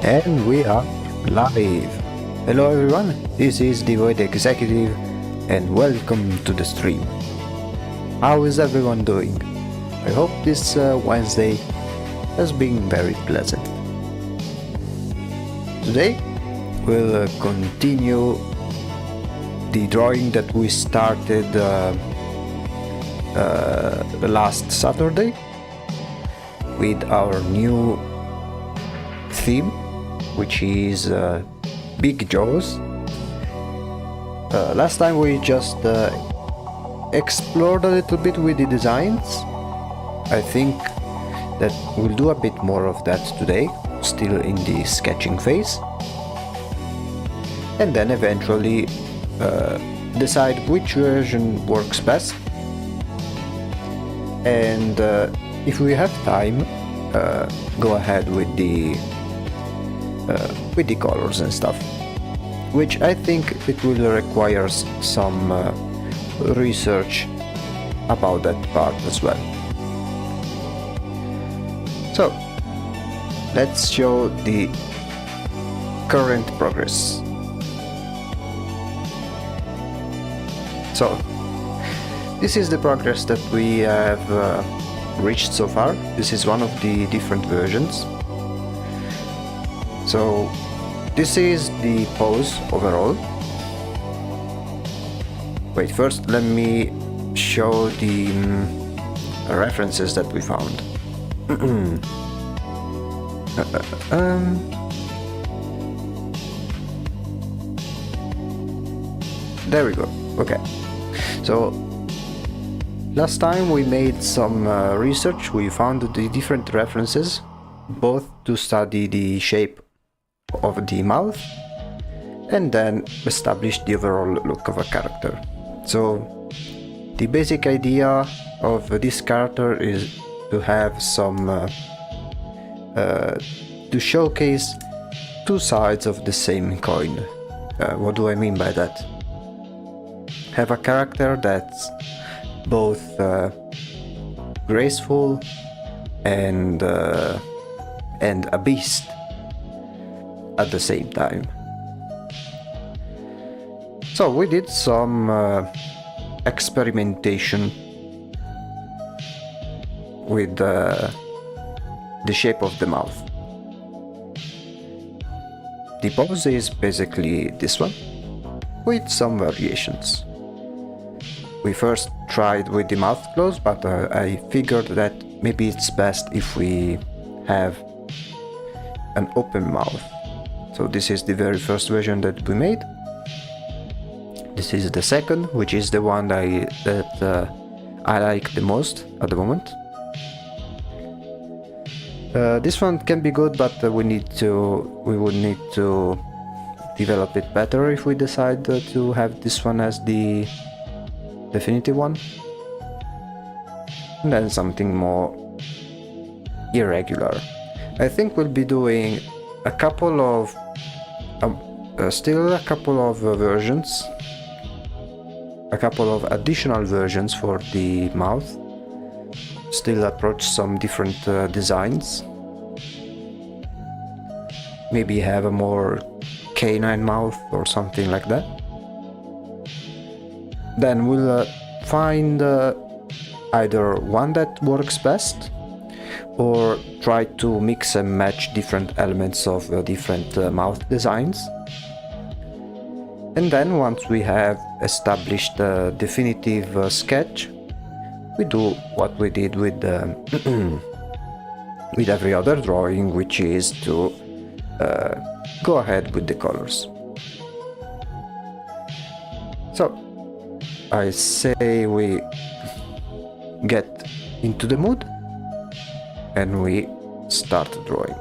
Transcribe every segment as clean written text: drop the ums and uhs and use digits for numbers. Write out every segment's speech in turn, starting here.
And we are live. Hello everyone, this is the Void Executive and welcome to the stream. How is everyone doing? I hope this Wednesday has been very pleasant. Today we'll continue the drawing that we started last Saturday with our new theme, which is Big Jaws. Last time we just explored a little bit with the designs. I think that we'll do a bit more of that today, still in the sketching phase, and then eventually decide which version works best, and if we have time, go ahead with the colors and stuff, which I think it will require some research about that part as well. So let's show the current progress. So this is the progress that we have reached so far. This is one of the different versions. So this is the pose overall. Wait, first let me show the references that we found. There we go. Okay, so last time we made some research. We found the different references, both to study the shape of the mouth and then establish the overall look of a character. So the basic idea of this character is to have some to showcase two sides of the same coin. What do I mean by that? Have a character that's both graceful and a beast at the same time. So we did some experimentation with the shape of the mouth. The pose is basically this one, with some variations. We first tried with the mouth closed, but I figured that maybe it's best if we have an open mouth. So this is the very first version that we made. This is the second, which is the one that I like the most at the moment. This one can be good, but we would need to develop it better if we decide to have this one as the definitive one. And then something more irregular. I think we'll be doing a couple of versions, a couple of additional versions for the mouth, still approach some different designs, maybe have a more canine mouth or something like that. Then we'll find either one that works best, or try to mix and match different elements of different mouth designs. And then once we have established a definitive sketch, we do what we did with with every other drawing, which is to go ahead with the colors. So I say we get into the mood and we start drawing.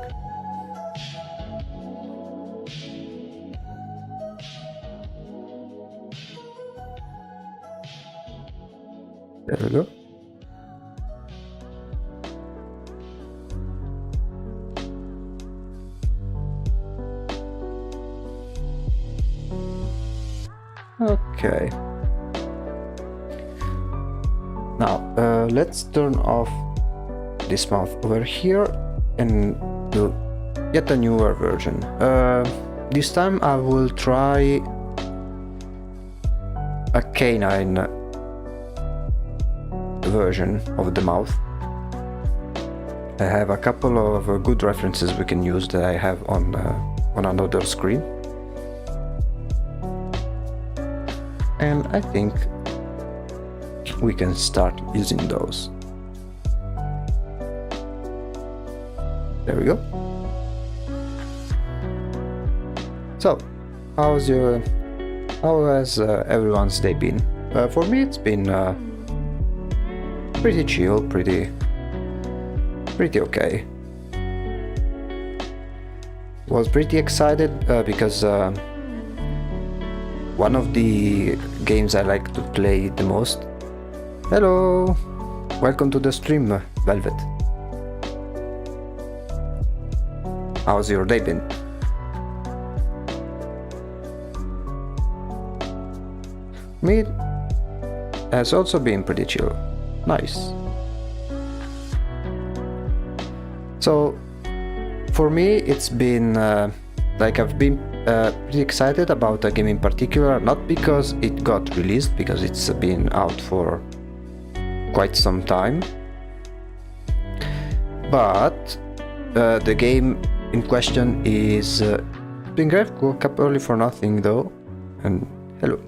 There we go. Okay. Now let's turn off this mouth over here and do yet a newer version. This time I will try a canine version of the mouth. I have a couple of good references we can use that I have on another screen, and I think we can start using those. There we go. So, how has everyone's day been? For me, it's been pretty chill, pretty okay. Was pretty excited because one of the games I like to play the most. Hello, welcome to the stream, Velvet. How's your day been? Me has also been pretty chill. Nice. So for me it's been like I've been pretty excited about a game in particular, not because it got released, because it's been out for quite some time, but the game in question is doing great. Woke up early for nothing though, and hello.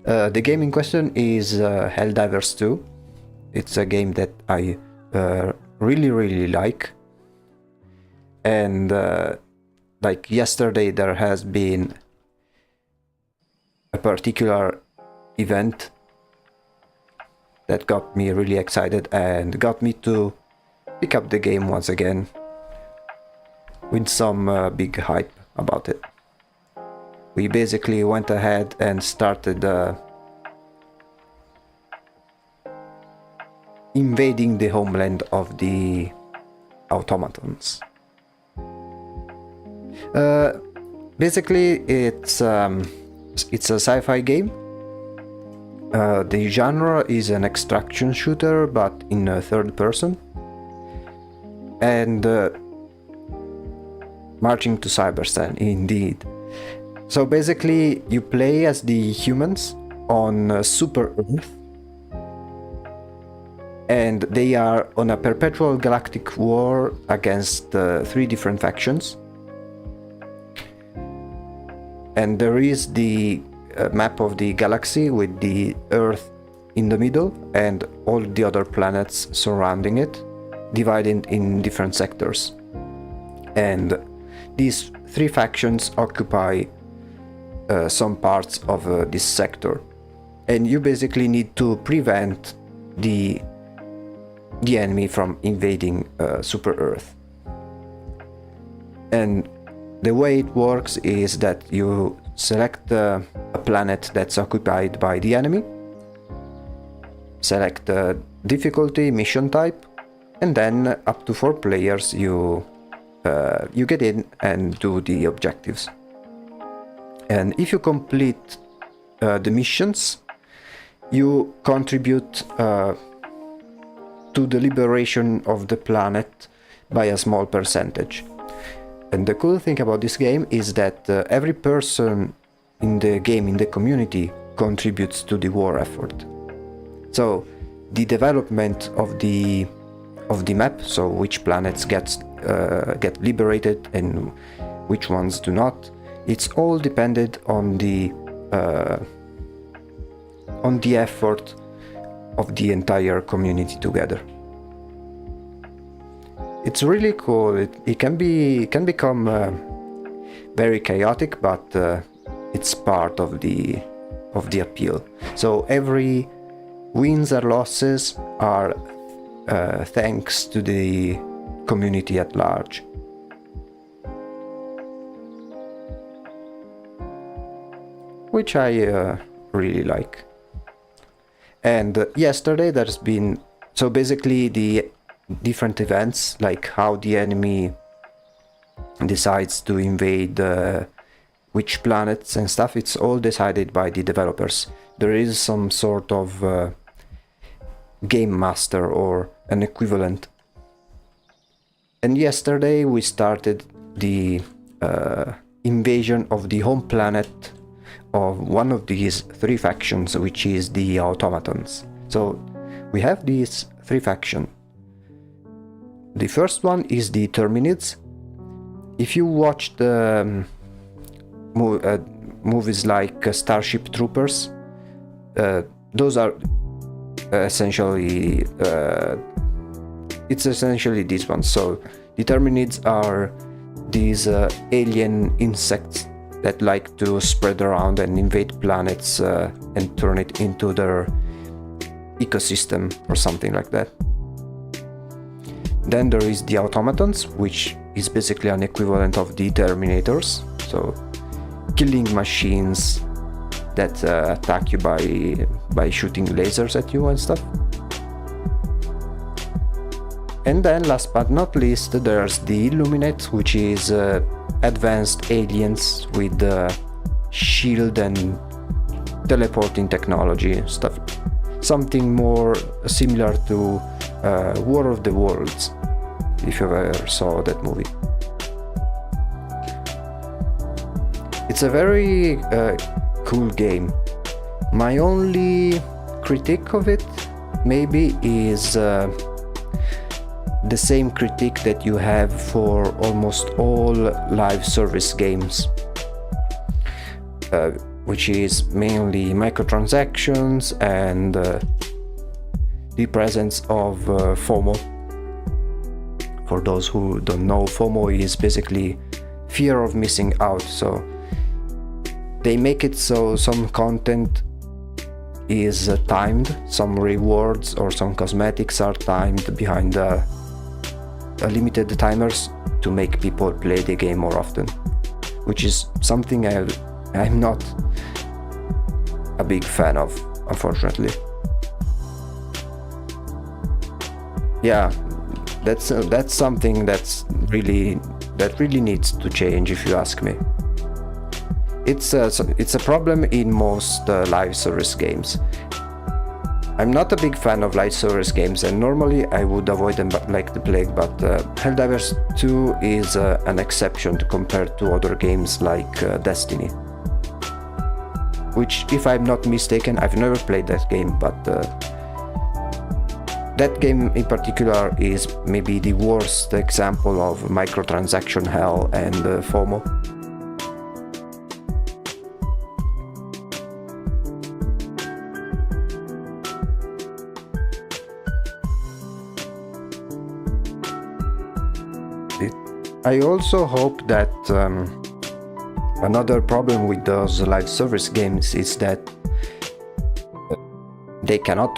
The game in question is Helldivers 2. It's a game that I really like, and like yesterday there has been a particular event that got me really excited and got me to pick up the game once again with some big hype about it. We basically went ahead and started invading the homeland of the automatons. Basically, it's a sci-fi game. The genre is an extraction shooter, but in third person. And marching to Cyberstan, indeed. So basically, you play as the humans on Super Earth, and they are on a perpetual galactic war against 3 different factions. And there is the map of the galaxy with the Earth in the middle and all the other planets surrounding it, divided in different sectors. And these 3 factions occupy some parts of this sector, and you basically need to prevent the enemy from invading Super Earth. And the way it works is that you select a planet that's occupied by the enemy, select the difficulty, mission type, and then up to 4 players you get in and do the objectives. And if you complete the missions, you contribute to the liberation of the planet by a small percentage. And the cool thing about this game is that every person in the game, in the community, contributes to the war effort. So the development of the of the map, so which planets get liberated and which ones do not. It's all depended on the effort of the entire community together. It's really cool. It can become very chaotic, but it's part of the appeal. So every wins or losses are thanks to the community at large. Which I really like. And yesterday there's been, so basically the different events, like how the enemy decides to invade which planets and stuff, it's all decided by the developers. There is some sort of game master or an equivalent. And yesterday we started the invasion of the home planet of one of these three factions, which is the automatons. So we have these three factions. The first one is the Terminids. If you watch the movies like Starship Troopers, those are essentially it's essentially this one. So the Terminids are these alien insects that like to spread around and invade planets and turn it into their ecosystem or something like that. Then there is the automatons, which is basically an equivalent of the Terminators, so killing machines that attack you by shooting lasers at you and stuff. And then last but not least there's the Illuminate, which is advanced aliens with shield and teleporting technology stuff. Something more similar to War of the Worlds, if you ever saw that movie. It's a very cool game. My only critique of it maybe is the same critique that you have for almost all live service games, which is mainly microtransactions and the presence of FOMO. For those who don't know, FOMO is basically fear of missing out. So they make it so some content is timed, some rewards or some cosmetics are timed behind limited timers to make people play the game more often, which is something I'm not a big fan of, unfortunately. Yeah, that's something that really needs to change, if you ask me. It's a problem in most live service games. I'm not a big fan of live service games, and normally I would avoid them like the plague, but Helldivers 2 is an exception compared to other games like Destiny. Which, if I'm not mistaken, I've never played that game, but that game in particular is maybe the worst example of microtransaction hell and FOMO. I also hope that another problem with those live service games is that they cannot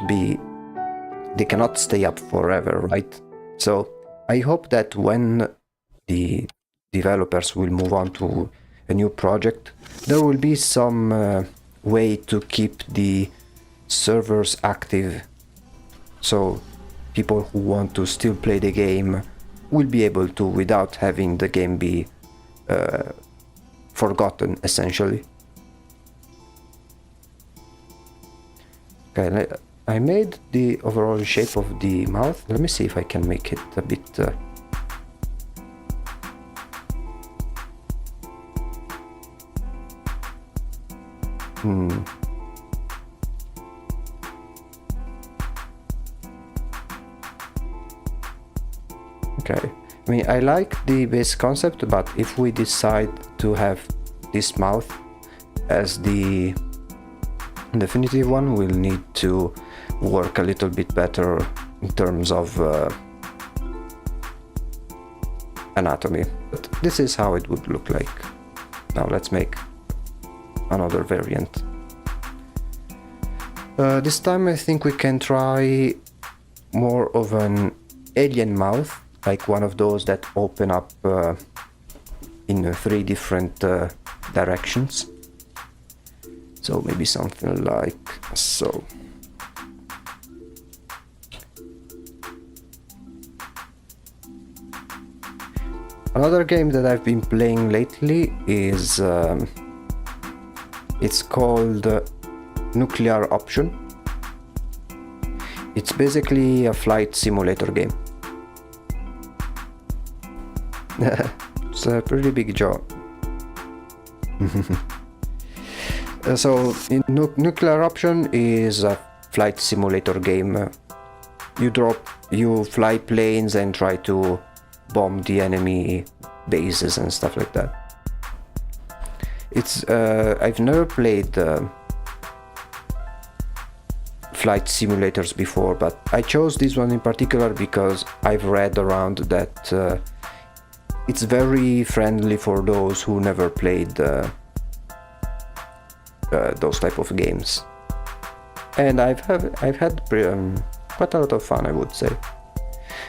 stay up forever, right? So I hope that when the developers will move on to a new project, there will be some way to keep the servers active, so people who want to still play the game will be able to without having the game be forgotten, essentially. Okay, I made the overall shape of the mouth. Let me see if I can make it a bit I mean, I like the base concept, but if we decide to have this mouth as the definitive one, we'll need to work a little bit better in terms of anatomy. But this is how it would look like. Now let's make another variant. This time I think we can try more of an alien mouth, like one of those that open up in 3 different directions. So maybe something like so. Another game that I've been playing lately is it's called Nuclear Option. It's basically a flight simulator game. It's a pretty big job. So Nuclear Option is a flight simulator game. You fly planes and try to bomb the enemy bases and stuff like that. It's I've never played flight simulators before, but I chose this one in particular because I've read around that it's very friendly for those who never played those type of games, and I've had quite a lot of fun, I would say,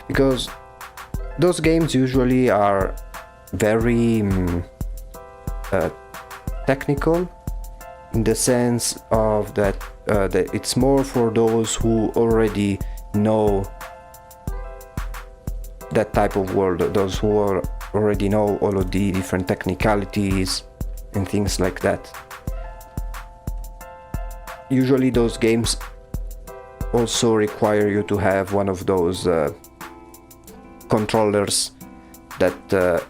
because those games usually are very technical, in the sense of that it's more for those who already know that type of world, those who already know all of the different technicalities and things like that. Usually those games also require you to have one of those controllers that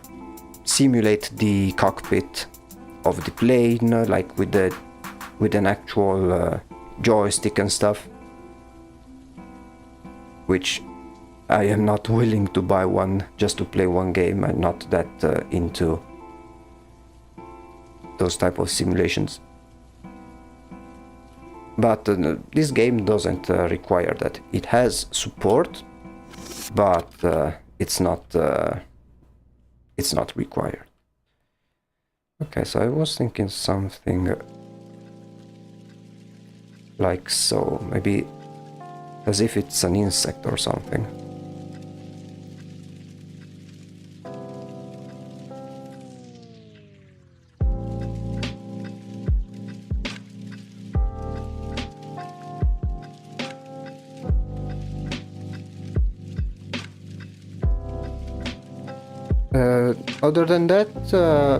simulate the cockpit of the plane, like with an actual joystick and stuff, which I am not willing to buy one just to play one game. I'm not that into those type of simulations. But this game doesn't require that. It has support, but it's not required. Okay, so I was thinking something like so, maybe as if it's an insect or something. Other than that,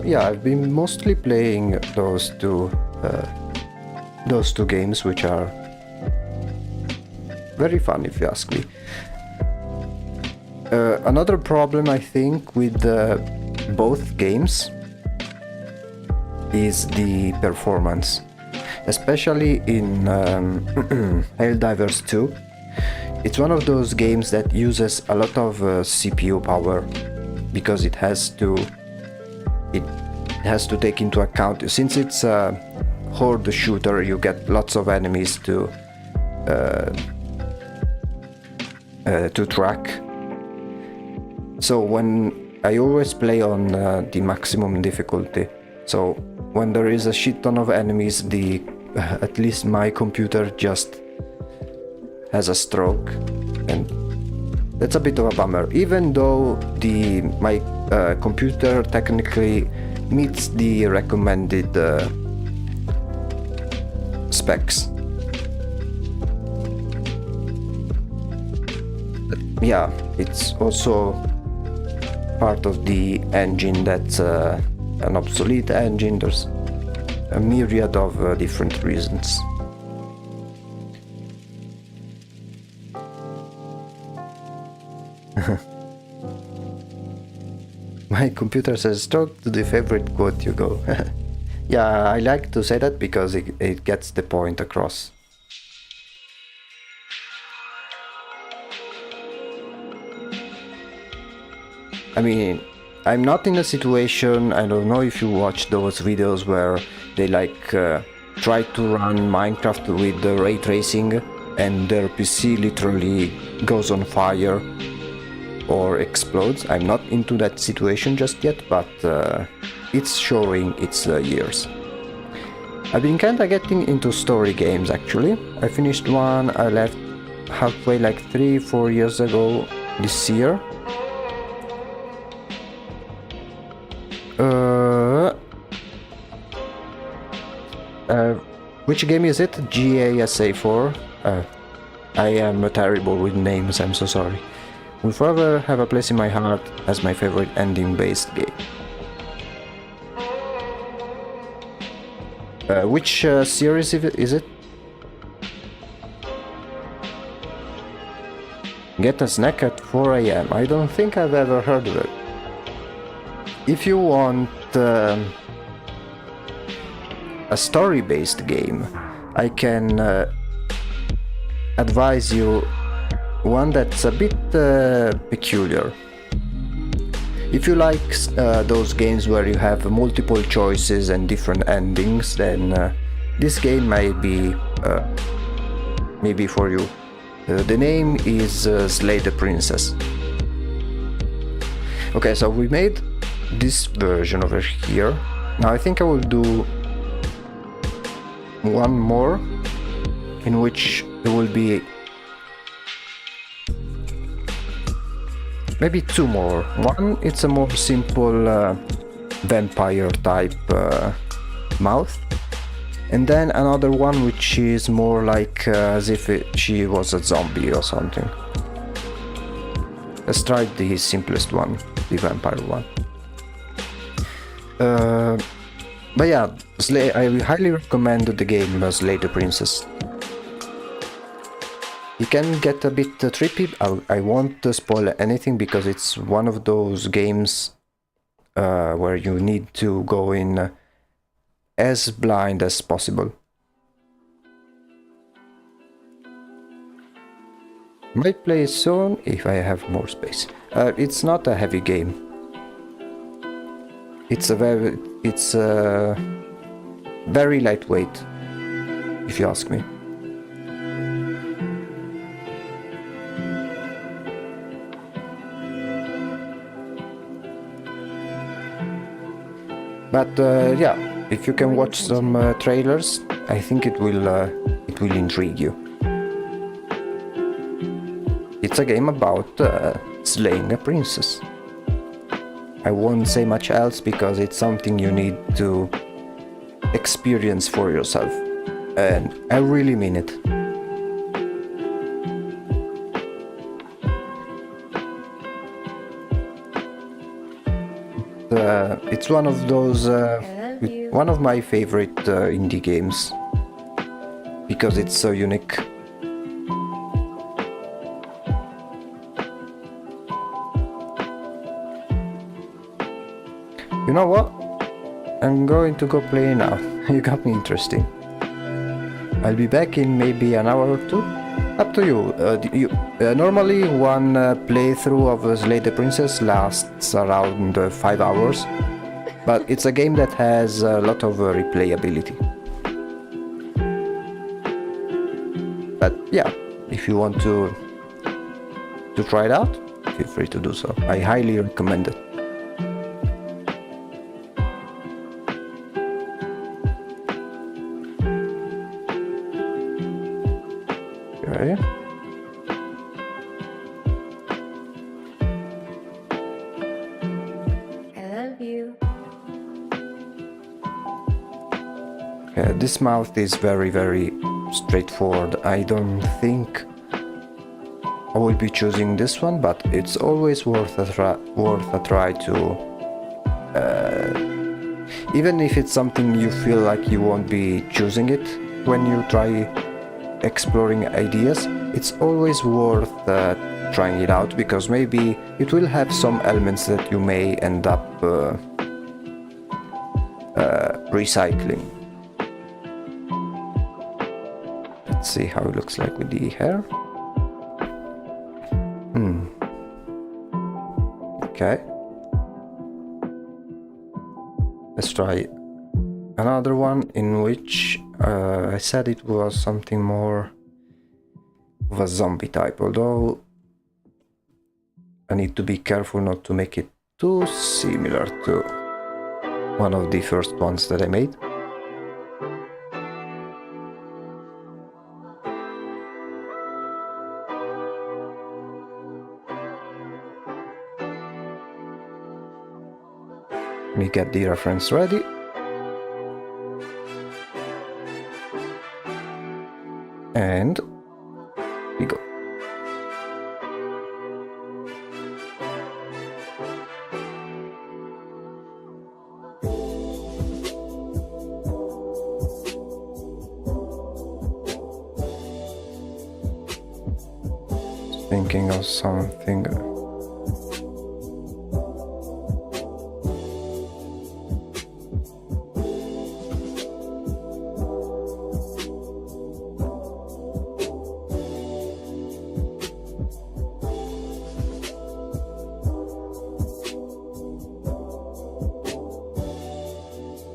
yeah, I've been mostly playing those two games, which are very fun, if you ask me. Another problem I think with both games is the performance, especially in Helldivers 2. It's one of those games that uses a lot of CPU power, because it has to take into account, since it's a horde shooter, you get lots of enemies to track. So when I always play on the maximum difficulty, so when there is a shit ton of enemies, at least my computer just has a stroke, and that's a bit of a bummer, even though my computer technically meets the recommended specs. But yeah, it's also part of the engine that's an obsolete engine. There's a myriad of different reasons. My computer says stroke to the favorite quote you go. Yeah, I like to say that because it gets the point across. I mean, I'm not in a situation, I don't know if you watch those videos where they try to run Minecraft with the ray tracing and their PC literally goes on fire or explodes. I'm not into that situation just yet, but it's showing its years. I've been kinda getting into story games actually. I finished one I left halfway like 3-4 years ago this year. Which game is it? GASA 4? I am terrible with names, I'm so sorry. Will forever have a place in my heart as my favorite ending-based game. Which series is it? Get a snack at 4 AM. I don't think I've ever heard of it. If you want a story-based game, I can advise you one that's a bit peculiar. If you like those games where you have multiple choices and different endings, then this game might be maybe for you. The name is Slay the Princess. Okay, so we made this version over here. Now I think I will do one more in which there will be maybe two more. One, it's a more simple vampire type mouth, and then another one which is more like as if she was a zombie or something. Let's try the simplest one, the vampire one. But yeah, I highly recommend the game Slay the Princess. It can get a bit trippy. I won't spoil anything because it's one of those games where you need to go in as blind as possible. Might play soon if I have more space. It's not a heavy game. It's very lightweight, if you ask me. But yeah, if you can watch some trailers, I think it will intrigue you. It's a game about slaying a princess. I won't say much else because it's something you need to experience for yourself, and I really mean it. It's one of those, one of my favorite indie games because it's so unique. You know what? I'm going to go play now. You got me interesting. I'll be back in maybe an hour or two. Up to you. Normally one playthrough of Slay the Princess lasts around 5 hours, but it's a game that has a lot of replayability. But yeah, if you want to try it out, feel free to do so. I highly recommend it. Okay. This mouth is very straightforward. I don't think I will be choosing this one, but it's always worth a try to even if it's something you feel like you won't be choosing it when you try exploring ideas, it's always worth trying it out because maybe it will have some elements that you may end up recycling. Let's see how it looks like with the hair. Okay. let's try another one in which I said it was something more of a zombie type, although I need to be careful not to make it too similar to one of the first ones that I made. We get the reference ready. And we go. Thinking of something.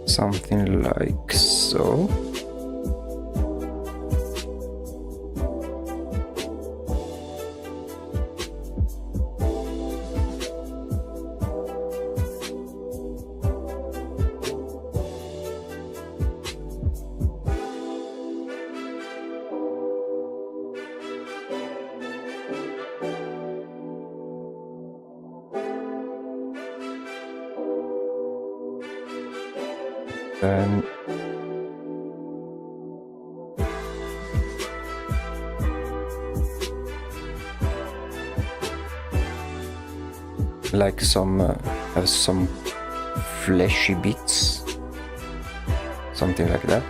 Something like so. Then like have some fleshy bits, something like that.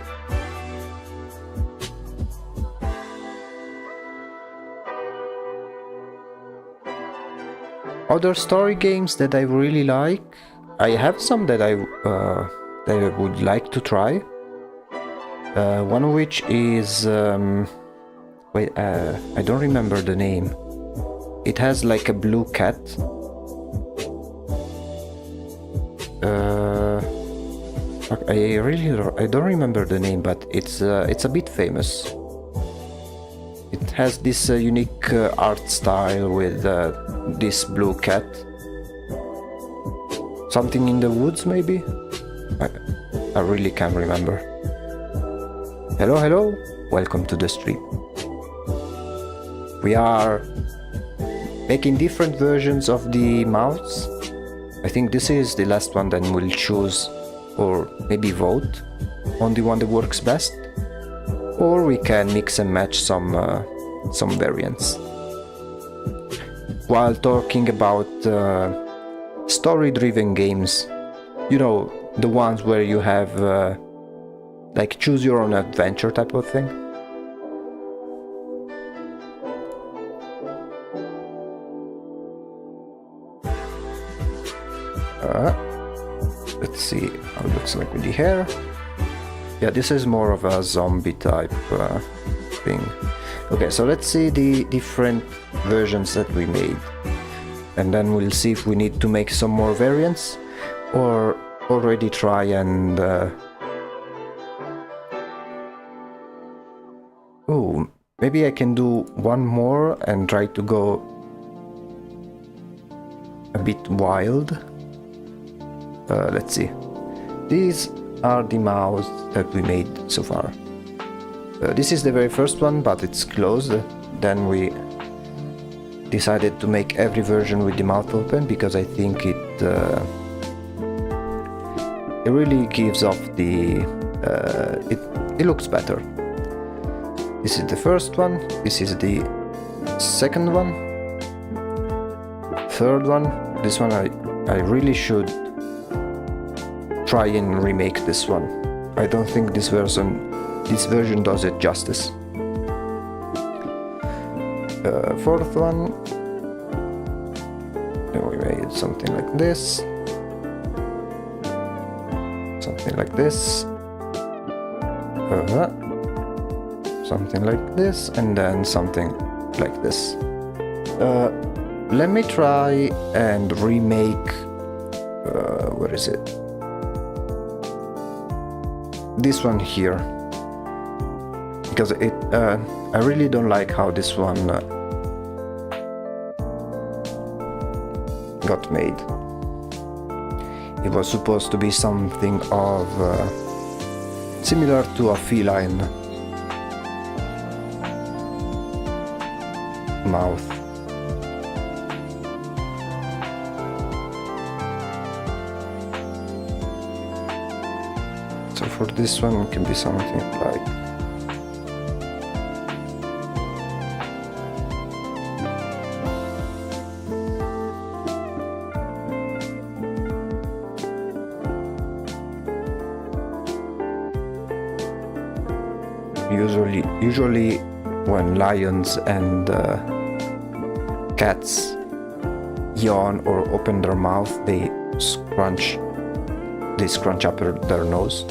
Other story games that I really like, I have some that I would like to try. One of which is wait, I don't remember the name. It has like a blue cat. I don't remember the name, but it's a bit famous. It has this unique art style with this blue cat. Something in the woods, maybe? I really can't remember. Hello, welcome to the stream. We are making different versions of the mouse. I think this is the last one, then we'll choose or maybe vote on the one that works best. Or we can mix and match some variants. While talking about story-driven games, you know, the ones where you have like choose your own adventure type of thing. Let's see how it looks like with the hair. Yeah, this is more of a zombie type thing. Okay, so let's see the different versions that we made, and then we'll see if we need to make some more variants or already try and oh, maybe I can do one more and try to go a bit wild. Let's see. These are the mouse that we made so far. This is the very first one, but it's closed. Then we decided to make every version with the mouth open because I think it really gives off the it looks better. This is the first one, this is the second one, third one. This one I really should try and remake this one. I don't think this version does it justice. Fourth one, then we made something like this, something like this, something like this, and then something like this. Let me try and remake, where is it? this one here, because I really don't like how this one got made. It was supposed to be something of similar to a feline mouth. So for this one it can be something like usually when lions and cats yawn or open their mouth, they scrunch up their nose.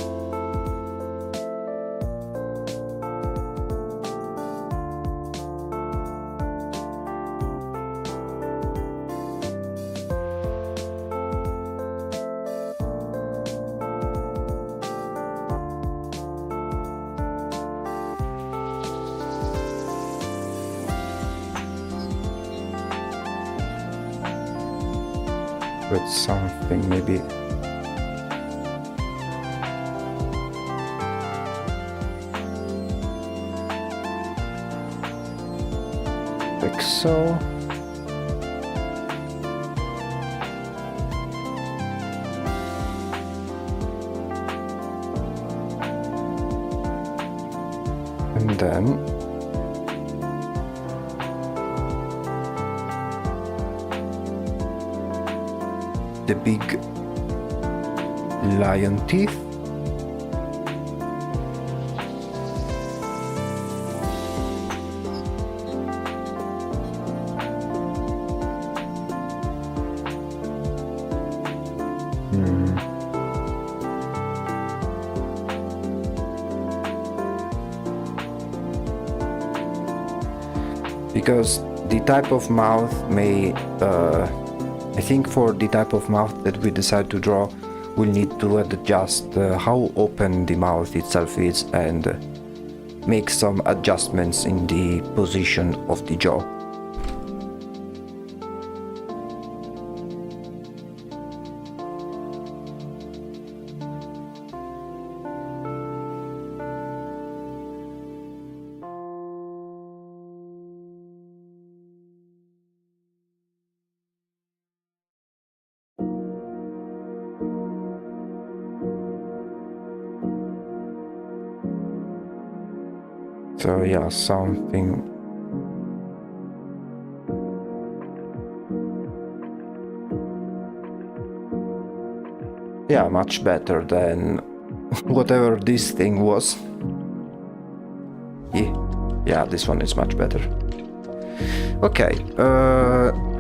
With something maybe like so. And then the big lion teeth. Because the type of mouth may I think for the type of mouth that we decide to draw, we'll need to adjust how open the mouth itself is and make some adjustments in the position of the jaw. So yeah, something much better than whatever this thing was. Yeah, this one is much better. Okay,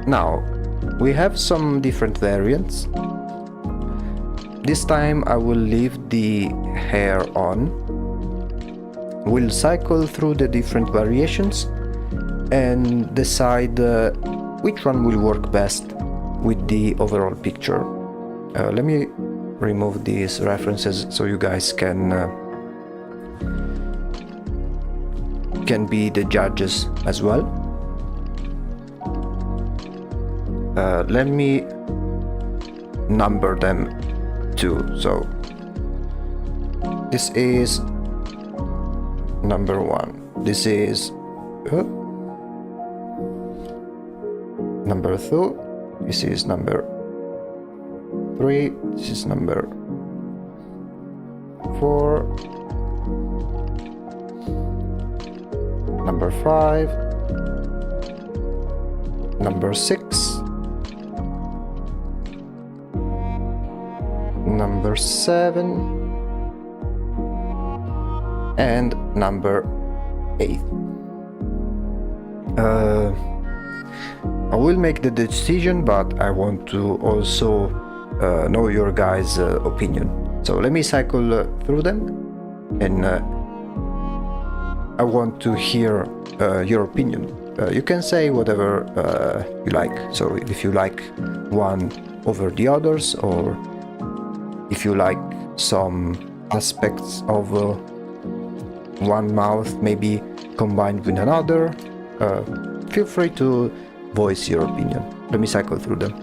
now we have some different variants. This time I will leave the hair on. We'll cycle through the different variations and decide which one will work best with the overall picture. Let me remove these references so you guys can be the judges as well. Let me number them too. So this is number 1. This is number 2. This is number 3. This is number 4. Number 5. Number 6. Number 7. And number 8. I will make the decision, but I want to also know your guys' opinion. So let me cycle through them, and I want to hear your opinion. You can say whatever you like. So if you like one over the others, or if you like some aspects of one mouth maybe combined with another, feel free to voice your opinion. Let me cycle through them.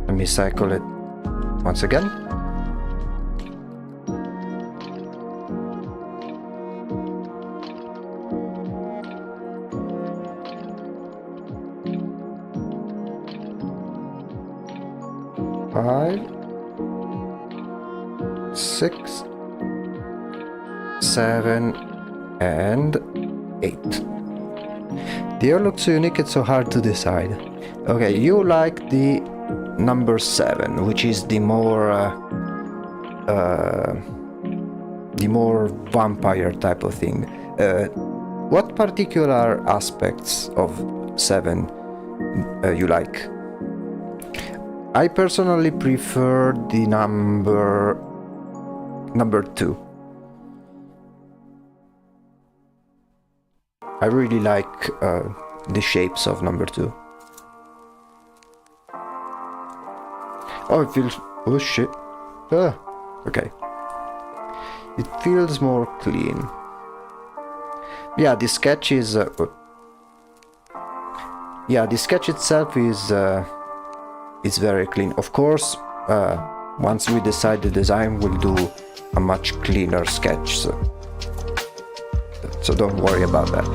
Let me cycle it once again. Five, 6, 7, and 8. The air looks so unique, it's so hard to decide. Okay, you like the number 7, which is the more vampire type of thing. What particular aspects of 7 you like? I personally prefer the number 2. I really like the shapes of number 2. Oh, it feels... oh shit. Okay. It feels more clean. Yeah, the sketch is... yeah, the sketch itself is very clean. Of course, once we decide the design, we'll do a much cleaner sketch. So don't worry about that.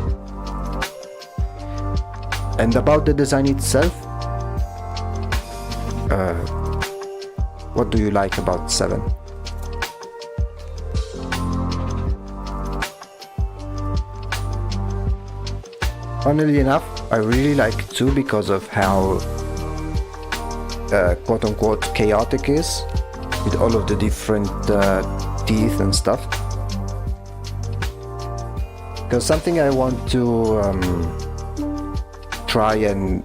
And about the design itself, what do you like about 7? Funnily enough, I really like 2 because of how quote-unquote chaotic is, with all of the different teeth and stuff. Because something I want to try and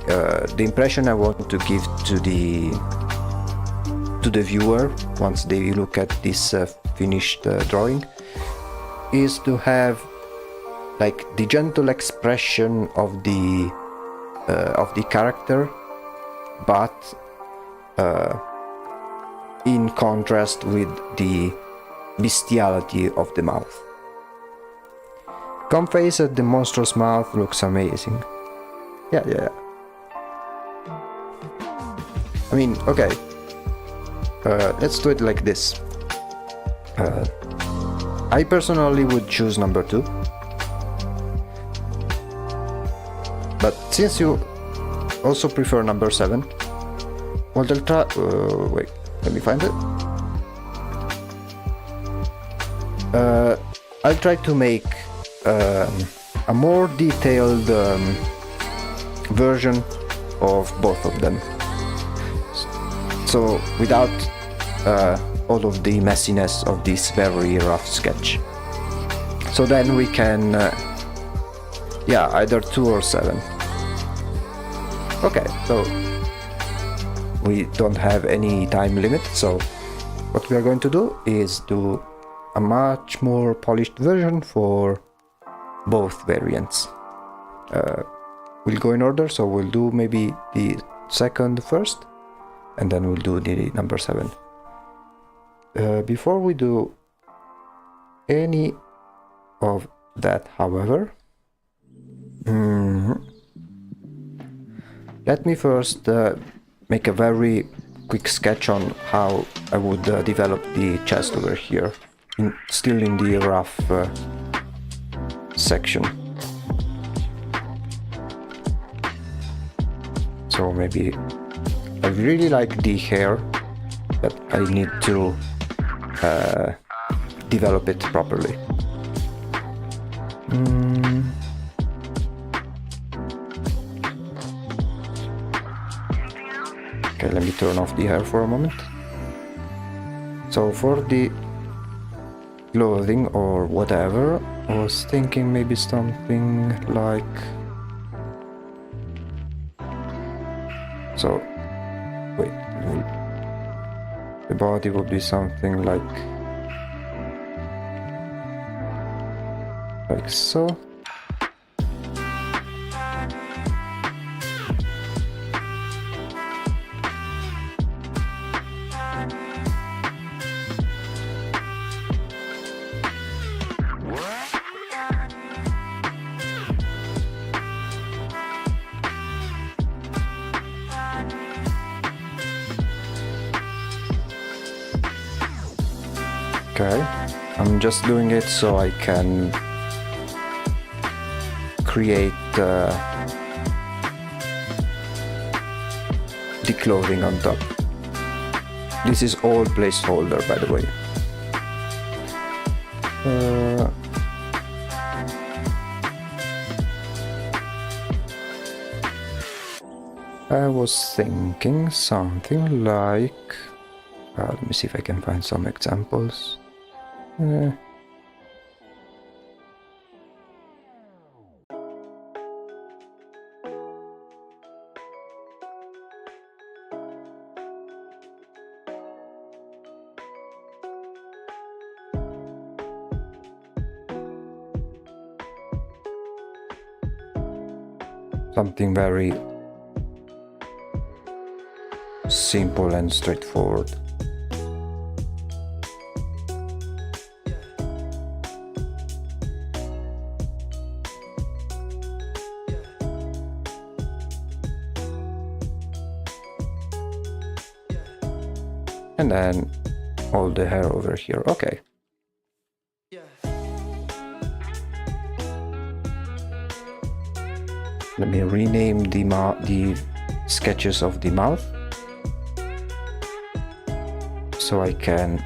the impression I want to give to the viewer once they look at this finished drawing is to have like the gentle expression of the character, but in contrast with the bestiality of the mouth. Come face it, the monstrous mouth looks amazing. Yeah. I mean, okay. Let's do it like this. I personally would choose number 2. But since you also prefer number 7, well, I'll try... wait, let me find it. I'll try to make a more detailed version of both of them. So without all of the messiness of this very rough sketch. So then we can, yeah, either 2 or 7. Okay, so we don't have any time limit, so what we are going to do is do a much more polished version for both variants. We'll go in order, so we'll do maybe the second first, and then we'll do the number 7. Before we do any of that, however, let me first make a very quick sketch on how I would develop the chest over here, still in the rough section. So maybe I really like the hair, but I need to develop it properly. Okay, let me turn off the hair for a moment. So for the clothing or whatever, I was thinking maybe something like... So Wait, the body will be something like so. Okay, I'm just doing it so I can create the clothing on top. This is all placeholder, by the way. I was thinking something like... let me see if I can find some examples. Something very simple and straightforward. And then all the hair over here. Okay. Let me rename the sketches of the mouth so I can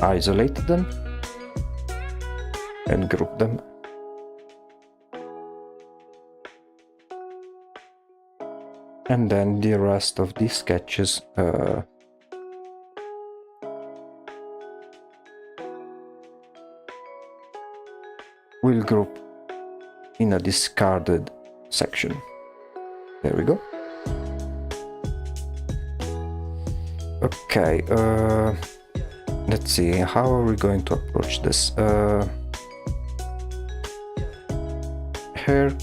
isolate them and group them. And then the rest of the sketches will group in a discarded section. There we go. Okay, let's see, how are we going to approach this? Hair.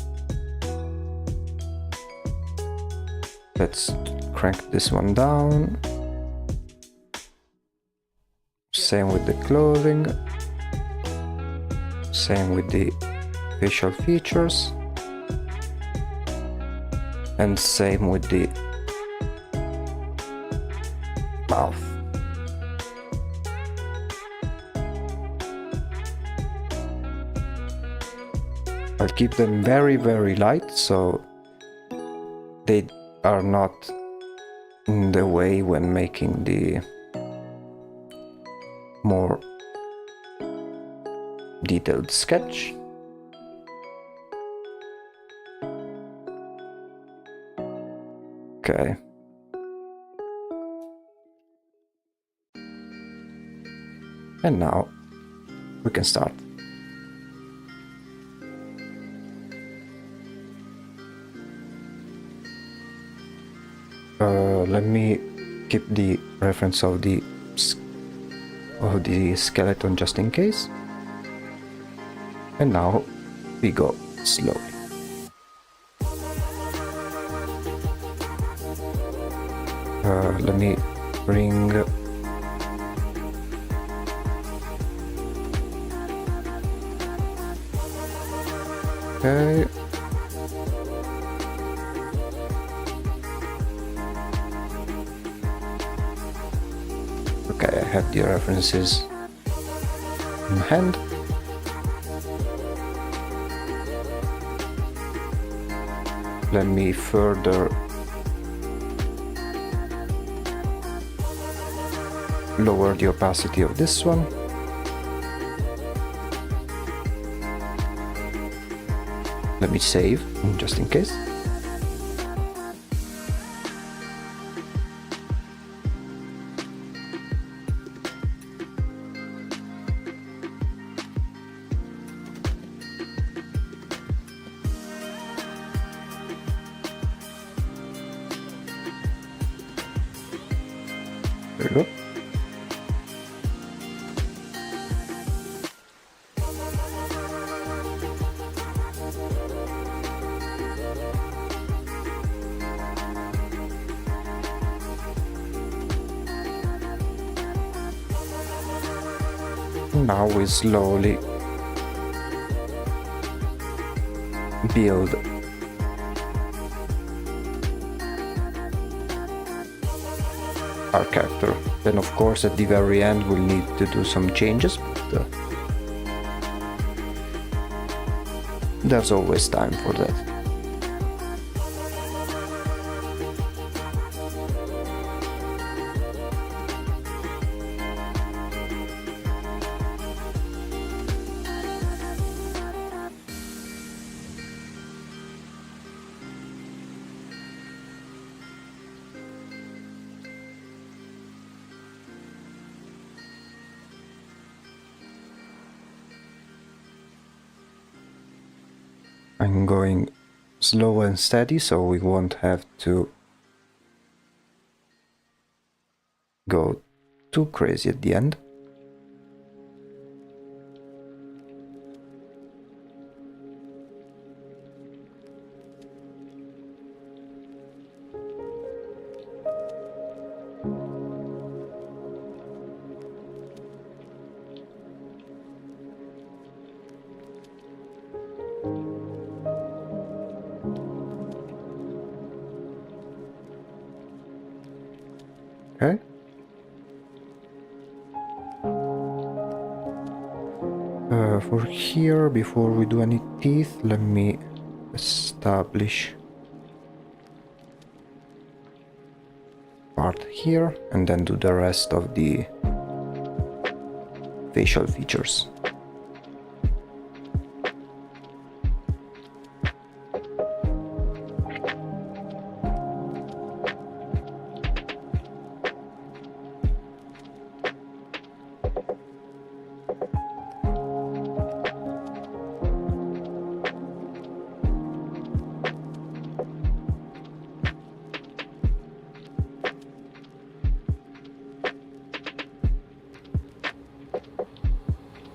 Let's crank this one down. Same with the clothing. Same with the facial features. And same with the mouth. I'll keep them very, very light so they are not in the way when making the more detailed sketch. Okay. And now we can start. Let me keep the reference of the skeleton just in case. And now we go slowly. Let me bring okay. Okay, I have the references in hand. Let me further lower the opacity of this one. Let me save just in case. Now we slowly build our character. Then of course at the very end we'll need to do some changes, but there's always time for that. I'm going slow and steady so we won't have to go too crazy at the end. Okay. For here, before we do any teeth, let me establish part here and then do the rest of the facial features.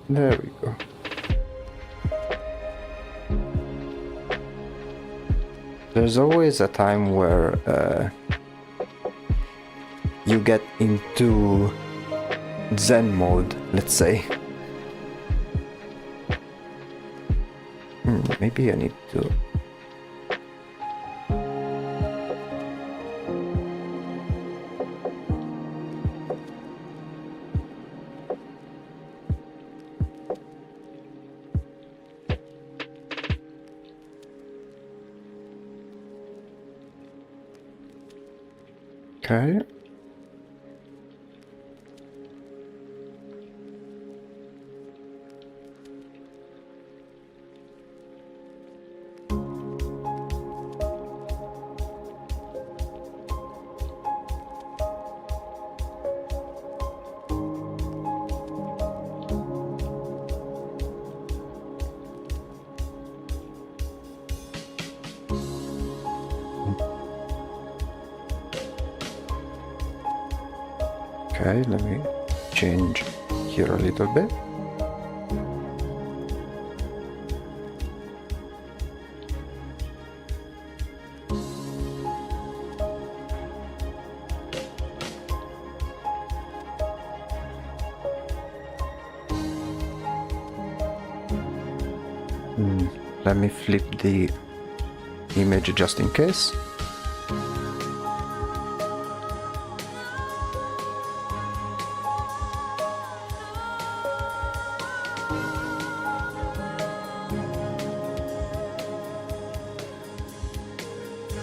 There we go. There's always a time where you get into Zen mode, let's say. Maybe I need to... Okay. Okay, let me change here a little bit. Let me flip the image just in case.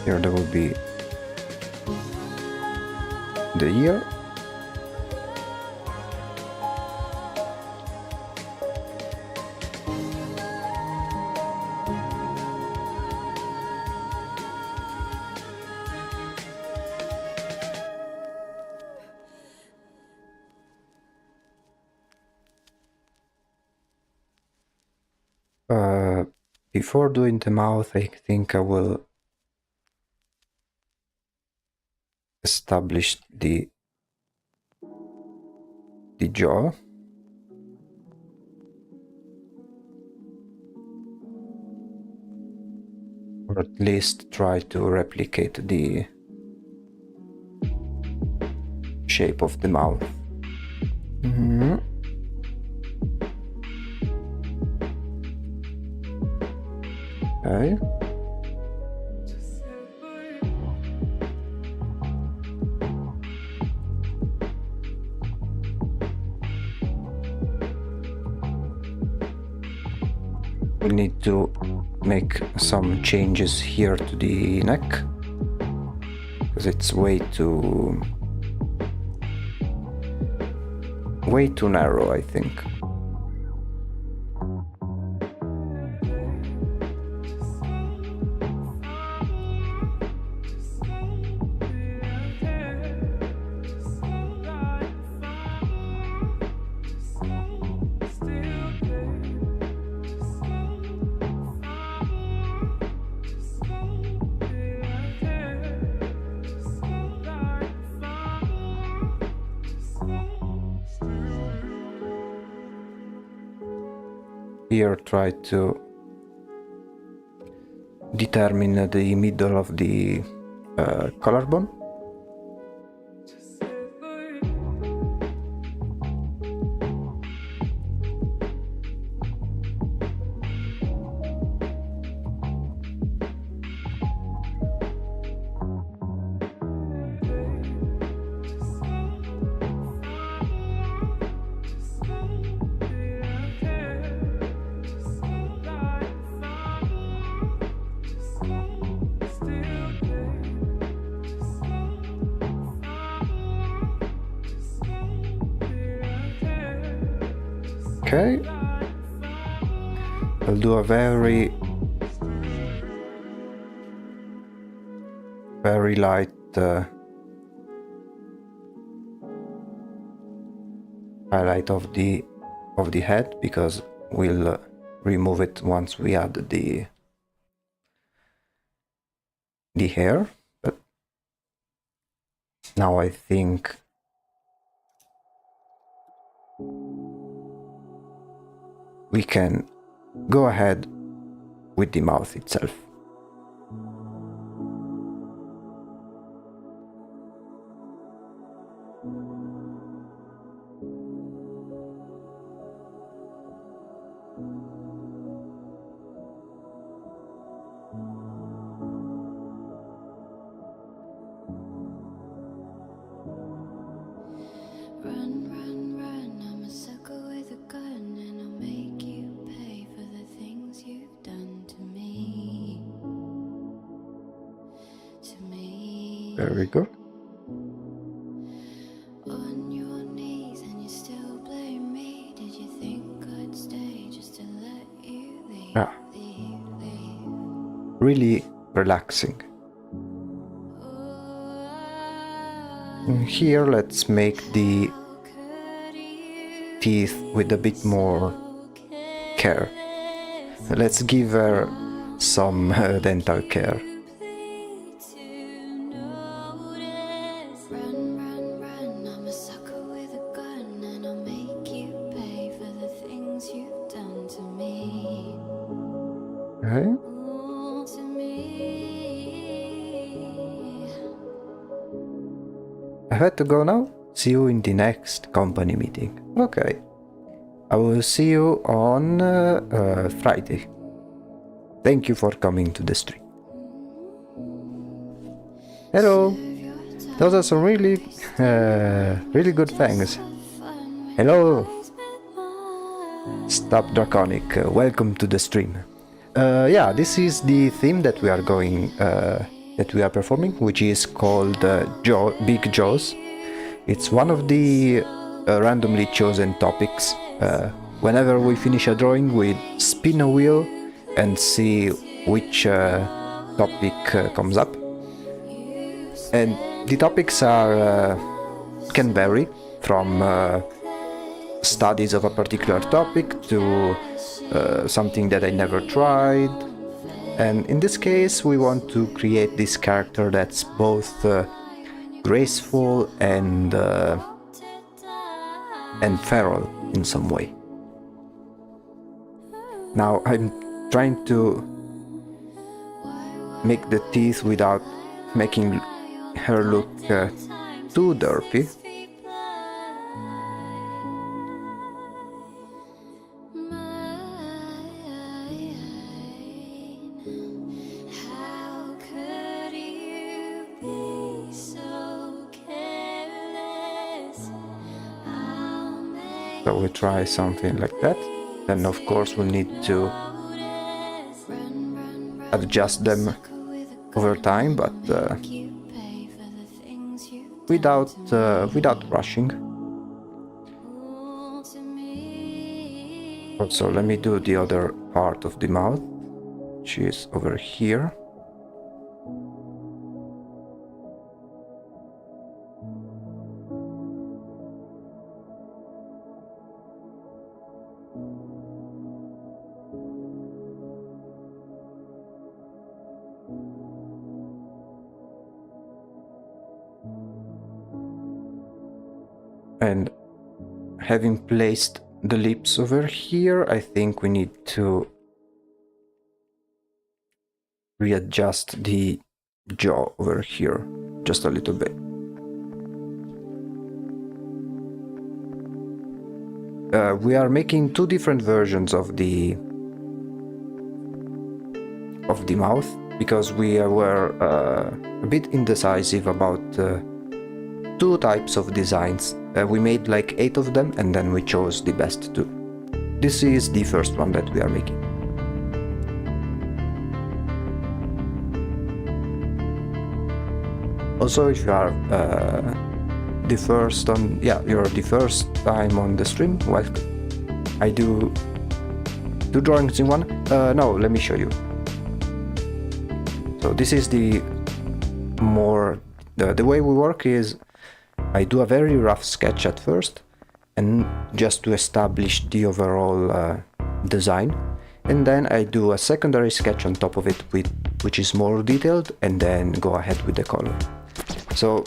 Here there will be the ear. Before doing the mouth, I think I will establish the jaw. Or at least try to replicate the shape of the mouth. Okay. We need to make some changes here to the neck because it's way too narrow, I think. Here try to determine the middle of the collarbone. Okay, I'll do a very light highlight of the head, because we'll remove it once we add the hair. But now I think we can go ahead with the mouth itself. Run, run, run, I'm a sucker with a gun, and I'll make you pay for the things you've done to me. Very good. On your knees, and you still blame me. Did you think I'd stay just to let you leave? Ah, Leave? really relaxing. And here let's make the teeth with a bit more care. Let's give her some dental care. Run, run, run, I'm a sucker with a gun, and I'll make you pay for the things you've done to me. Okay. To me. I had to go now. See you in the next company meeting. Okay. I will see you on Friday. Thank you for coming to the stream. Hello. Those are some really good things. Hello. Stop Draconic. Welcome to the stream. Yeah, this is the theme that we are performing, which is called Big Jaws. It's one of the randomly chosen topics. Whenever we finish a drawing, we spin a wheel and see which topic comes up. And the topics can vary from studies of a particular topic to something that I never tried. And in this case, we want to create this character that's both graceful and feral in some way. Now I'm trying to make the teeth without making her look too derpy. So we try something like that. Then of course we'll need to adjust them over time, but without rushing. Also, let me do the other part of the mouth, which is over here. And having placed the lips over here, I think we need to readjust the jaw over here just a little bit. We are making two different versions of the mouth because we were a bit indecisive about two types of designs. We made like 8 of them and then we chose the best 2. This is the first one that we are making. Also, if you are you're the first time on the stream, welcome. I do 2 drawings in one. No, let me show you. So this is the way we work is I do a very rough sketch at first, and just to establish the overall design, and then I do a secondary sketch on top of it which is more detailed, and then go ahead with the color. So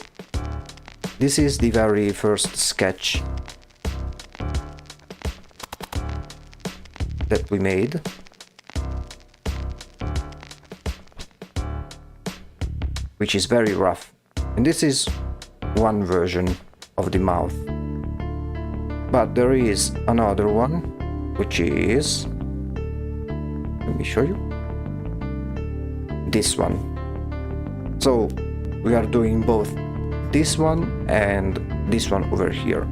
this is the very first sketch that we made. Which is very rough. And this is one version of the mouth. But there is another one, which is, let me show you, this one. So we are doing both this one and this one over here.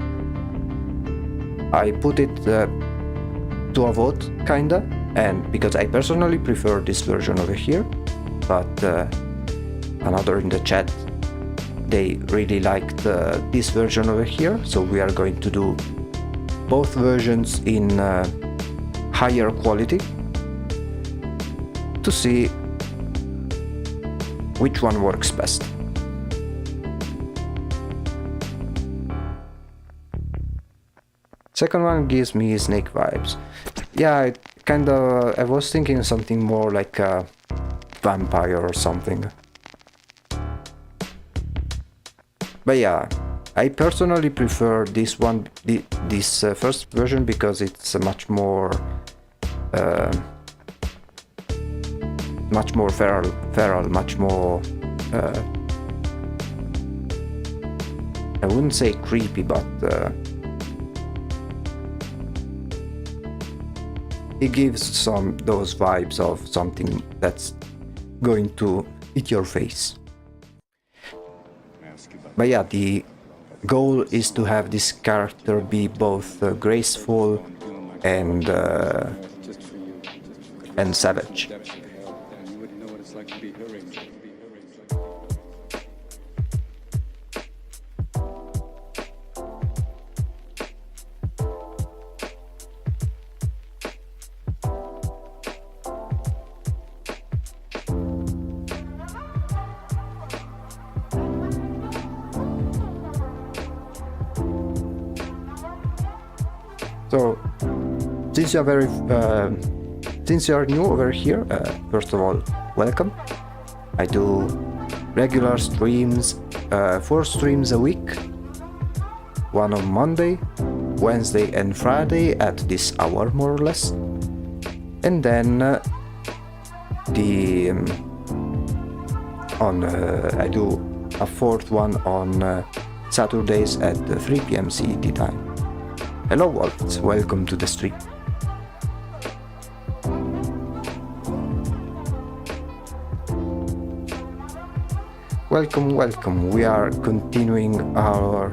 I put it to a vote, kinda, and because I personally prefer this version over here, but another in the chat, they really liked this version over here, so we are going to do both versions in higher quality to see which one works best. Second one gives me snake vibes. Yeah, I was thinking something more like a vampire or something. But yeah, I personally prefer this one, this first version, because it's much more feral, much more. I wouldn't say creepy, but it gives those vibes of something that's going to eat your face. But yeah, the goal is to have this character be both graceful and savage. So, since you are new over here, first of all, welcome. I do regular streams, 4 streams a week, one on Monday, Wednesday and Friday at this hour more or less, and then I do a 4th one on Saturdays at 3 PM CET time. Hello Walt, welcome to the stream. Welcome. We are continuing our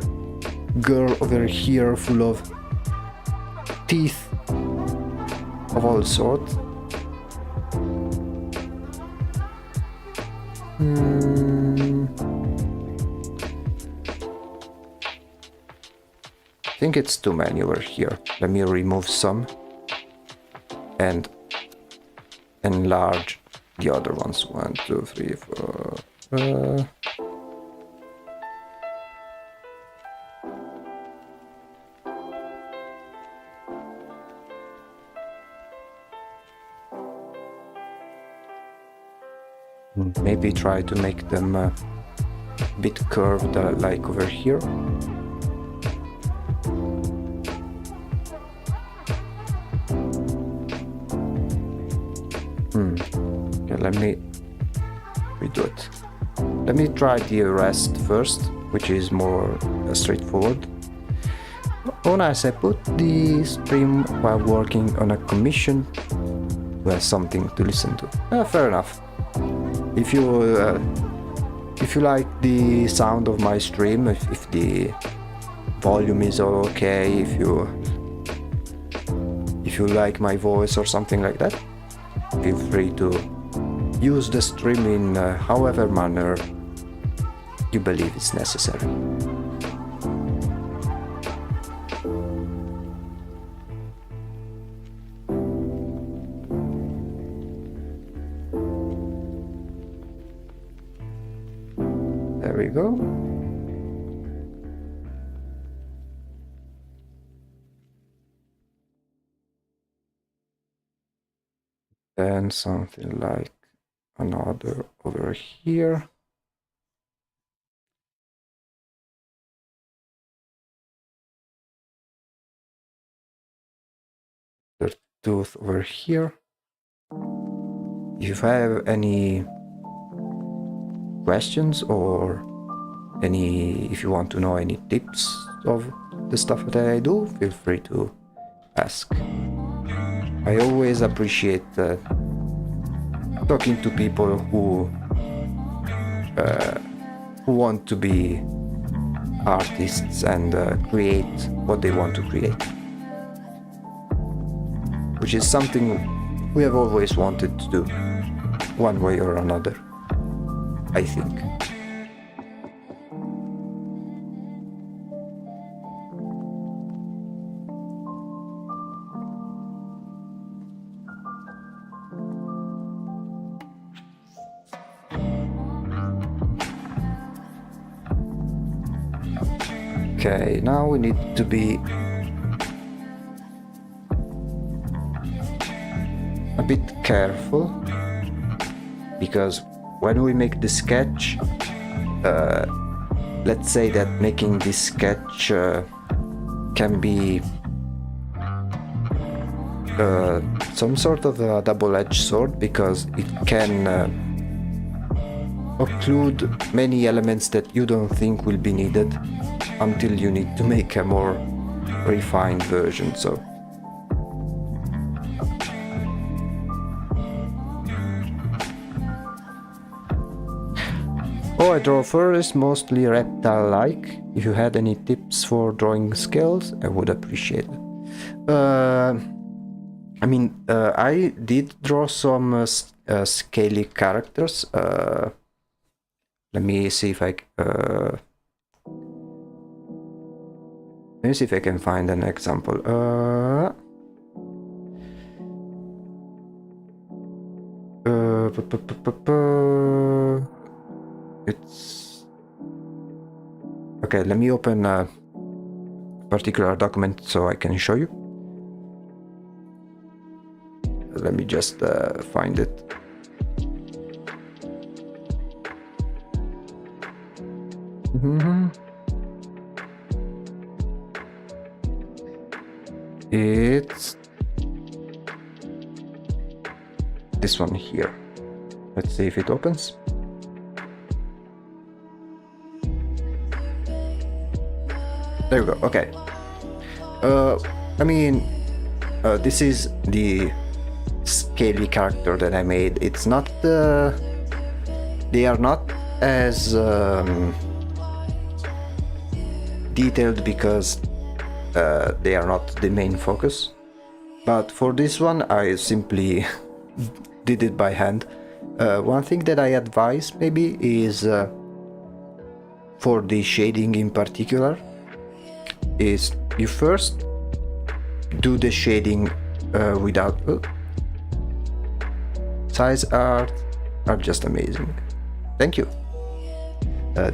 girl over here full of teeth of all sorts. I think it's too many over here. Let me remove some and enlarge the other ones. 1, 2, 3, 4. Maybe try to make them a bit curved, like over here. Okay, let me redo it. Let me try the rest first, which is more straightforward. As I put the stream while working on a commission, who has something to listen to. Fair enough. If you like the sound of my stream, if the volume is all okay, if you like my voice or something like that, feel free to use the stream in however manner you believe is necessary. There we go. Then something like another over here. The tooth over here. If you have any questions or if you want to know any tips of the stuff that I do, feel free to ask. I always appreciate talking to people who want to be artists and create what they want to create, which is something we have always wanted to do, one way or another, I think. Okay, now we need to be a bit careful, because when we make the sketch, let's say that making this sketch can be some sort of a double-edged sword, because it can occlude many elements that you don't think will be needed until you need to make a more refined version. So I draw fur is mostly reptile-like. If you had any tips for drawing scales, I would appreciate it. I did draw some scaly characters. Let me see if I can find an example. It's okay. Let me open a particular document so I can show you. Let me just find it. It's this one here. Let's see if it opens. There we go. Okay. This is the scaly character that I made. It's not they are not as detailed because they are not the main focus. But for this one, I simply did it by hand. One thing that I advise maybe is for the shading in particular, is you first do the shading without size art are just amazing. Thank you.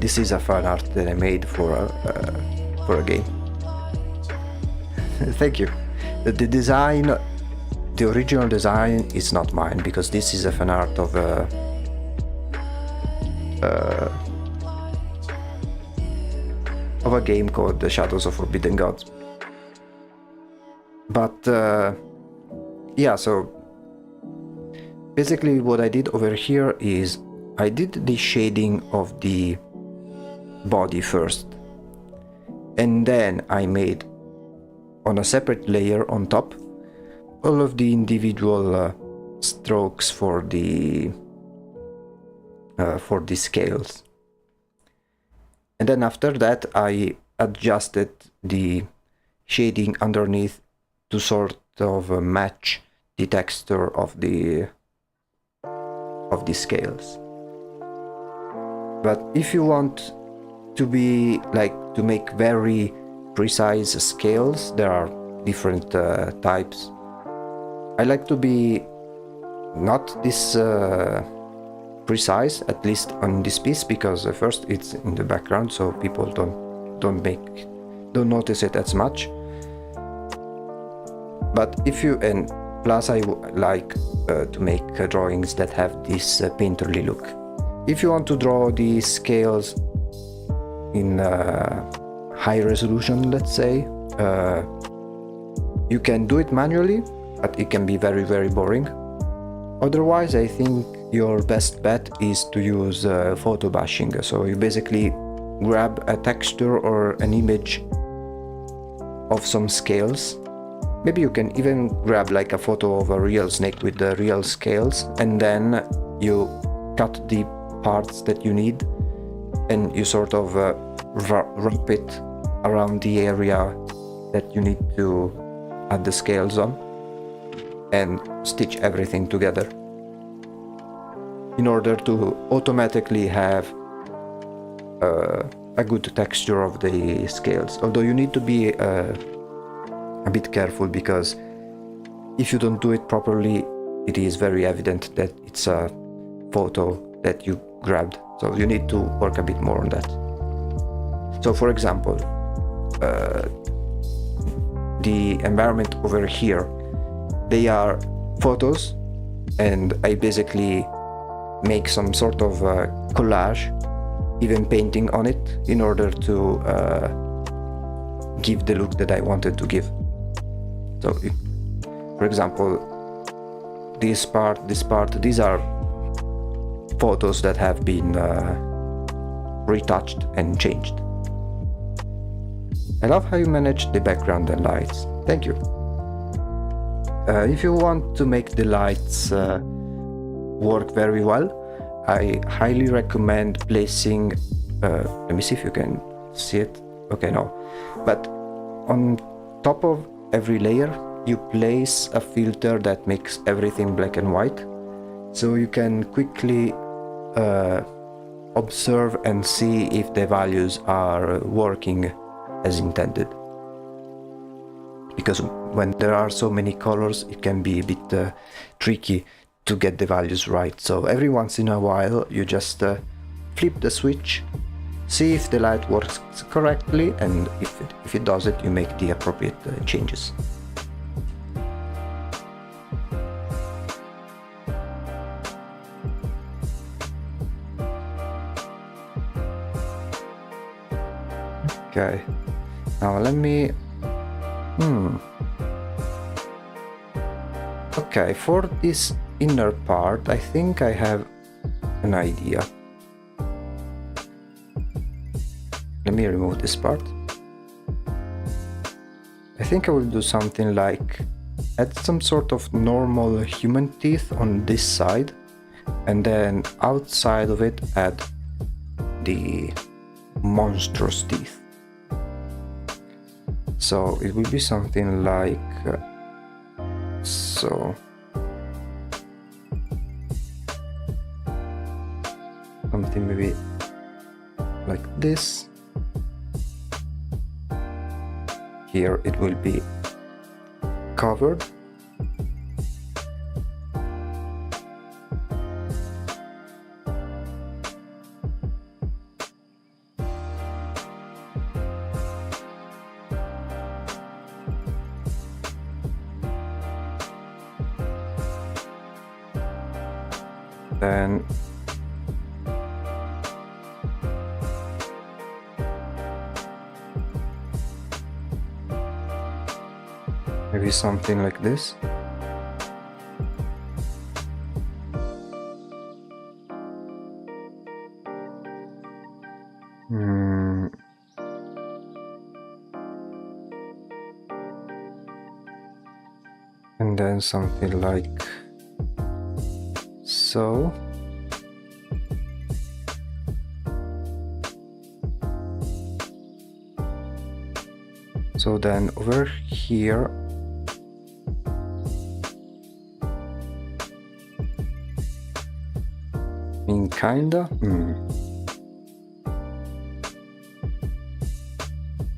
This is a fan art that I made for a game. Thank you. The design, the original design is not mine, because this is a fan art of a game called The Shadows of Forbidden Gods. But yeah, so basically what I did over here is I did the shading of the body first, and then I made on a separate layer on top all of the individual strokes for the scales. And then after that I adjusted the shading underneath to sort of match the texture of the scales. But if you want to be to make very precise scales, there are different types. I like to be not this precise, at least on this piece, because first it's in the background, so people don't notice it as much. But if you, and plus I like to make drawings that have this painterly look. If you want to draw the scales in high resolution, let's say, you can do it manually, but it can be very, very boring. Otherwise, I think your best bet is to use photo bashing. So you basically grab a texture or an image of some scales. Maybe you can even grab like a photo of a real snake with the real scales, and then you cut the parts that you need, and you sort of wrap it around the area that you need to add the scales on, and stitch everything together in order to automatically have a good texture of the scales. Although you need to be a bit careful, because if you don't do it properly, it is very evident that it's a photo that you grabbed. So you need to work a bit more on that. So for example, the environment over here, they are photos, and I basically make some sort of collage, even painting on it, in order to give the look that I wanted to give. So for example, this part, these are photos that have been retouched and changed. I love how you manage the background and lights. Thank you. If you want to make the lights work very well, I highly recommend placing, let me see if you can see it. Okay, no. But on top of every layer, you place a filter that makes everything black and white. So you can quickly observe and see if the values are working as intended. Because when there are so many colors, it can be a bit tricky to get the values right. So every once in a while, you just flip the switch, see if the light works correctly, and if it does it, you make the appropriate changes. Okay, now let me okay, for this inner part, I think I have an idea. Let me remove this part. I think I will do something like add some sort of normal human teeth on this side, and then outside of it add the monstrous teeth. So it will be something like so. Something maybe like this. Here it will be covered. Then maybe something like this. And then something like so. So then over here kinda.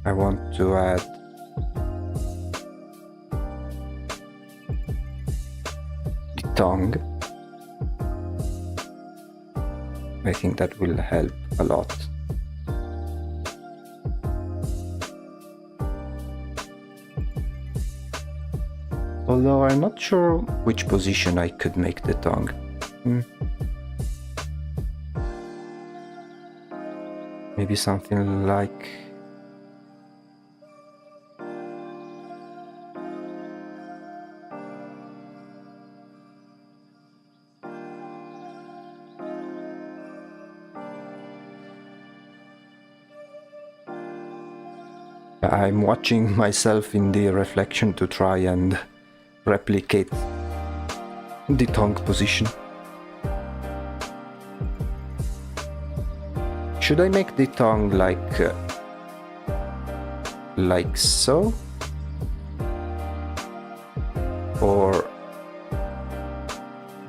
I want to add the tongue. I think that will help a lot. Although I'm not sure which position I could make the tongue. Maybe something like I'm watching myself in the reflection to try and replicate the tongue position. Should I make the tongue like so? Or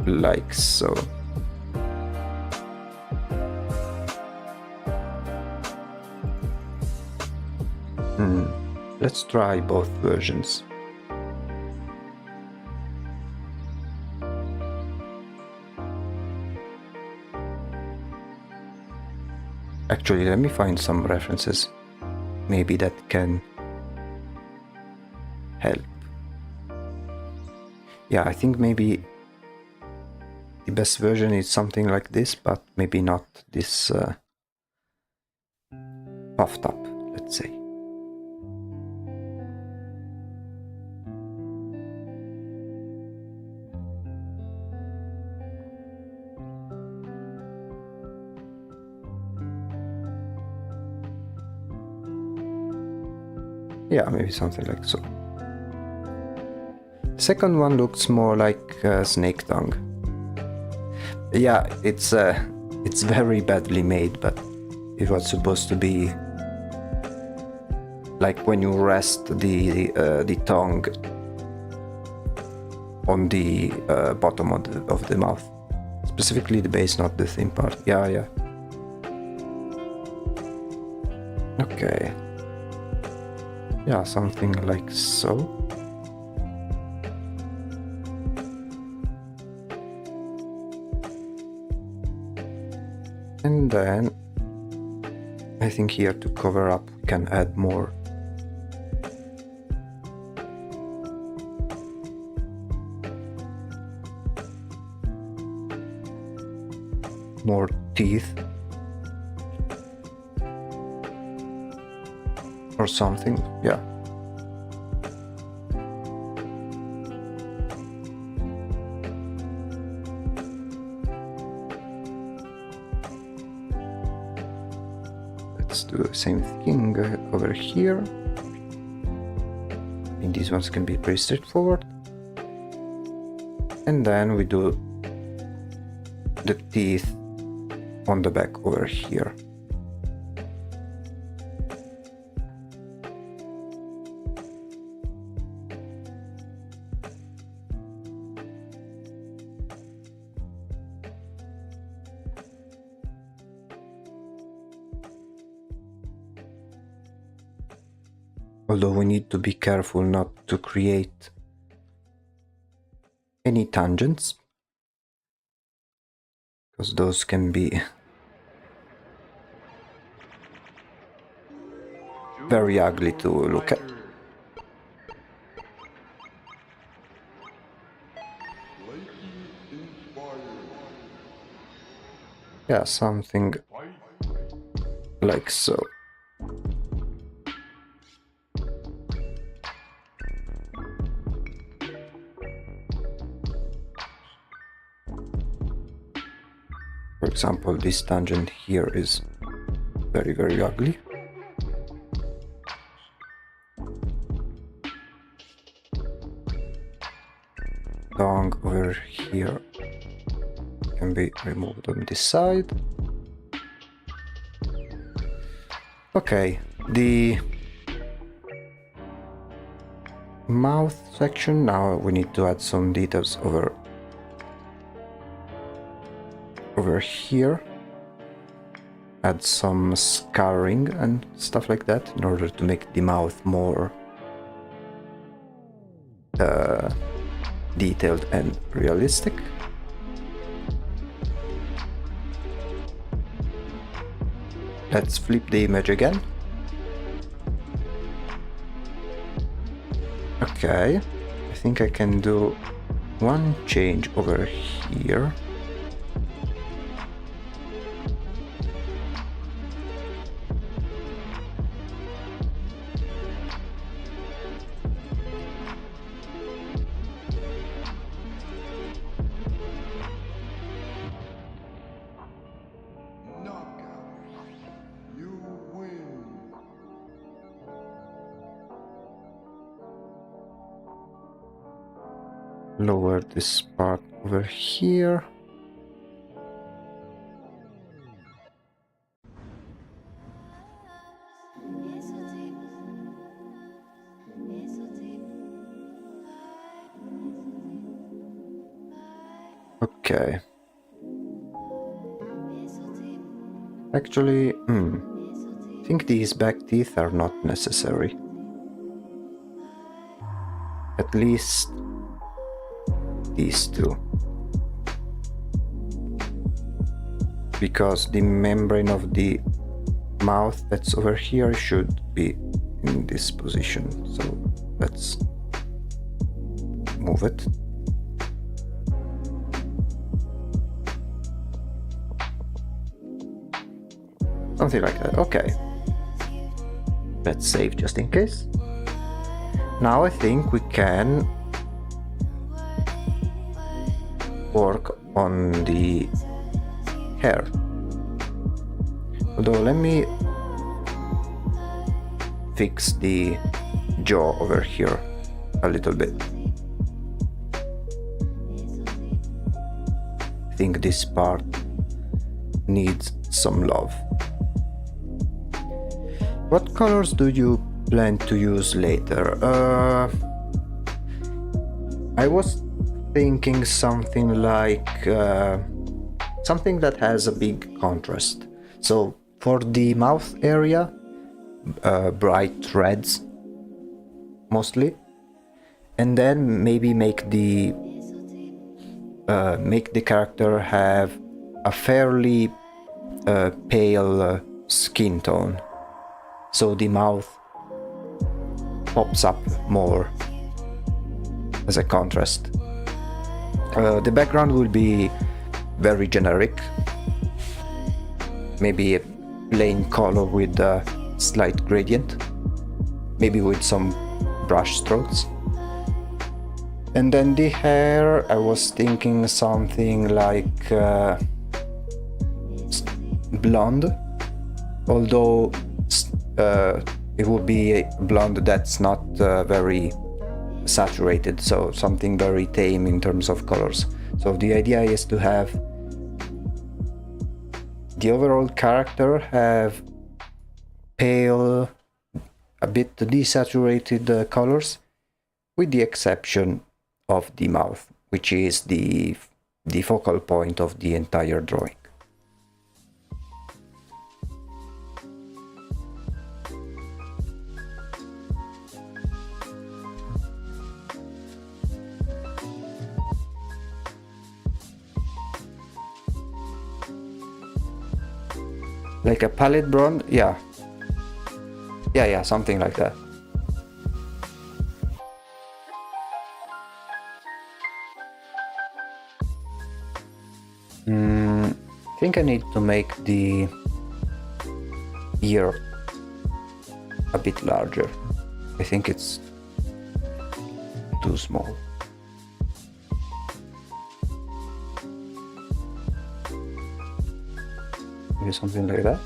like so? Let's try both versions. Actually, let me find some references. Maybe that can help. Yeah, I think maybe the best version is something like this, but maybe not this puffed up, let's say. Yeah, maybe something like so. Second one looks more like snake tongue. Yeah, it's very badly made, but it was supposed to be like when you rest the tongue on the bottom of the mouth, specifically the base, not the thin part. Yeah. Okay. Yeah, something like so. And then I think here to cover up we can add more teeth or something. Yeah. Let's do the same thing over here. And these ones can be pretty straightforward. And then we do the teeth on the back over here. Although we need to be careful not to create any tangents, because those can be very ugly to look at. Yeah, something like so. For example, this tangent here is very, very ugly. Tongue over here can be removed on this side. Okay, the mouth section, now we need to add some details over here. Add some scarring and stuff like that in order to make the mouth more detailed and realistic. Let's flip the image again. Okay, I think I can do one change over here. Lower this part over here. Okay. Actually, I think these back teeth are not necessary. At least these two. Because the membrane of the mouth that's over here should be in this position. So let's move it. Something like that. Okay. Let's save just in case. Now I think we can work on the hair. Although let me fix the jaw over here a little bit. I think this part needs some love. What colors do you plan to use later? I was thinking something like something that has a big contrast. So for the mouth area, bright reds mostly, and then maybe make the character have a fairly pale skin tone, so the mouth pops up more as a contrast. The background will be very generic, maybe a plain color with a slight gradient, maybe with some brush strokes. And then the hair, I was thinking something like blonde, although it would be a blonde that's not very saturated, so something very tame in terms of colors. So the idea is to have the overall character have pale, a bit desaturated colors, with the exception of the mouth, which is the focal point of the entire drawing. Like a palette bronze, yeah. Yeah, something like that. I think I need to make the ear a bit larger. I think it's too small. Maybe something like that.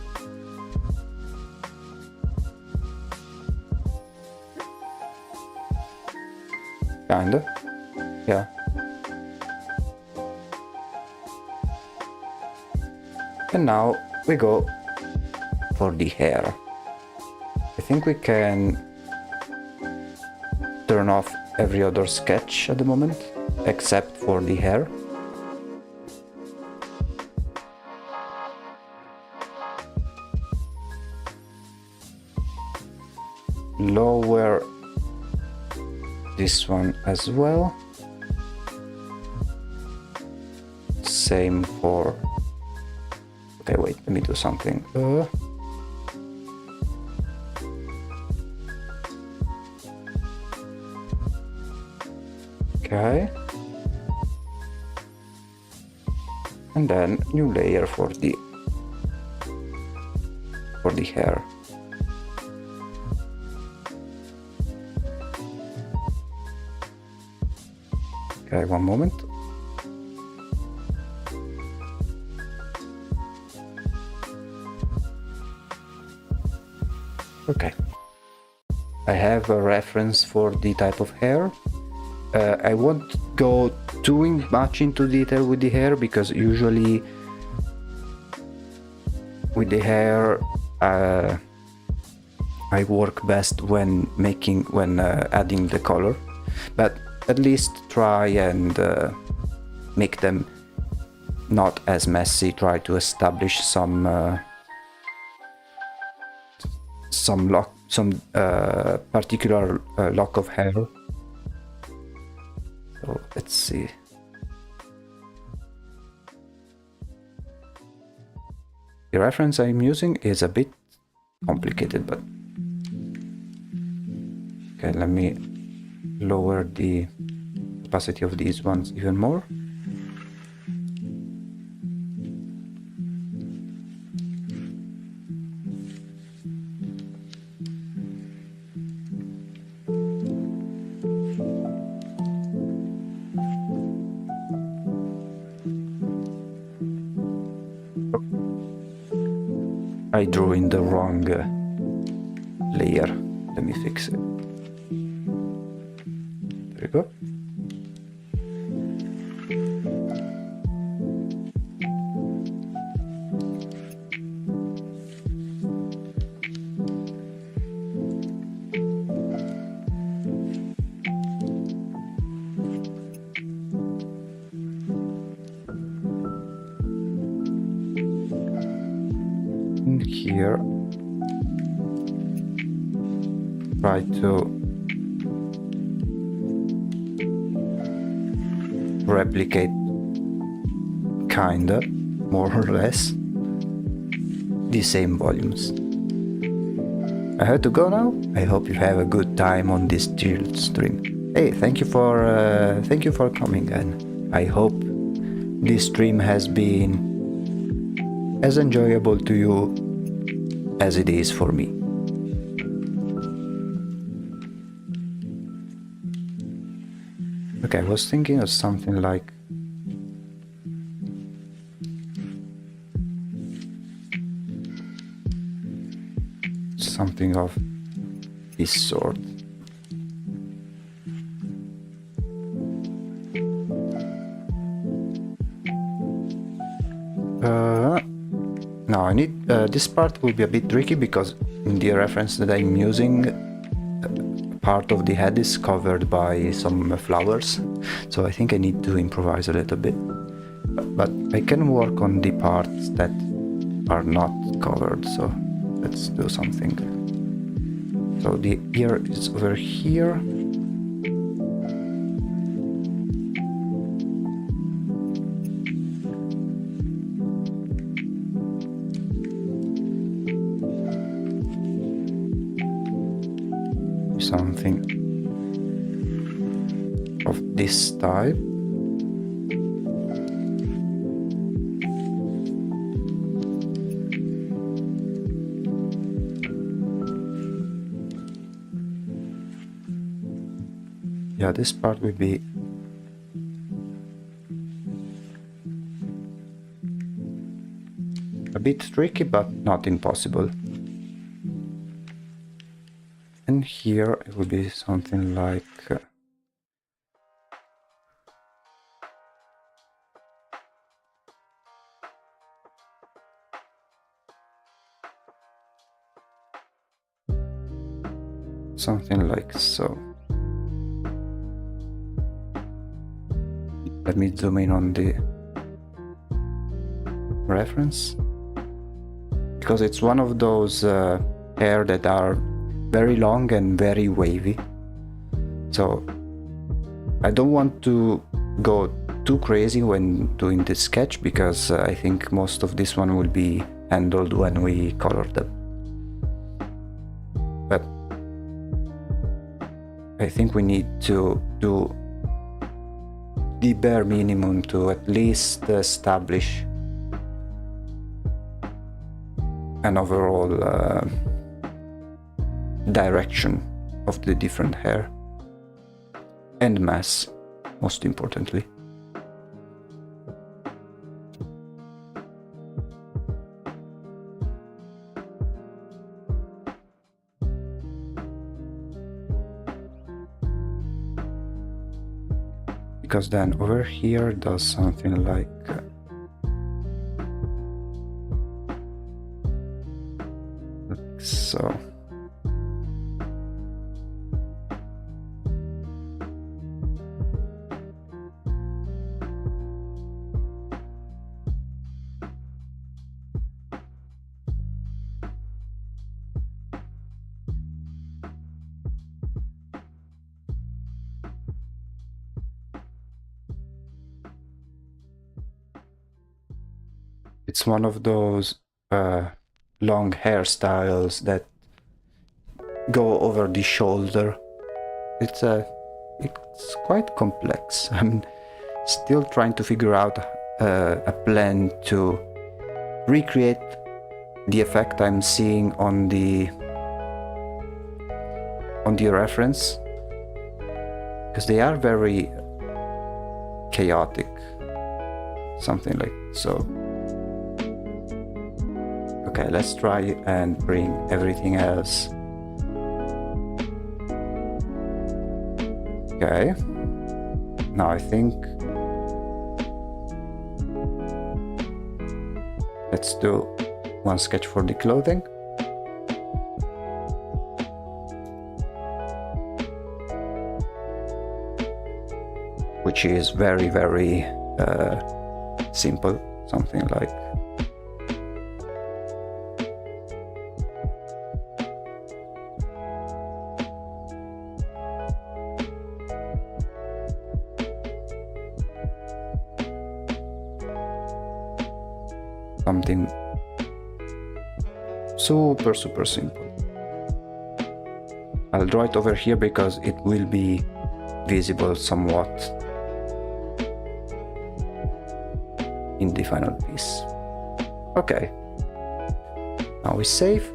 Kinda. Yeah. And now we go for the hair. I think we can turn off every other sketch at the moment, except for the hair. Lower this one as well. Same for... Okay, wait, let me do something. Okay. And then new layer for the hair. Okay, one moment. Okay. I have a reference for the type of hair. I won't go too much into detail with the hair because usually with the hair I work best when adding the color, but at least try and make them not as messy. Try to establish some particular lock of hair. So let's see. The reference I'm using is a bit complicated, but okay, let me lower the opacity of these ones even more. I drew in the wrong layer. Let me fix it. There we go. Here, try to replicate kinda, more or less, the same volumes. I have to go now. I hope you have a good time on this Tilt stream. Hey, thank you for coming, and I hope this stream has been as enjoyable to you as it is for me. Okay, I was thinking of something like something of this sort. Now I need this part will be a bit tricky because in the reference that I'm using, part of the head is covered by some flowers, so I think I need to improvise a little bit. But I can work on the parts that are not covered, so let's do something. So the ear is over here. something of this type. Yeah, this part will be a bit tricky, but not impossible. And here it will be something like something like so. Let me zoom in on the reference, because it's one of those hair that are very long and very wavy. So I don't want to go too crazy when doing this sketch, because I think most of this one will be handled when we color them. But I think we need to do the bare minimum to at least establish an overall direction of the different hair and mass, most importantly. Because then over here does something like so. It's one of those long hairstyles that go over the shoulder. It's quite complex. I'm still trying to figure out a plan to recreate the effect I'm seeing on the reference, because they are very chaotic, something like so. Okay, let's try and bring everything else. Okay, now I think let's do one sketch for the clothing. Which is very, very simple, something like something super simple. I'll draw it over here because it will be visible somewhat in the final piece. Okay, now we save.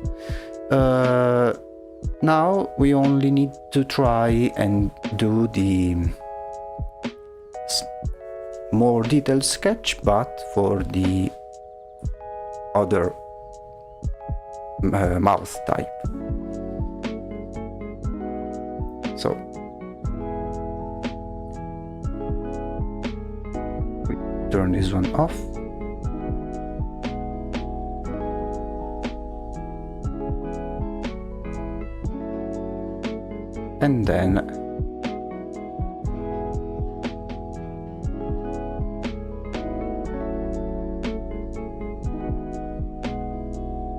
Now we only need to try and do the more detailed sketch, but for the other mouth type. So we turn this one off. And then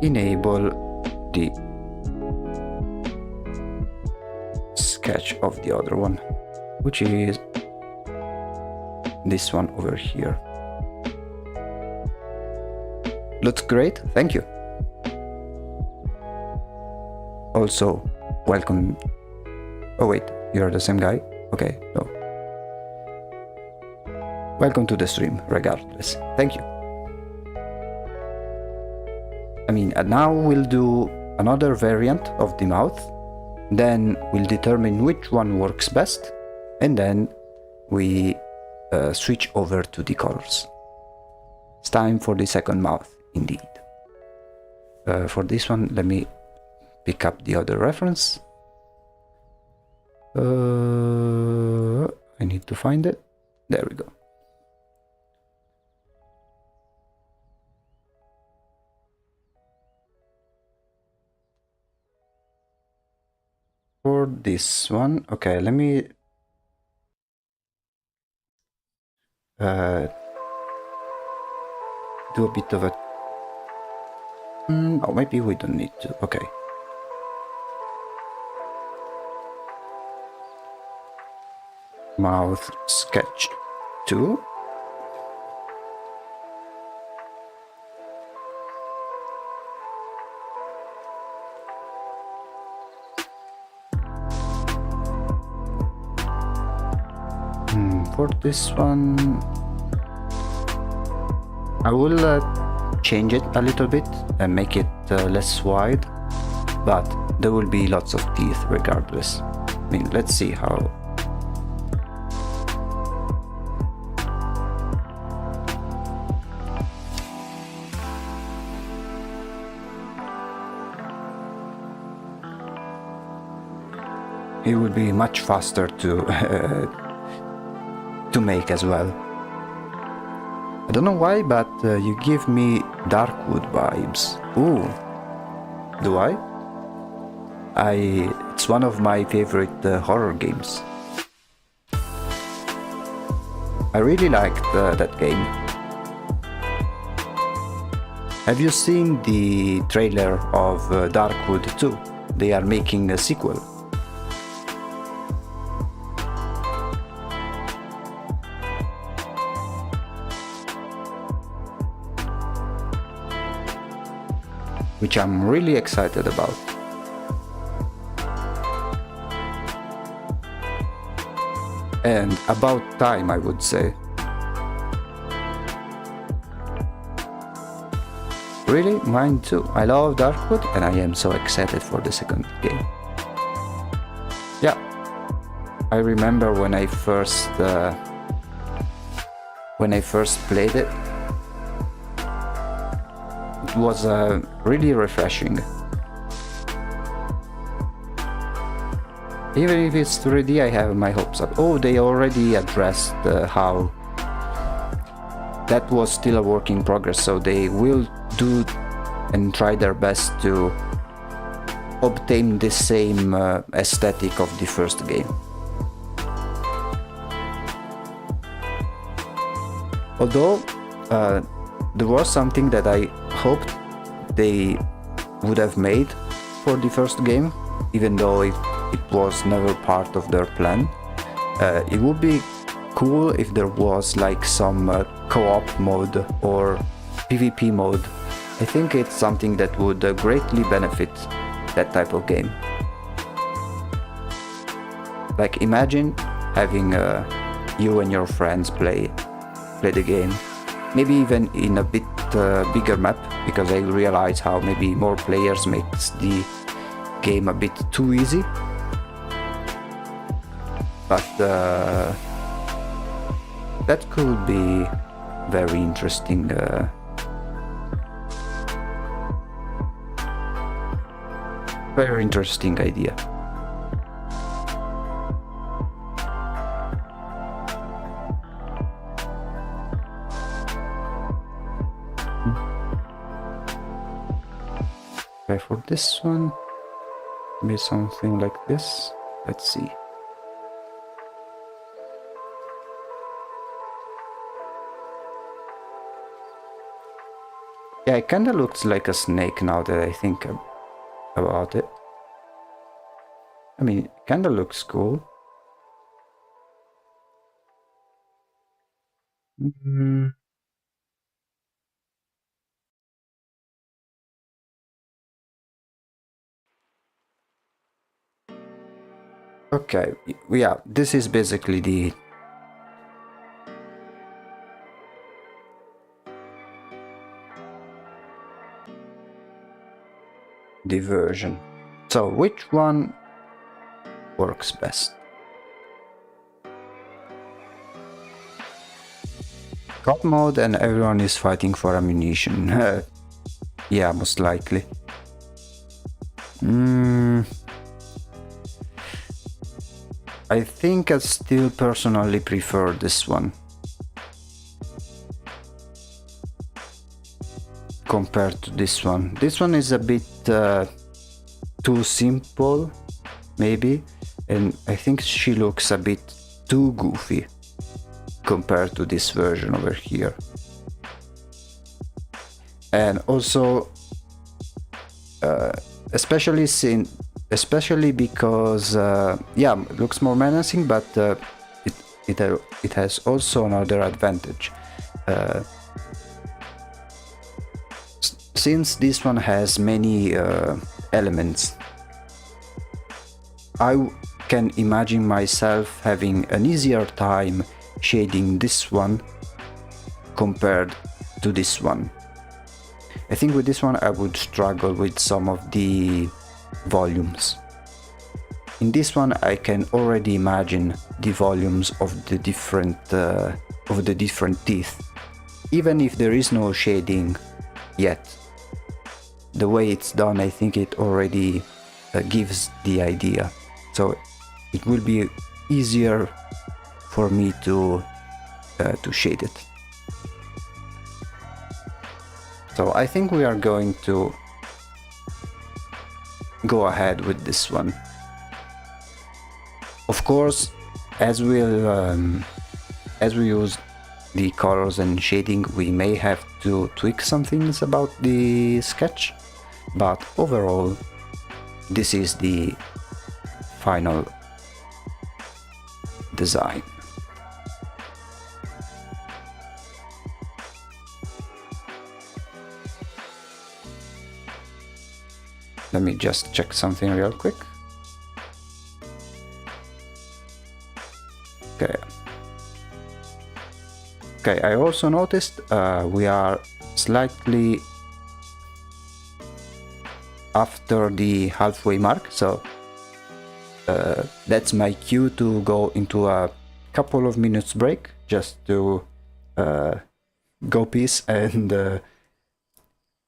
enable the sketch of the other one, which is this one over here. Looks great, thank you. Also, welcome Oh wait, you're the same guy? Okay, no. Welcome to the stream, regardless. Thank you. I mean, now we'll do another variant of the mouth, then we'll determine which one works best, and then we switch over to the colors. It's time for the second mouth, indeed. For this one, let me pick up the other reference. I need to find it. There we go. For this one, okay, let me do a bit of a... oh, maybe we don't need to. Okay. Mouth sketch 2. For this one, I will change it a little bit and make it less wide, but there will be lots of teeth regardless. I mean, let's see how. It will be much faster to make as well. I don't know why, but you give me Darkwood vibes. Ooh, do I? It's one of my favorite horror games. I really liked that game. Have you seen the trailer of Darkwood 2? They are making a sequel. Which I'm really excited about. And about time, I would say. Really? Mine too. I love Darkwood and I am so excited for the second game. Yeah. I remember when I first played it. It was really refreshing. Even if it's 3D, I have my hopes up. Oh, they already addressed how that was still a work in progress, so they will do and try their best to obtain the same aesthetic of the first game. Although there was something that I hoped they would have made for the first game, even though it was never part of their plan. It would be cool if there was like some co-op mode or PvP mode. I think it's something that would greatly benefit that type of game. Like imagine having you and your friends play the game, maybe even in a bit bigger map, because I realize how maybe more players makes the game a bit too easy. But that could be very interesting. Very interesting idea. Okay, for this one, maybe something like this. Let's see. Yeah, it kinda looks like a snake now that I think about it. I mean, it kinda looks cool. Okay, yeah, this is basically the version. So which one works best? God mode and everyone is fighting for ammunition. Yeah, most likely. I think I still personally prefer this one compared to this one. This one is a bit too simple, maybe, and I think she looks a bit too goofy compared to this version over here. And also, especially because yeah, it looks more menacing, but it has also another advantage. Since this one has many elements, I can imagine myself having an easier time shading this one compared to this one. I think with this one I would struggle with some of the volumes. In this one I can already imagine the volumes of the different teeth, even if there is no shading yet. The way it's done, I think it already gives the idea, so it will be easier for me to shade it. So I think we are going to go ahead with this one. Of course, as we use the colors and shading, we may have to tweak some things about the sketch, but overall this is the final design. Let me just check something real quick. Okay, I also noticed we are slightly after the halfway mark, so that's my cue to go into a couple of minutes break just to go piss and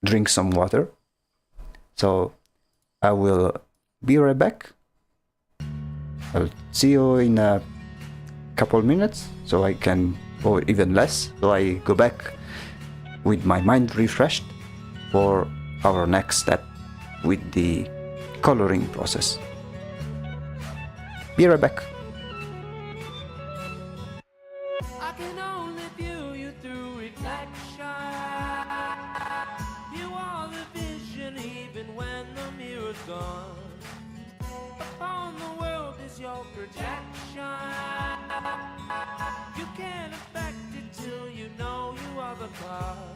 drink some water. So I will be right back. I'll see you in a couple minutes, so I can, or even less, so I go back with my mind refreshed for our next step with the coloring process. Be right back. I can only view you through reflection. You are the vision even when the mirror's gone. Upon the world is your projection. You can't affect it till you know you are the cause.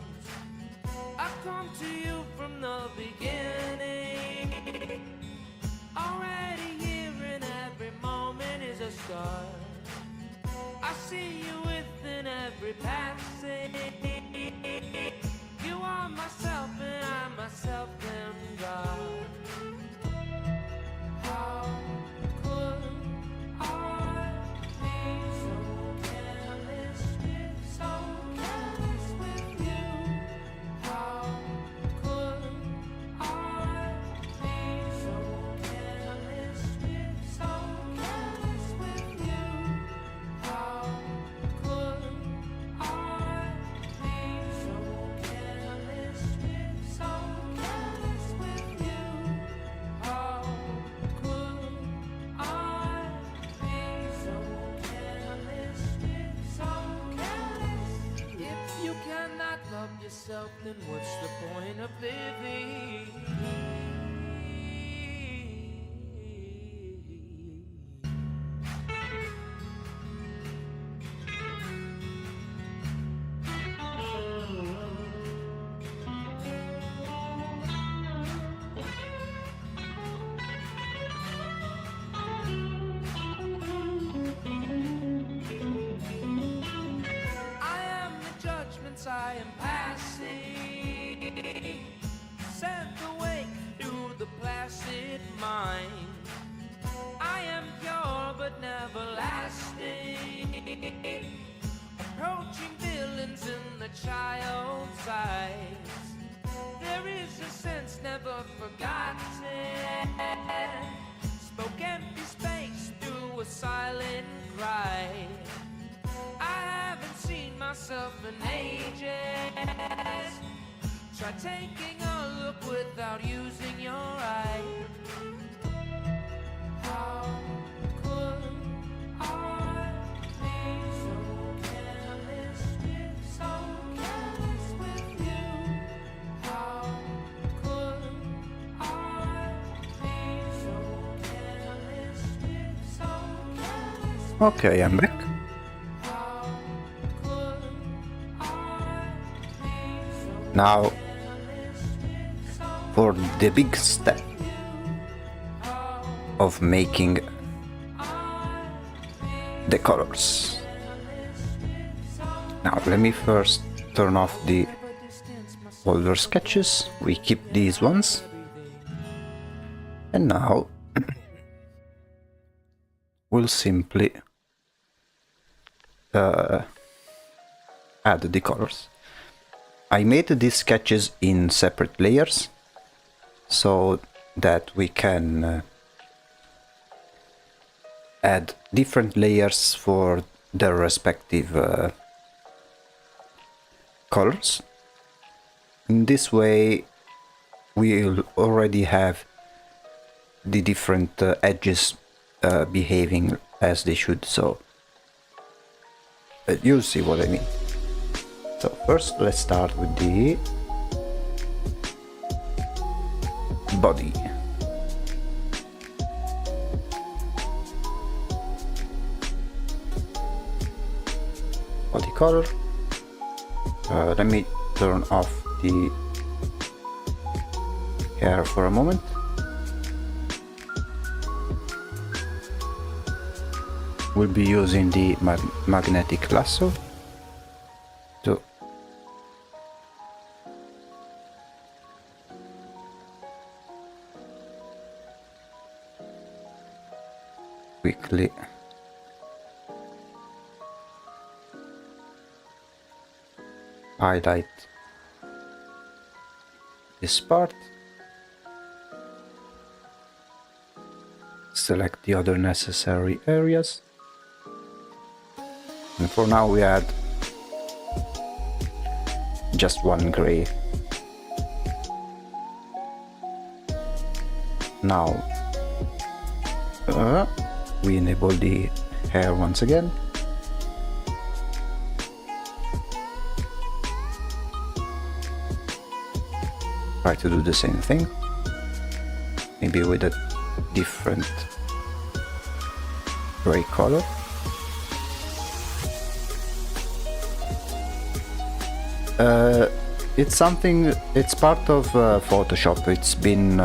I come to you from the beginning. Already here in every moment is a start. I see you within every passing. You are myself and I myself am God. How could I be so careless with you? How could I be so careless with you? How could I be so careless with you? How could I be so careless? If you cannot love yourself, then what's the point of living? old sights. There is a sense never forgotten, spoke empty space through a silent cry. I haven't seen myself in ages. Try taking a look without using your eye. How could I be so careless with you? How could I be so careless with Okay, I'm back. Now, for the big step of making the colors. Now, let me first turn off the older sketches. We keep these ones. And now, we'll simply add the colors. I made these sketches in separate layers so that we can add different layers for their respective colors. In this way we'll already have the different edges behaving as they should, so you'll see what I mean. So first let's start with the body. Body color. Let me turn off the hair for a moment. We'll be using the magnetic lasso to quickly highlight this part, select the other necessary areas, and for now we add just one gray. Now we enable the hair once again. Try to do the same thing, maybe with a different gray color. It's part of Photoshop. It's been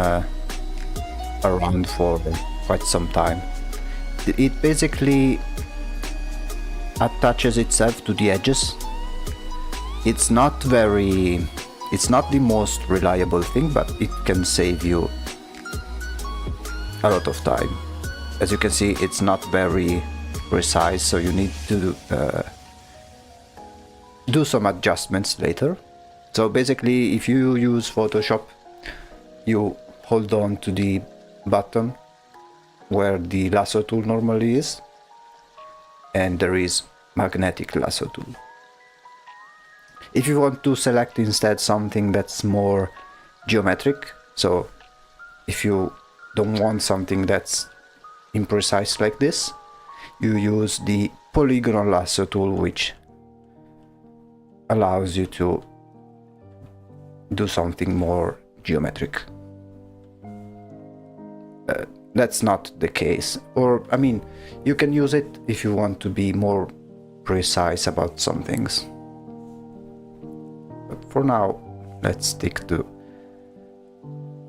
around for quite some time. It basically attaches itself to the edges. It's not the most reliable thing, but it can save you a lot of time. As you can see, it's not very precise, so you need to do some adjustments later. So basically, if you use Photoshop, you hold on to the button where the lasso tool normally is, and there is magnetic lasso tool. If you want to select instead something that's more geometric, so if you don't want something that's imprecise like this, you use the polygonal lasso tool, which allows you to do something more geometric. That's not the case, or I mean, you can use it if you want to be more precise about some things. But for now, let's stick to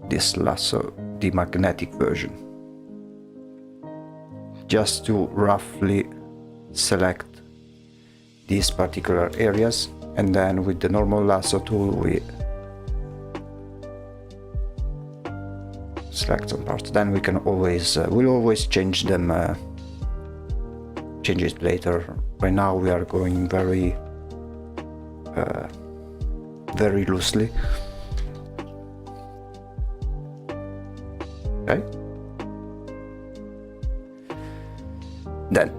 this lasso, the magnetic version. Just to roughly select these particular areas, and then with the normal lasso tool we select some parts. Then we can always we'll always change them, change it later. Right now we are going very very loosely. Okay. Then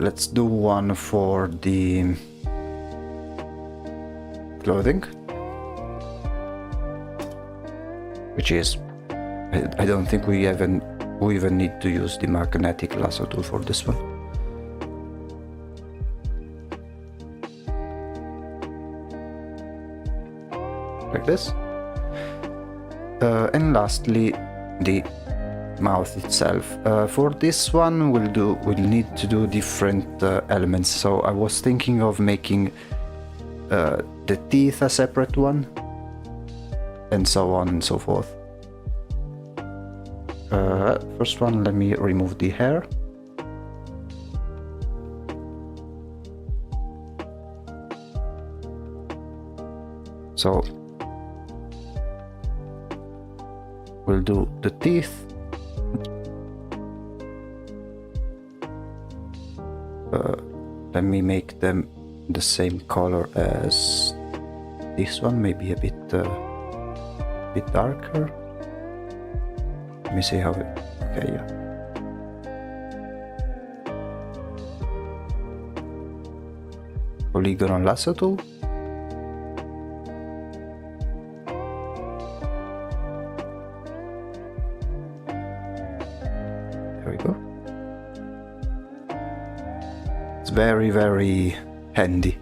let's do one for the clothing, which is, I don't think we even need to use the magnetic lasso tool for this one. Like this. And lastly, the mouth itself. For this one we'll need to do different elements, so I was thinking of making the teeth a separate one, and so on and so forth. First one, let me remove the hair. So we'll do the teeth. Let me make them the same color as this one, maybe a bit darker. Let me see how it. Okay, yeah. Polygonal lasso tool. There we go. It's very, very handy.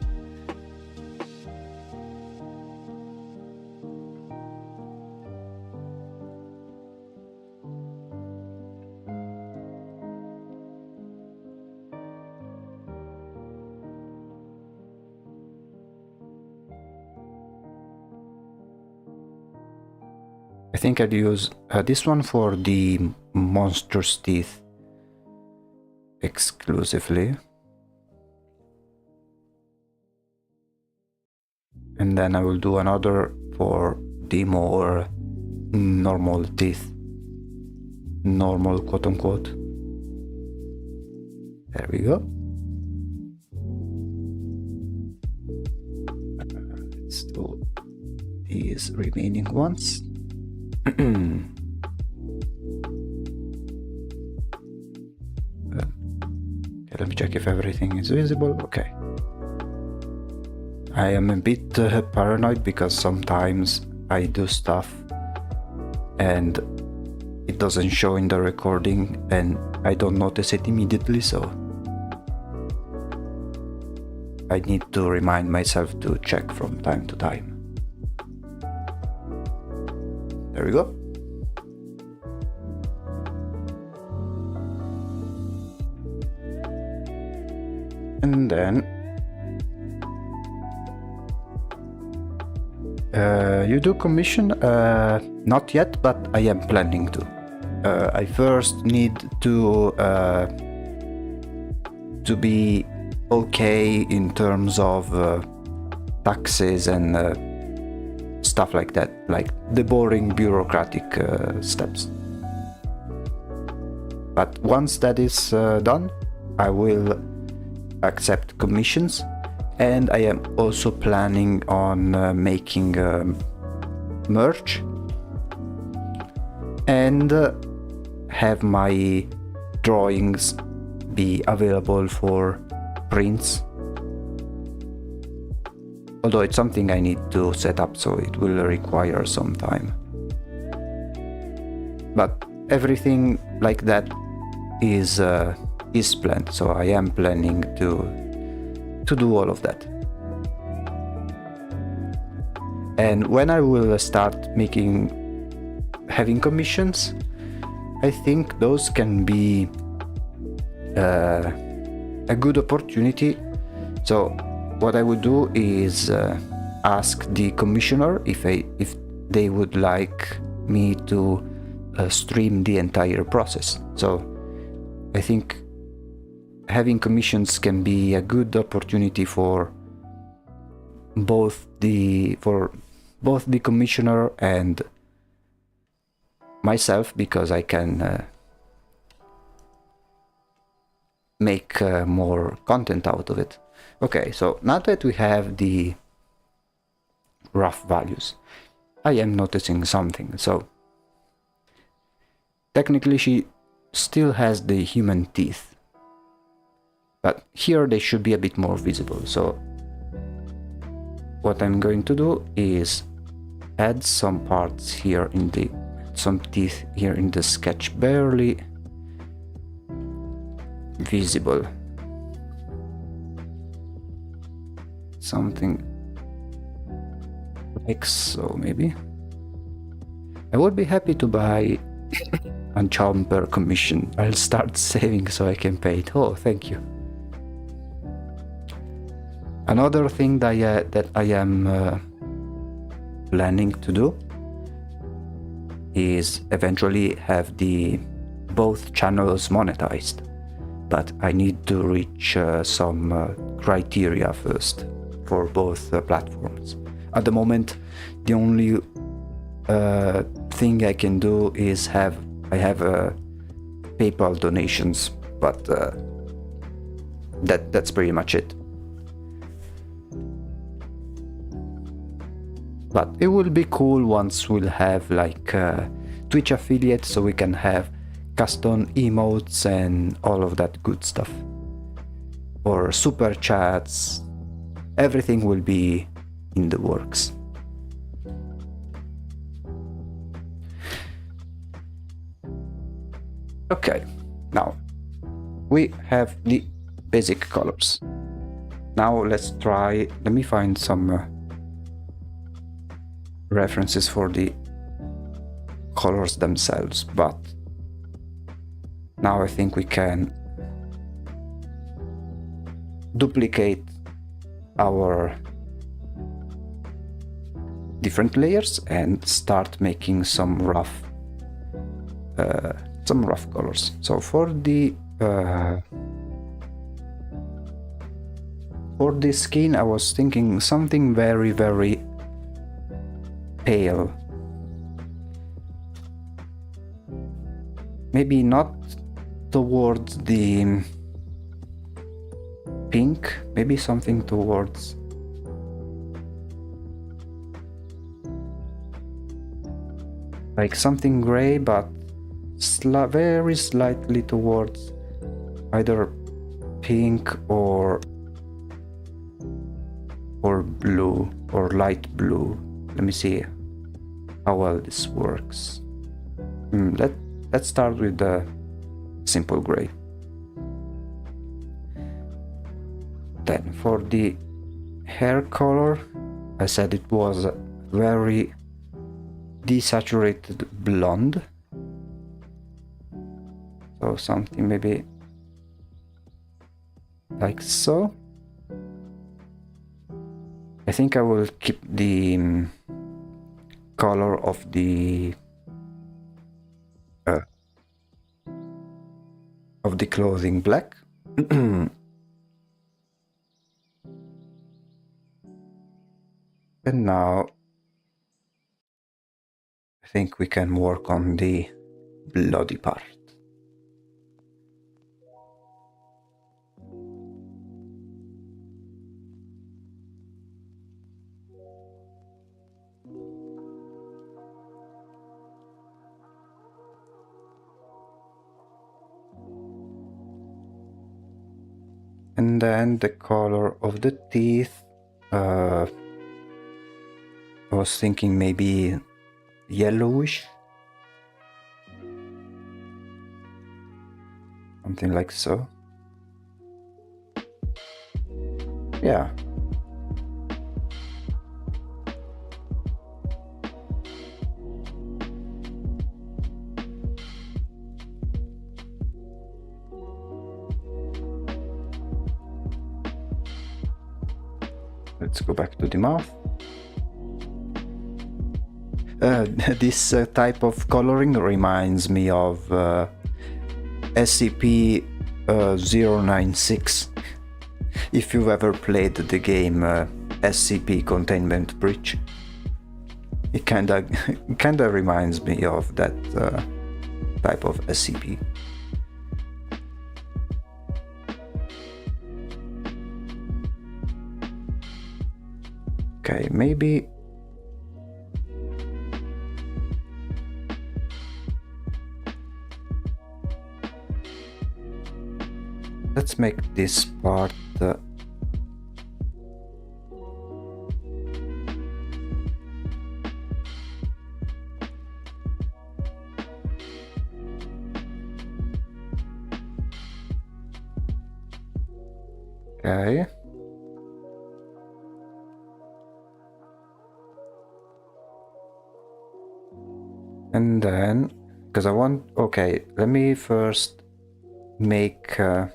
I think I'd use this one for the monster's teeth exclusively. And then I will do another for the more normal teeth. Normal, quote unquote. There we go. Let's do these remaining ones. Okay, let me check if everything is visible. Okay. I am a bit paranoid because sometimes I do stuff and it doesn't show in the recording and I don't notice it immediately, so I need to remind myself to check from time to time. There we go. And then you do commission? Not yet, but I am planning to. I first need to be okay in terms of taxes and stuff like that, like the boring bureaucratic steps. But once that is done, I will accept commissions, and I am also planning on making merch and have my drawings be available for prints. Although it's something I need to set up, so it will require some time. But everything like that is planned, so I am planning to do all of that. And when I will start having commissions, I think those can be a good opportunity. So what I would do is ask the commissioner if they would like me to stream the entire process. So I think having commissions can be a good opportunity for both the commissioner and myself, because I can make more content out of it. Okay, so now that we have the rough values. I am noticing something. So technically she still has the human teeth, but here they should be a bit more visible. So what I'm going to do is add some parts here in the, some teeth here in the sketch, barely visible. Something like so, maybe. I would be happy to buy a charm per commission. I'll start saving so I can pay it. Oh, thank you. Another thing that I am planning to do is eventually have the both channels monetized, but I need to reach some criteria first for both platforms. At the moment, the only thing I can do is I have PayPal donations, but that's pretty much it. But it will be cool once we'll have like Twitch affiliate, so we can have custom emotes and all of that good stuff, or super chats. Everything will be in the works. Okay, now we have the basic colors. Now let's try, let me find some references for the colors themselves, but now I think we can duplicate our different layers and start making some rough colors. So for the skin, I was thinking something very, very pale. Maybe not towards the pink, maybe something towards like something gray, but very slightly towards either pink or blue or light blue. Let me see how well this works. Let's start with the simple gray. Then for the hair color, I said it was very desaturated blonde. So something maybe like so. I think I will keep the color of the clothing black. And now I think we can work on the bloody part. And then the color of the teeth, I was thinking maybe yellowish, something like so. Yeah. Let's go back to the mouth. This type of coloring reminds me of SCP-096. If you've ever played the game SCP Containment Breach, it kinda reminds me of that type of SCP. Okay, maybe let's make this part okay. And then, because I want, okay, let me first make a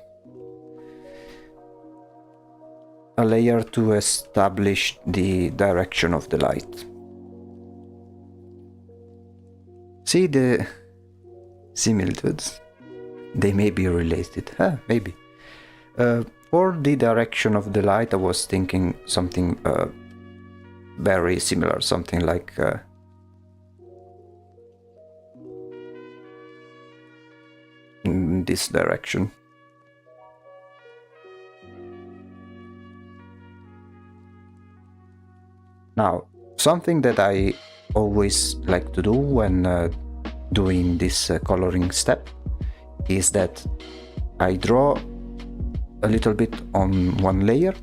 layer to establish the direction of the light. See the similitudes? They may be related, maybe. For the direction of the light, I was thinking something very similar, something like in this direction. Now, something that I always like to do when doing this coloring step is that I draw a little bit on one layer,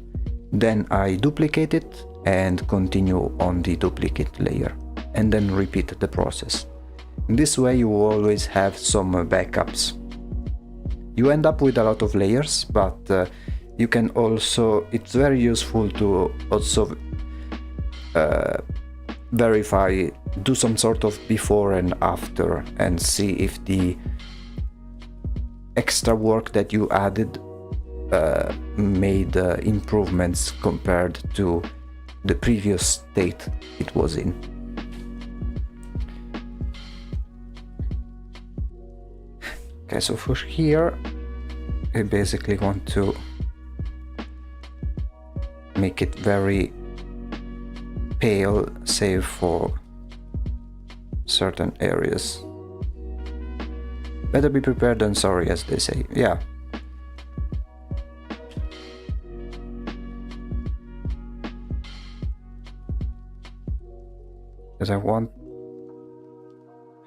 then I duplicate it and continue on the duplicate layer, and then repeat the process. In this way you always have some backups. You end up with a lot of layers, but you can also, it's very useful to also verify, do some sort of before and after, and see if the extra work that you added made improvements compared to the previous state it was in. Okay, so for here I basically want to make it very pale, save for certain areas. Better be prepared than sorry, as they say. Yeah. Because I want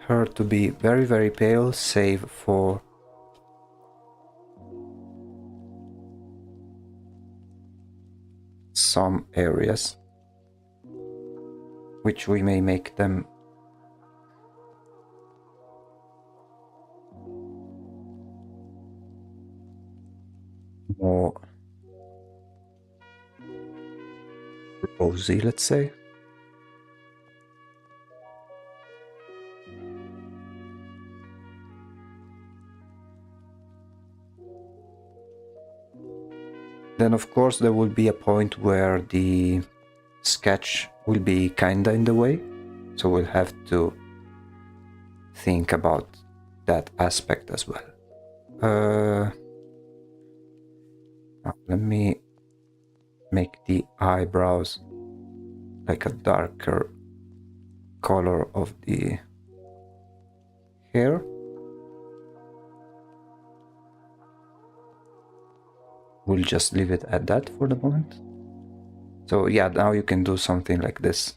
her to be very, very pale, save for some areas, which we may make them more rosy, let's say. Then of course there will be a point where the sketch will be kinda in the way, so we'll have to think about that aspect as well. Now let me make the eyebrows like a darker color of the hair. We'll just leave it at that for the moment. So yeah, now you can do something like this.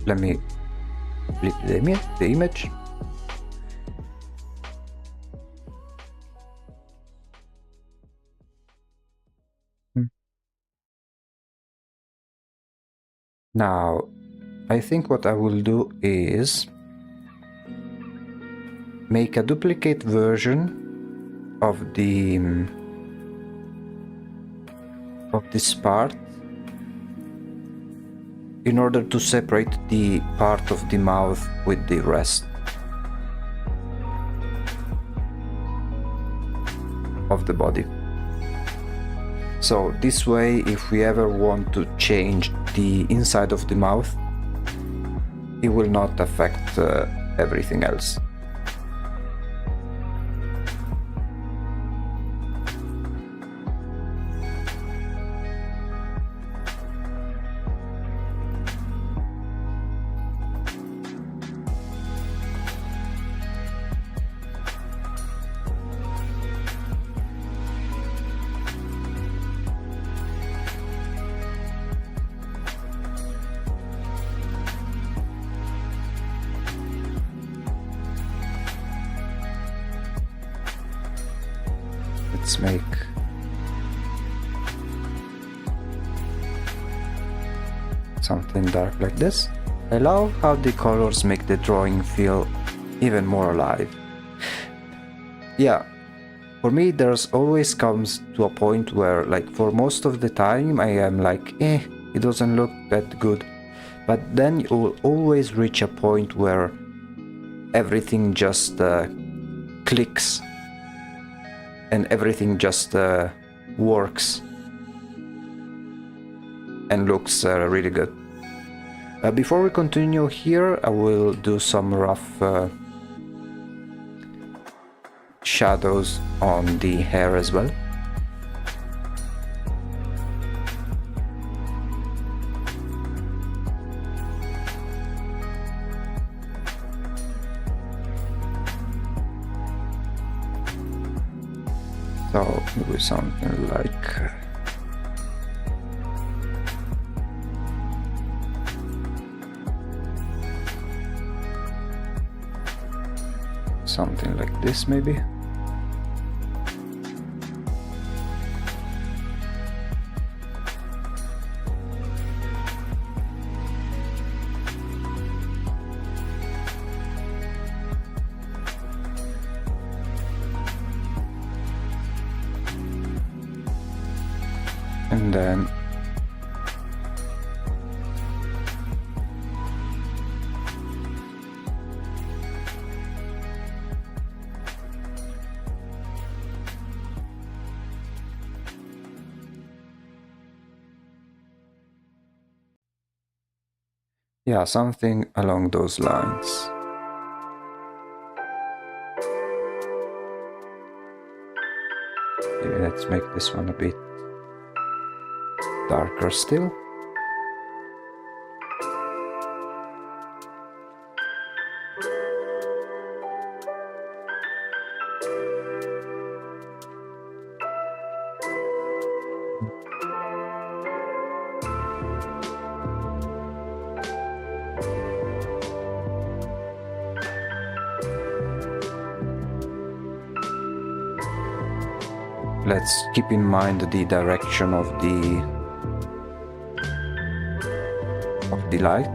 Let me flip the image. Now, I think what I will do is make a duplicate version of this part in order to separate the part of the mouth with the rest of the body. So this way, if we ever want to change the inside of the mouth, it will not affect everything else. let's make something dark like this. I love how the colors make the drawing feel even more alive. Yeah, for me there's always comes to a point where, like, for most of the time I am like, it doesn't look that good. But then you will always reach a point where everything just clicks and everything just works and looks really good. Before we continue here, I will do some rough shadows on the hair as well. So maybe something like something like this maybe. And then yeah, something along those lines. Maybe let's make this one a bit darker still. Let's keep in mind the direction of the light.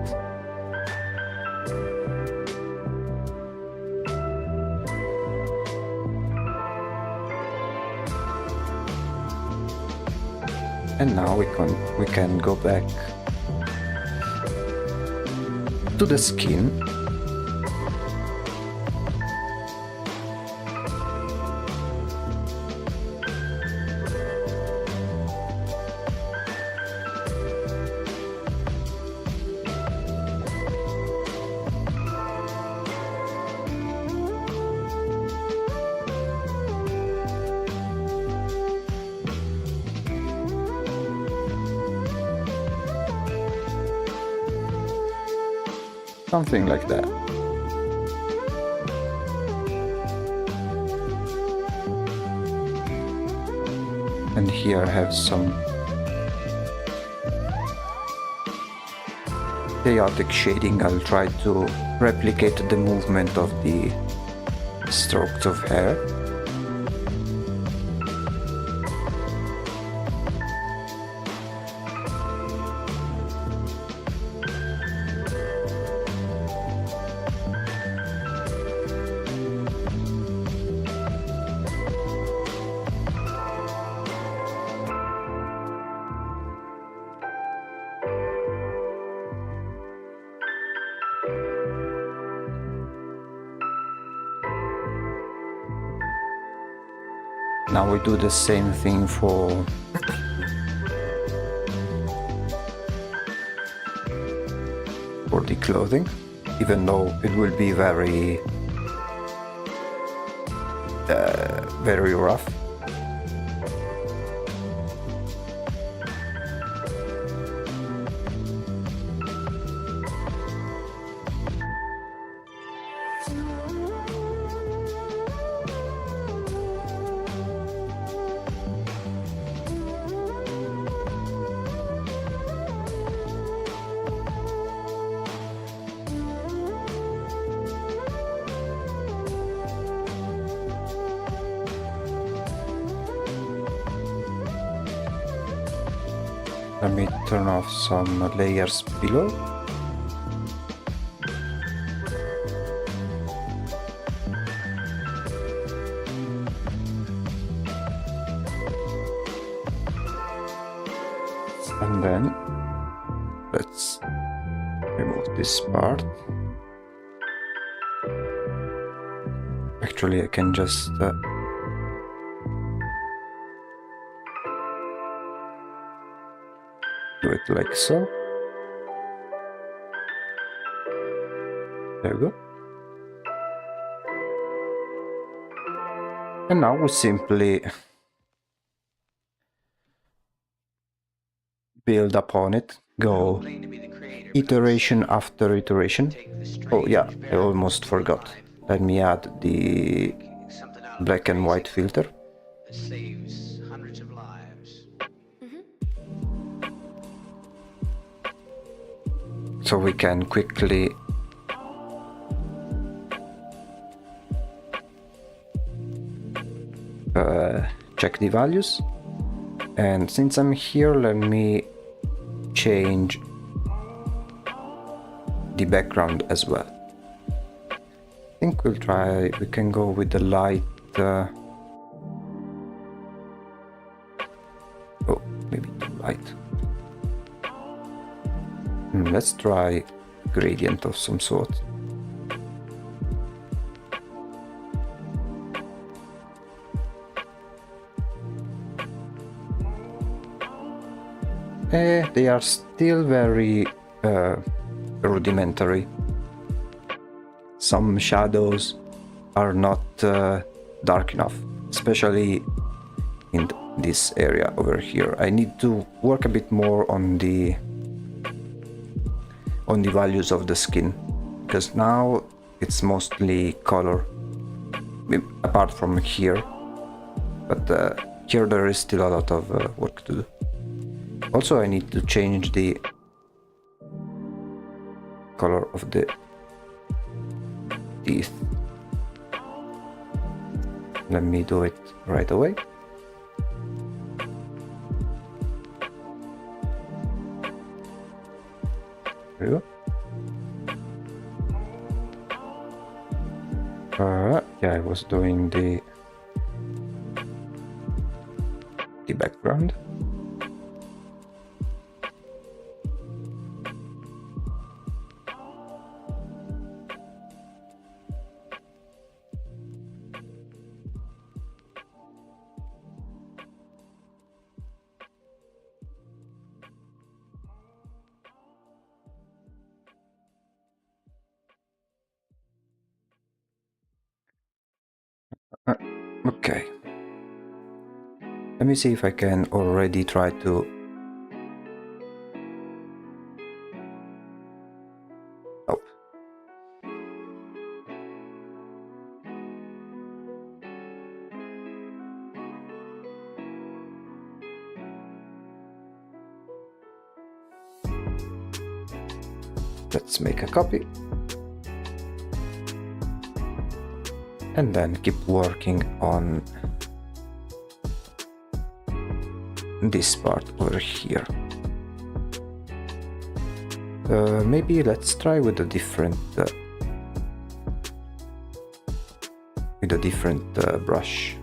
And now we can go back to the skin. Something like that. And here I have some chaotic shading. I'll try to replicate the movement of the strokes of hair. Now we do the same thing for the clothing, even though it will be very rough. Let me turn off some layers below. And then let's remove this part. Actually, I can just do it like so. There we go. And now we simply build upon it, go iteration after iteration. Oh yeah, I almost forgot. Let me add the black and white filter. That saves hundreds of lives. So we can quickly check the values. And since I'm here, let me change the background as well. I think we can go with the light. Oh, maybe too light. Let's try gradient of some sort. They are still very rudimentary. Some shadows are not dark enough, especially in this area over here. I need to work a bit more on the values of the skin, because now it's mostly color, apart from here, but here there is still a lot of work to do. Also, I need to change the color of the teeth. Let me do it right away. There we go. Yeah, I was doing the background. Okay. Let me see if I can already try to let's make a copy and then keep working on this part over here. Maybe let's try with a different brush.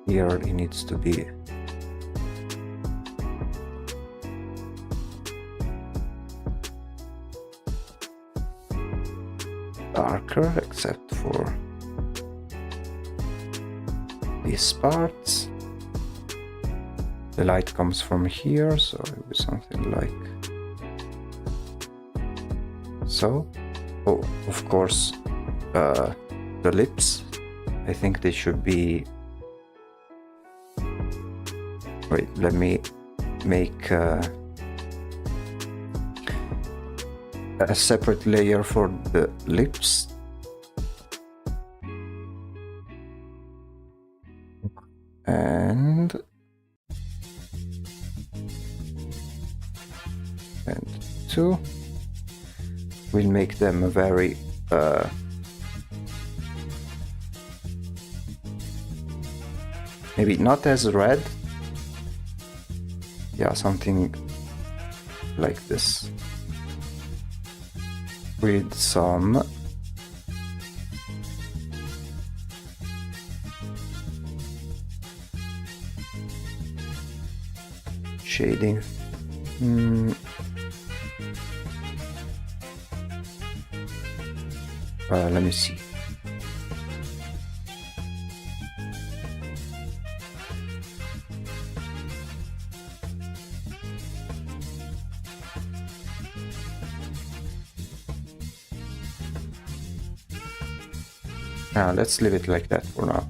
Here it needs to be darker, except for these parts. the light comes from here, so it will be something like so. Oh, of course, the lips. I think they should be. Wait, let me make a separate layer for the lips. And two. We'll make them a very maybe not as red. Yeah, something like this. With some shading. Let me see. Let's leave it like that for now.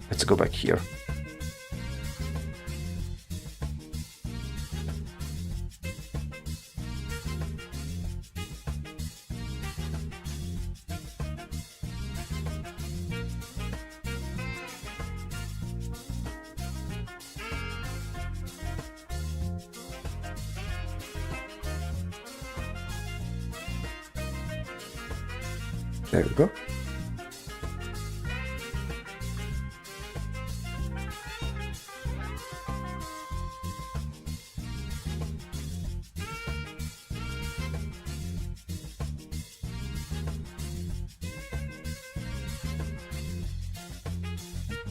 Let's go back here. There we go.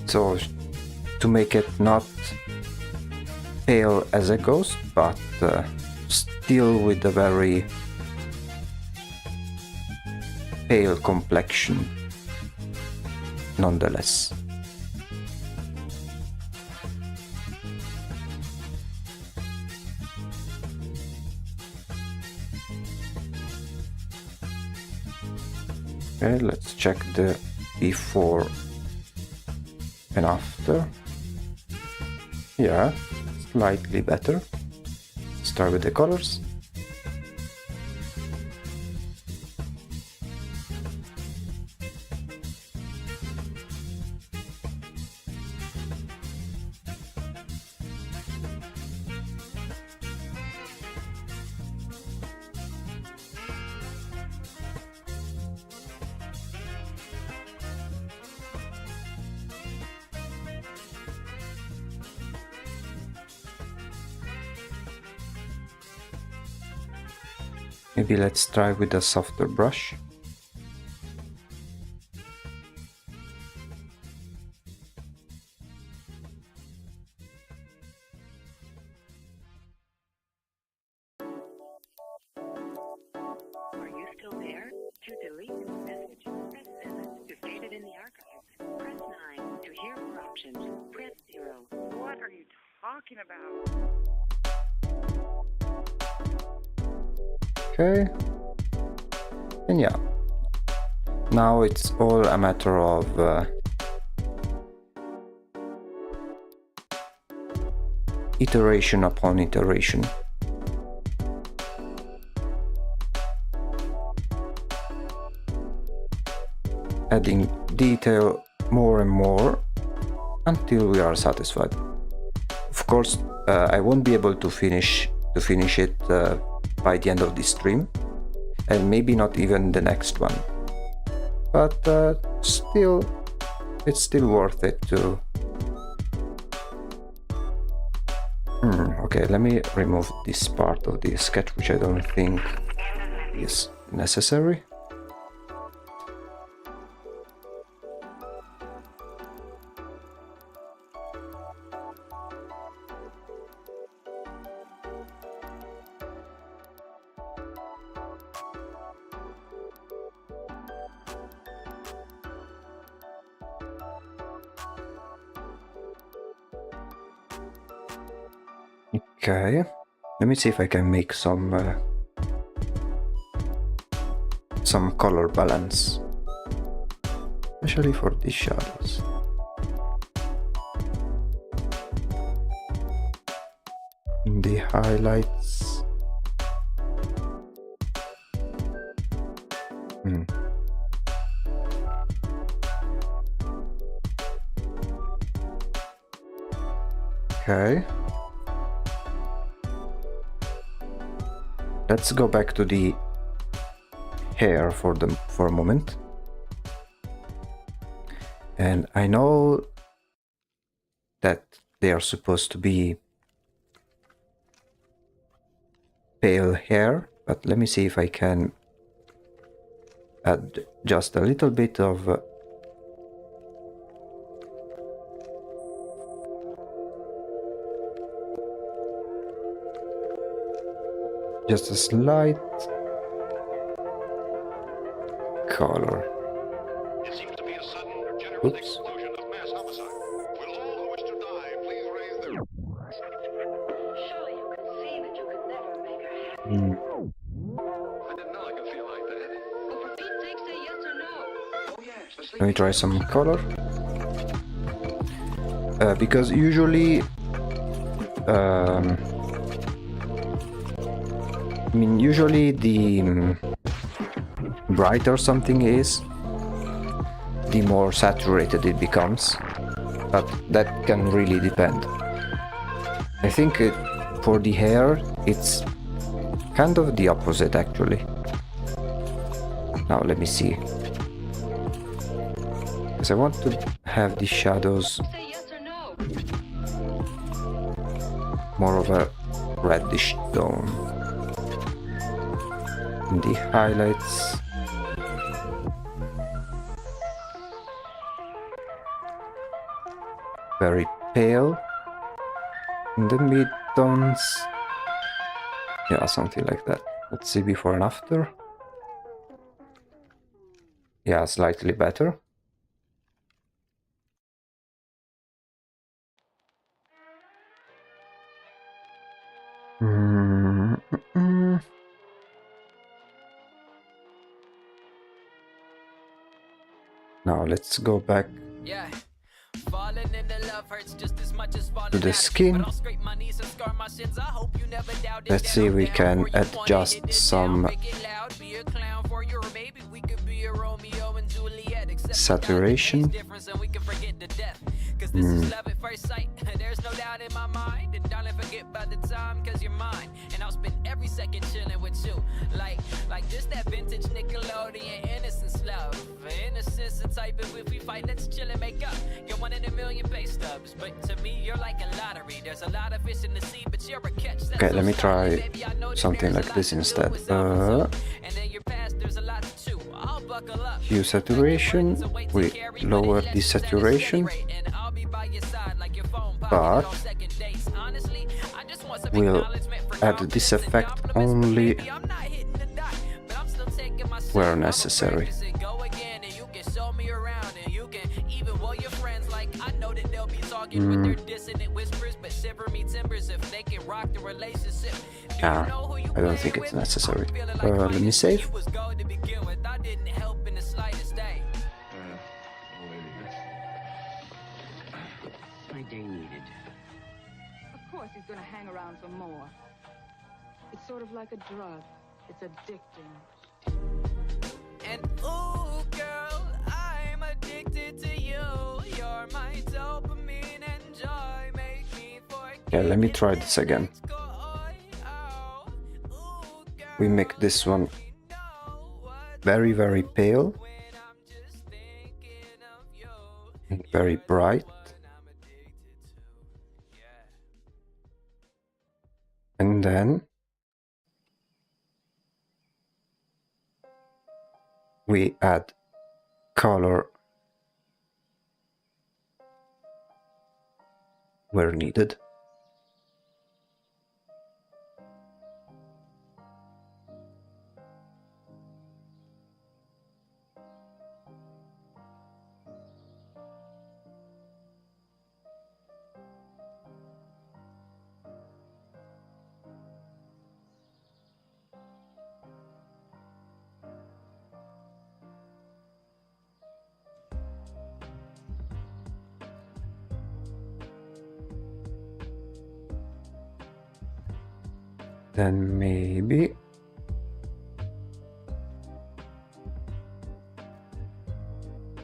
So, to make it not pale as a ghost, but still with a very pale complexion, nonetheless. Okay, let's check the before and after. Yeah, slightly better. Start with the colors. Maybe let's try with a softer brush. Are you still there? To delete this message, press 7. To save it in the archives, press 9. To hear more options, press 0. What are you talking about? Okay. And yeah. Now it's all a matter of iteration upon iteration. Adding detail more and more until we are satisfied. Of course, I won't be able to finish it by the end of this stream, and maybe not even the next one. But still, it's still worth it to. Okay, let me remove this part of the sketch, which I don't think is necessary. Okay, let me see if I can make some color balance, especially for these shadows. In the highlights. Okay. Let's go back to the hair for a moment. And I know that they are supposed to be pale hair, but let me see if I can add just a little bit of just a slight color. It seems to be a sudden or general Oops. explosion of mass homicide. Will all who wish to die please raise their... Surely you can see that you could never make her happy. I didn't know I could feel like that. Well, for Pete's sake, say yes or no. Oh yes, the Let me try some color. Because usually usually the brighter something is, the more saturated it becomes, but that can really depend. I think for the hair it's kind of the opposite actually. Now let me see, because I want to have the shadows Say yes or no. more of a reddish tone. In the highlights, very pale. In the mid-tones, yeah, something like that. Let's see before and after. Yeah, slightly better. Now let's go back Yeah. Falling into love hurts just as much as falling to the out of it, skin. but I'll scrape my knees and scar my shins. I hope you never doubt it. Let's see if we can adjust some saturation. Cause this is love at first sight. There's no doubt in my mind. And darling, forget about the time, cause you're mine. And I'll spend every second chilling with you. Like this, that vintage Nickelodeon innocence love. Innocence the type of if we fight, let's chill and make up. You're one in a million pay stubs. But to me, you're like a lottery. There's a lot of fish in the sea, but you're a catch. That's Okay, let me so try sorry, baby. I know that something there's like a this lot to instead. do with alpha zoo. And in your past, there's a lot to chew. I'll buckle up. Hue saturation, we lower the saturation, but we'll add this effect only where necessary. I don't think it's necessary. Let me save. My day needed. Of course he's gonna hang around for more. It's sort of like a drug. It's addicting. And ooh, girl, I'm addicted to you. You're my dopamine and joy. Make me forget. Yeah, let me try this again. We make this one very, very pale and very bright. And then we add color where needed. then maybe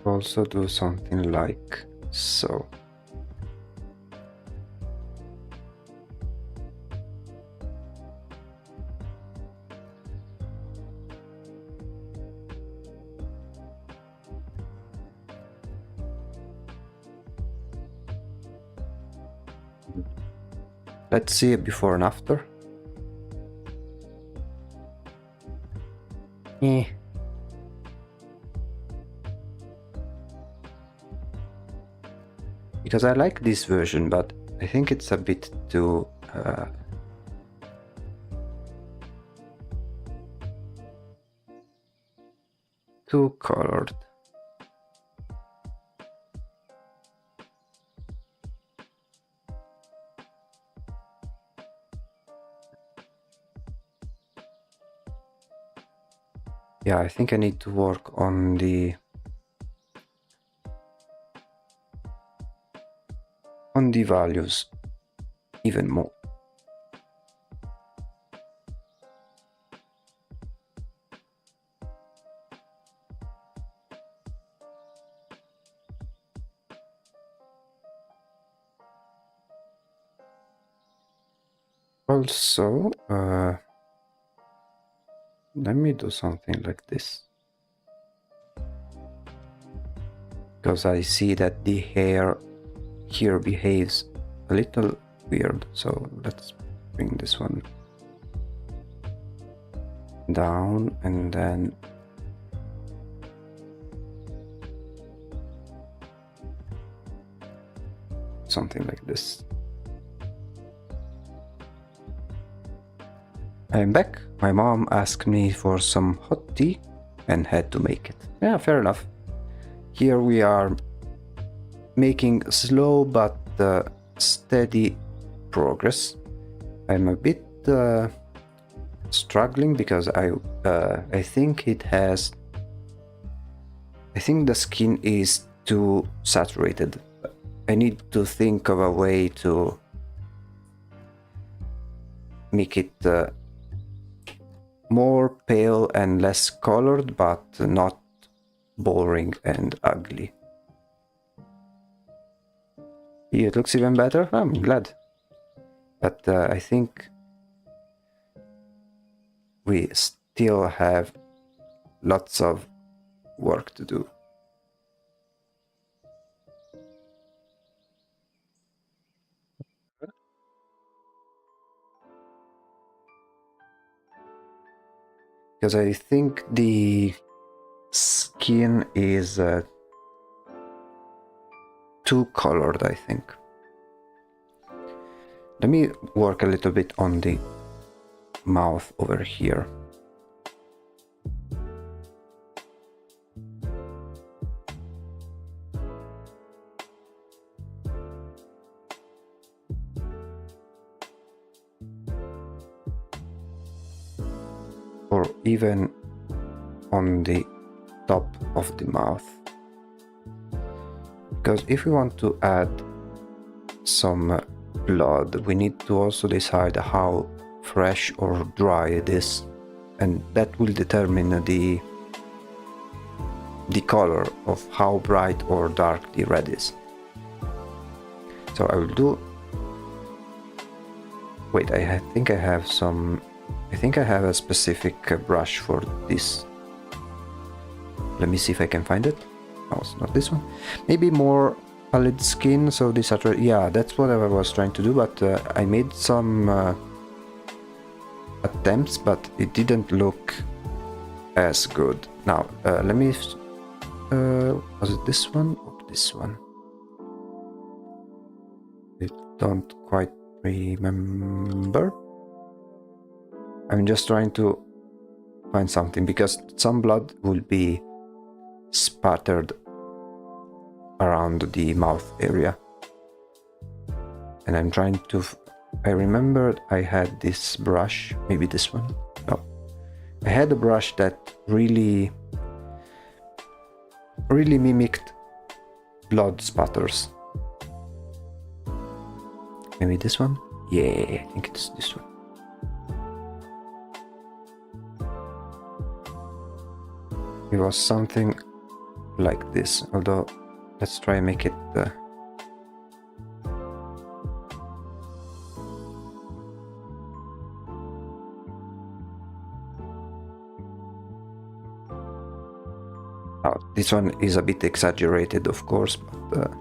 also do something like so. Let's see a before and after. Because I like this version, but I think it's a bit too colored. Yeah, I think I need to work on the values even more. Also, let me do something like this. Because I see that the hair here behaves a little weird, so let's bring this one down and then something like this. I'm back. My mom asked me for some hot tea and had to make it. Yeah, fair enough. Here we are making slow but steady progress. I'm a bit struggling because I think it has. I think the skin is too saturated. I need to think of a way to make it more pale and less colored, but not boring and ugly. Yeah, it looks even better. I'm glad. But I think we still have lots of work to do. Because I think the skin is too colored, I think. Let me work a little bit on the mouth over here. Or even on the top of the mouth. Because if we want to add some blood, we need to also decide how fresh or dry it is, and that will determine the color of how bright or dark the red is. So I will do. Wait, I think I have some. I think I have a specific brush for this. Let me see if I can find it. No, it's not this one. Maybe more pallid skin, so this yeah, that's what I was trying to do, but I made some attempts, but it didn't look as good. Now, let me... was it this one or this one? I don't quite remember. I'm just trying to find something, because some blood will be spattered around the mouth area. And I'm trying to... I remembered I had this brush, maybe this one? No. I had a brush that really mimicked blood spatters. Maybe this one? Yeah, I think it's this one. it was something like this, although let's try and make it oh, this one is a bit exaggerated, of course, but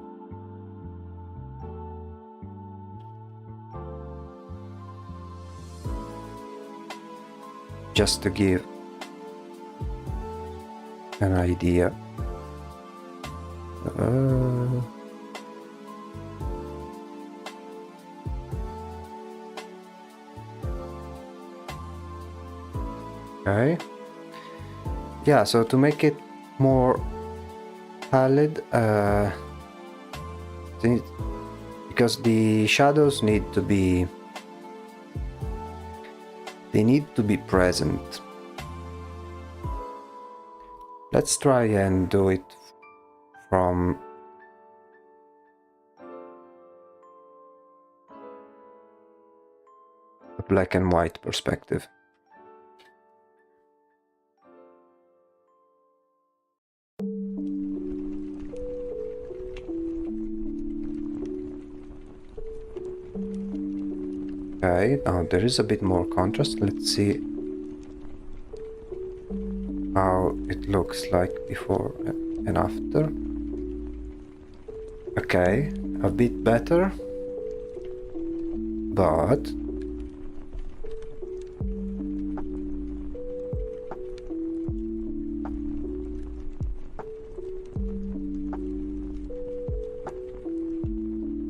just to give an idea. Okay. Yeah, so to make it more pallid, because the shadows need to be present. Let's try and do it from a black and white perspective. Okay, now there is a bit more contrast. Let's see how it looks like before and after. Okay, a bit better, but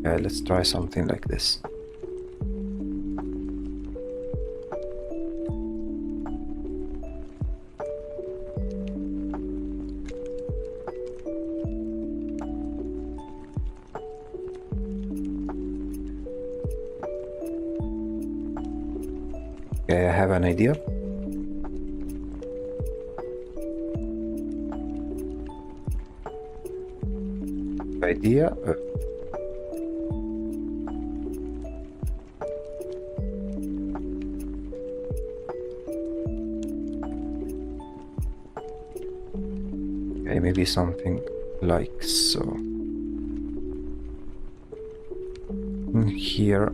okay, let's try something like this. Okay, I have an idea. Okay, maybe something like so. Here.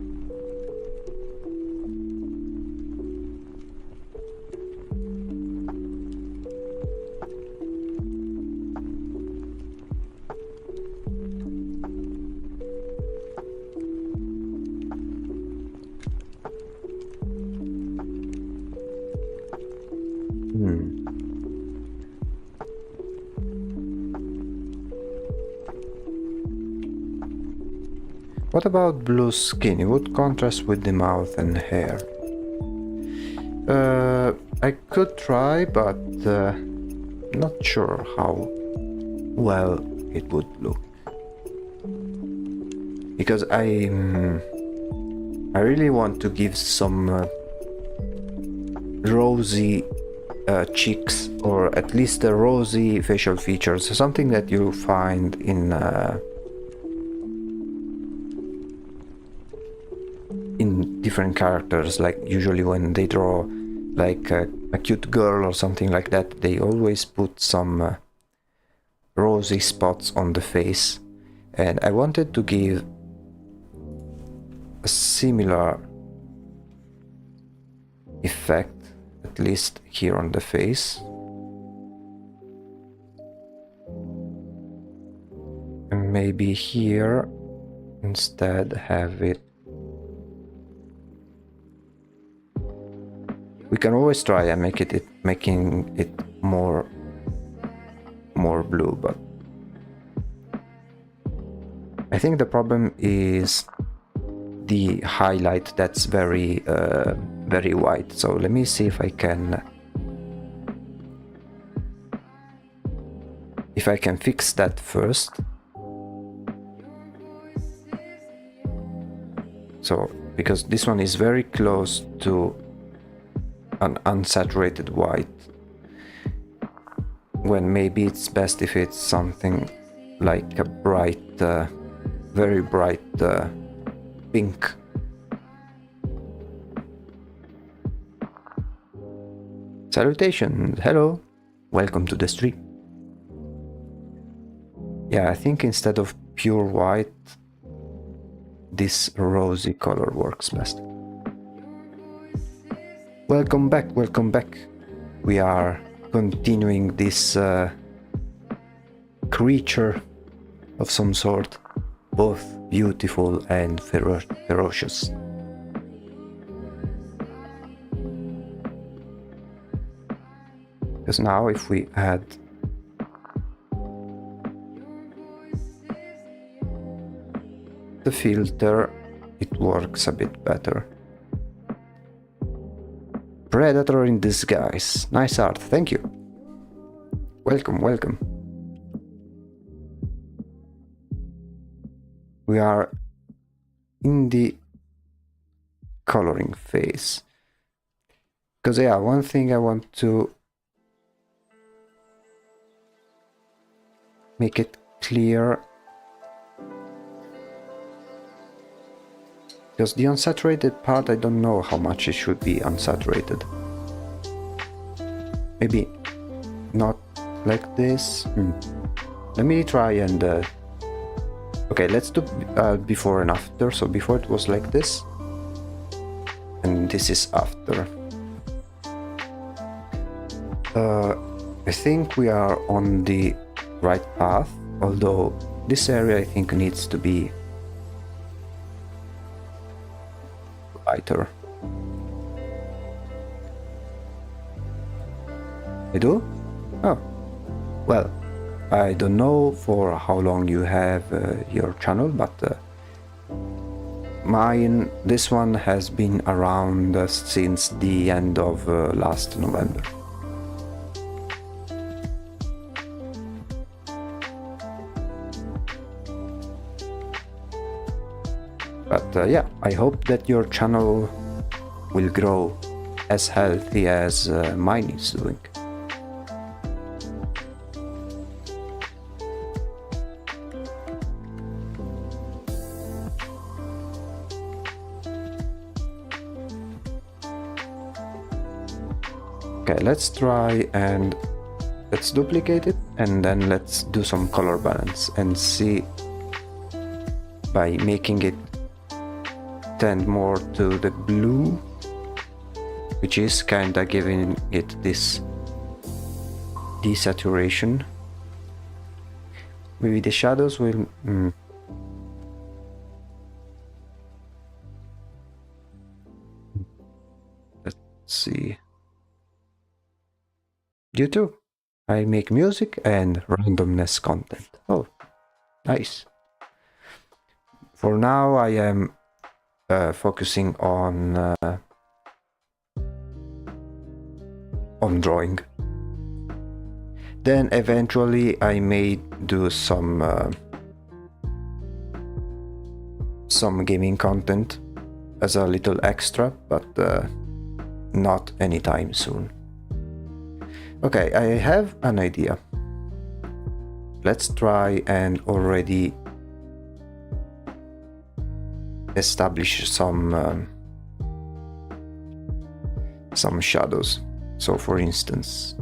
What about blue skin? It would contrast with the mouth and hair. I could try, but not sure how well it would look. Because I really want to give some rosy cheeks, or at least rosy facial features, something that you find in different characters. Like usually when they draw like a cute girl or something like that, they always put some rosy spots on the face, and I wanted to give a similar effect, at least here on the face. And maybe here instead have it. We can always try and making it more blue, but I think the problem is the highlight that's very white. So let me see if I can fix that first. So because this one is very close to an unsaturated white, when maybe it's best if it's something like a bright, very bright pink. Salutations, hello. welcome to the stream. Yeah, I think instead of pure white, this rosy color works best. Welcome back, welcome back. We are continuing this creature of some sort, both beautiful and ferocious. Because now if we add the filter, it works a bit better. Predator in disguise. Nice art, thank you. Welcome, welcome. We are in the coloring phase. Because yeah, one thing I want to make it clear, because the unsaturated part, I don't know how much it should be unsaturated. Maybe not like this. Let me try and okay, let's do before and after. So before it was like this, and this is after. I think we are on the right path, although this area I think needs to be lighter. I do? Oh, well, I don't know for how long you have your channel, but this one has been around since the end of last November. But yeah, I hope that your channel will grow as healthy as mine is doing. Okay, let's try and let's duplicate it, and then let's do some color balance and see by making it tend more to the blue, which is kinda giving it this desaturation. Maybe the shadows will let's see. You too. I make music and randomness content. Oh, nice. For now I am focusing on drawing. Then eventually I may do some gaming content as a little extra, but not anytime soon. Okay, I have an idea. Let's try and already establish some shadows. So for instance,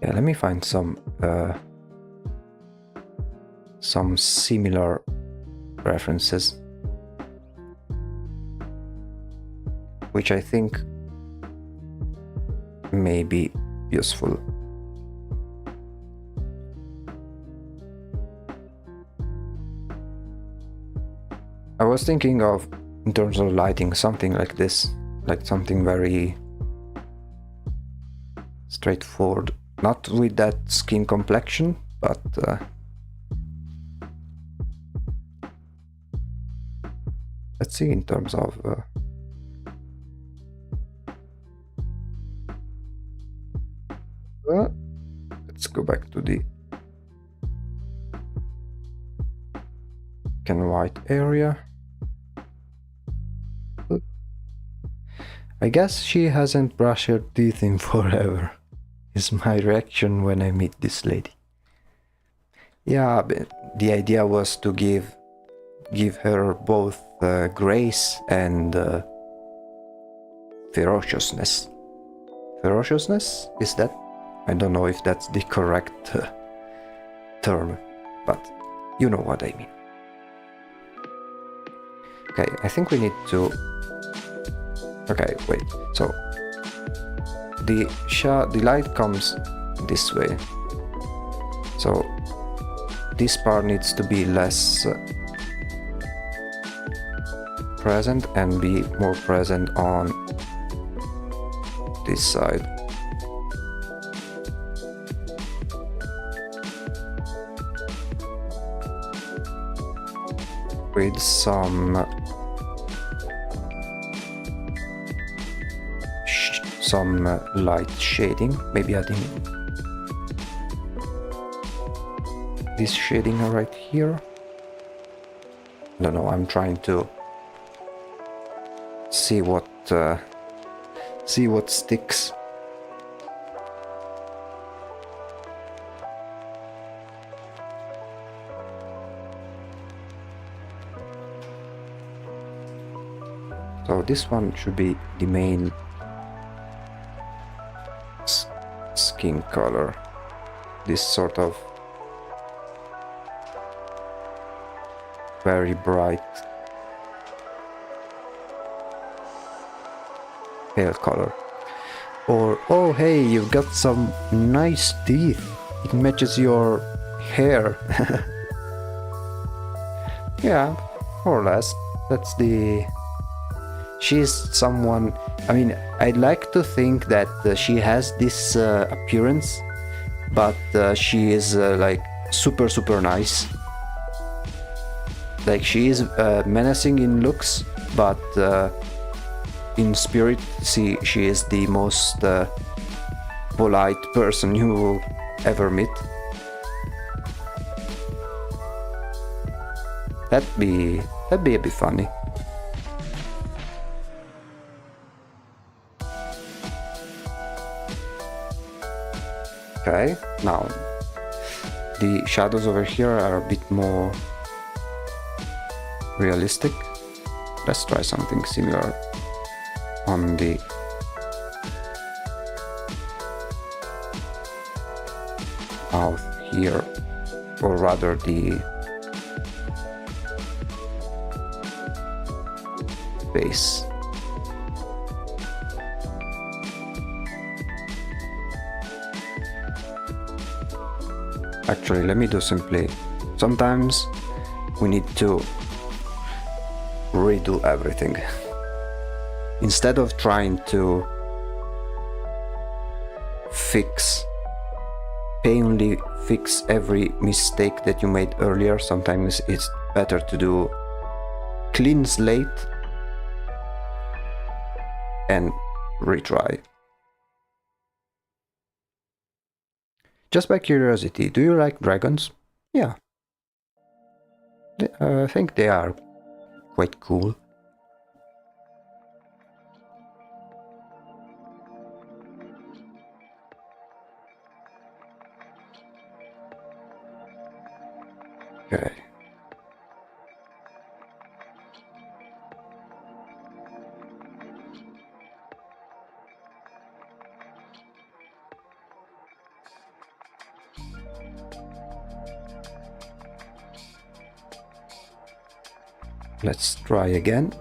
yeah, let me find some similar references, which I think may be useful. I was thinking of, in terms of lighting, something like this, like something very straightforward, not with that skin complexion, but let's see in terms of let's go back to the black and white area. I guess she hasn't brushed her teeth in forever, is my reaction when I meet this lady. Yeah, but the idea was to give her both grace and ferociousness. Ferociousness? Is that? I don't know if that's the correct term, but you know what I mean. Okay, I think we need to... Okay, wait. So the light comes this way. So this part needs to be less present and be more present on this side. With some light shading, maybe adding this shading right here. I don't know, I'm trying to see what sticks. So this one should be the main skin color. This sort of very bright pale color. Or, oh hey, you've got some nice teeth. It matches your hair. Yeah, more or less. That's the... She's someone... I mean, I'd like to think that she has this appearance, but she is like super nice. Like, she is menacing in looks, but in spirit she is the most polite person you will ever meet. That'd be a bit funny. Okay, now the shadows over here are a bit more realistic. Let's try something similar on the mouth here, or rather the face. Actually, let me do simply. Sometimes we need to redo everything. Instead of trying to painfully fix every mistake that you made earlier, sometimes it's better to do clean slate and retry. Just by curiosity, do you like dragons? Yeah. I think they are quite cool. Okay. Let's try again.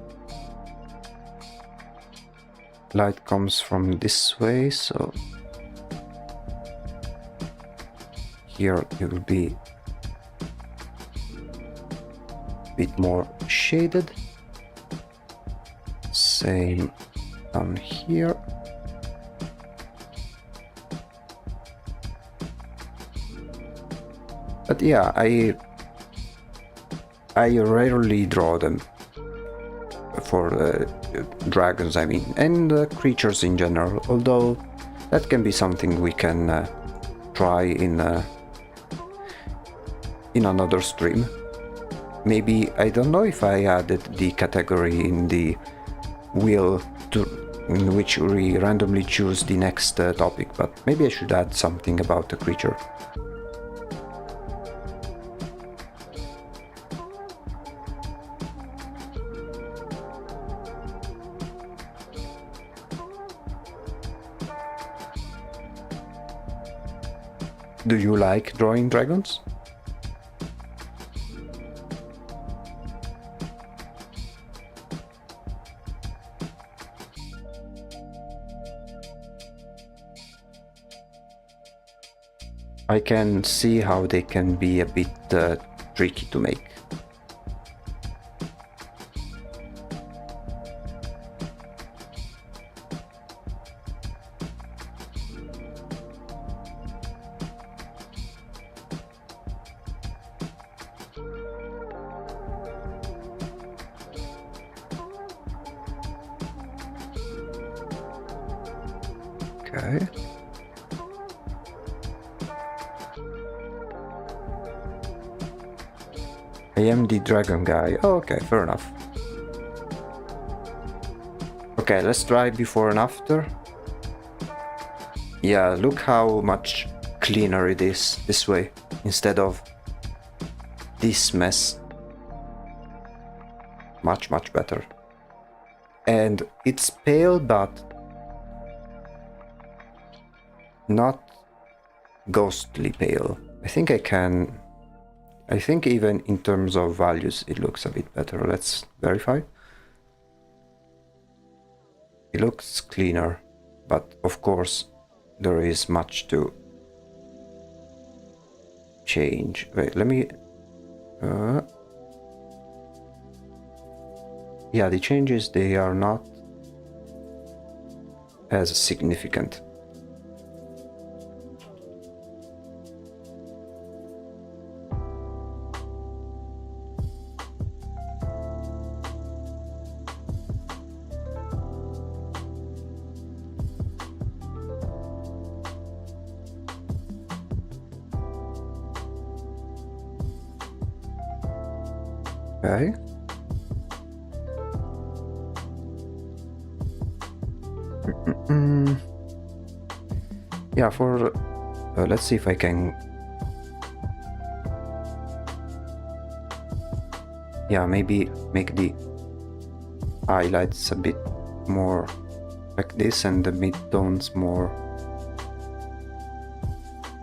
Light comes from this way, so here it will be a bit more shaded. Same down here. But yeah, I rarely draw them for dragons, I mean, and creatures in general, although that can be something we can try in another stream. Maybe, I don't know if I added the category in the wheel to in which we randomly choose the next topic, but maybe I should add something about the creature. Do you like drawing dragons? I can see how they can be a bit tricky to make. Okay. I am the dragon guy. Oh, okay, fair enough. Okay, let's try before and after. Yeah, look how much cleaner it is this way instead of this mess. Much, much better. And it's pale, but not ghostly pale. I think even in terms of values it looks a bit better. Let's verify. It looks cleaner, but of course there is much to change. Wait, let me... yeah, the changes, they are not as significant. Okay. Yeah, for let's see if I can. Yeah, maybe make the highlights a bit more like this and the mid-tones more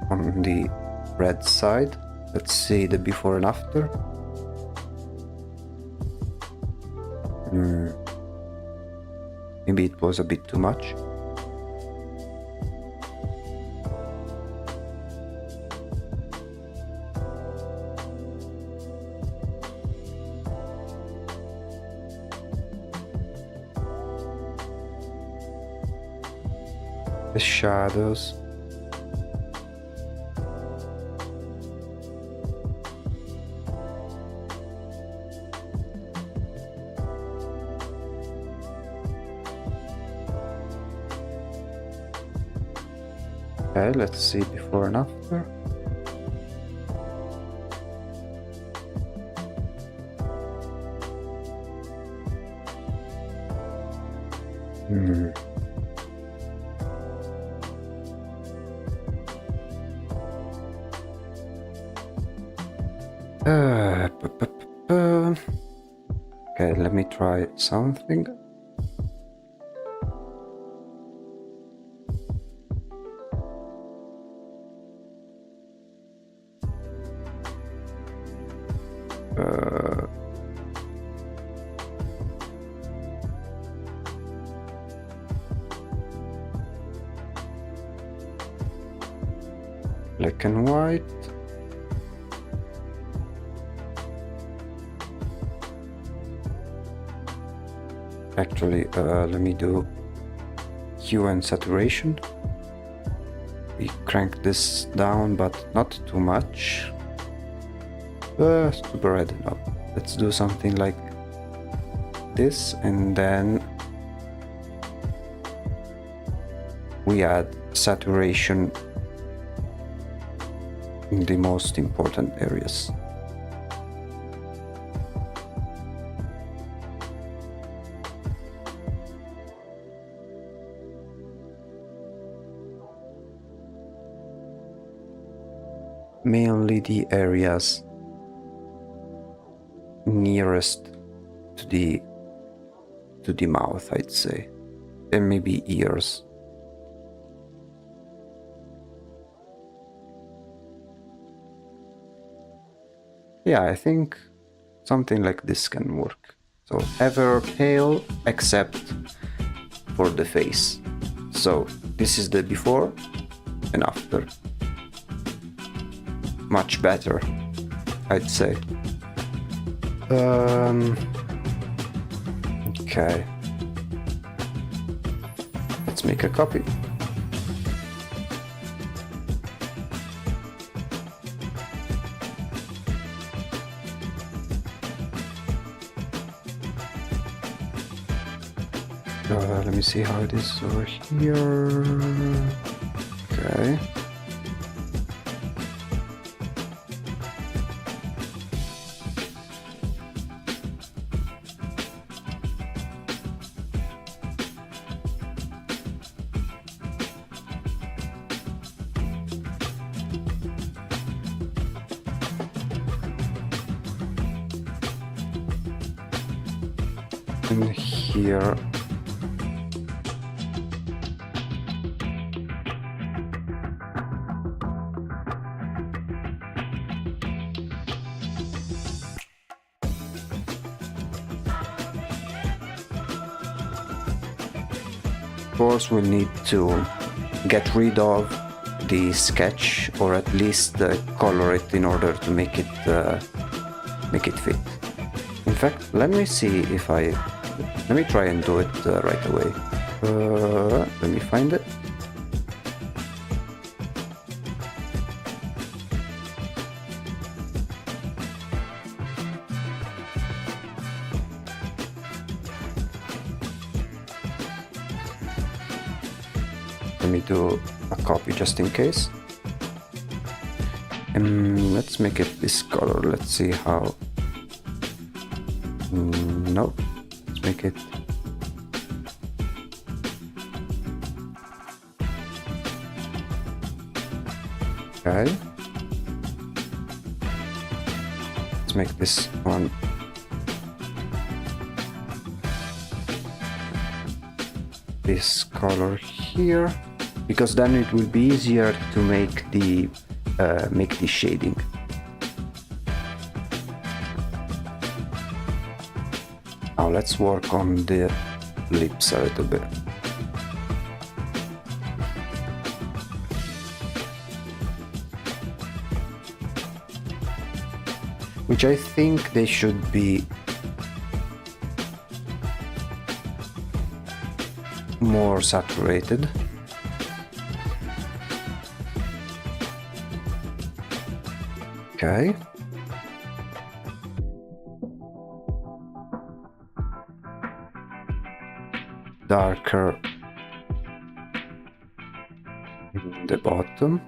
on the red side. Let's see the before and after. Maybe it was a bit too much. The shadows. Okay, let's see before and after. Okay, let me try something. Black and white. Actually, let me do hue and saturation. We crank this down, but not too much. Super red. No. Let's do something like this, and then we add saturation in the most important areas. mainly the areas nearest to the mouth, I'd say, and maybe ears. Yeah, I think something like this can work. So ever pale except for the face. So this is the before and after. Much better, I'd say. Okay. Let's make a copy. Let me see how it is over here. Okay. And here. Of course, we need to get rid of the sketch, or at least color it in order to make it fit. In fact, let me see if let me try and do it right away. Let me find it. Let me do a copy just in case. And let's make it this color. Let's see how. No, let's make it. Okay. Let's make this one. This color here, because then it will be easier to make the shading. Now let's work on the lips a little bit. Which I think they should be more saturated. Okay. Darker in the bottom.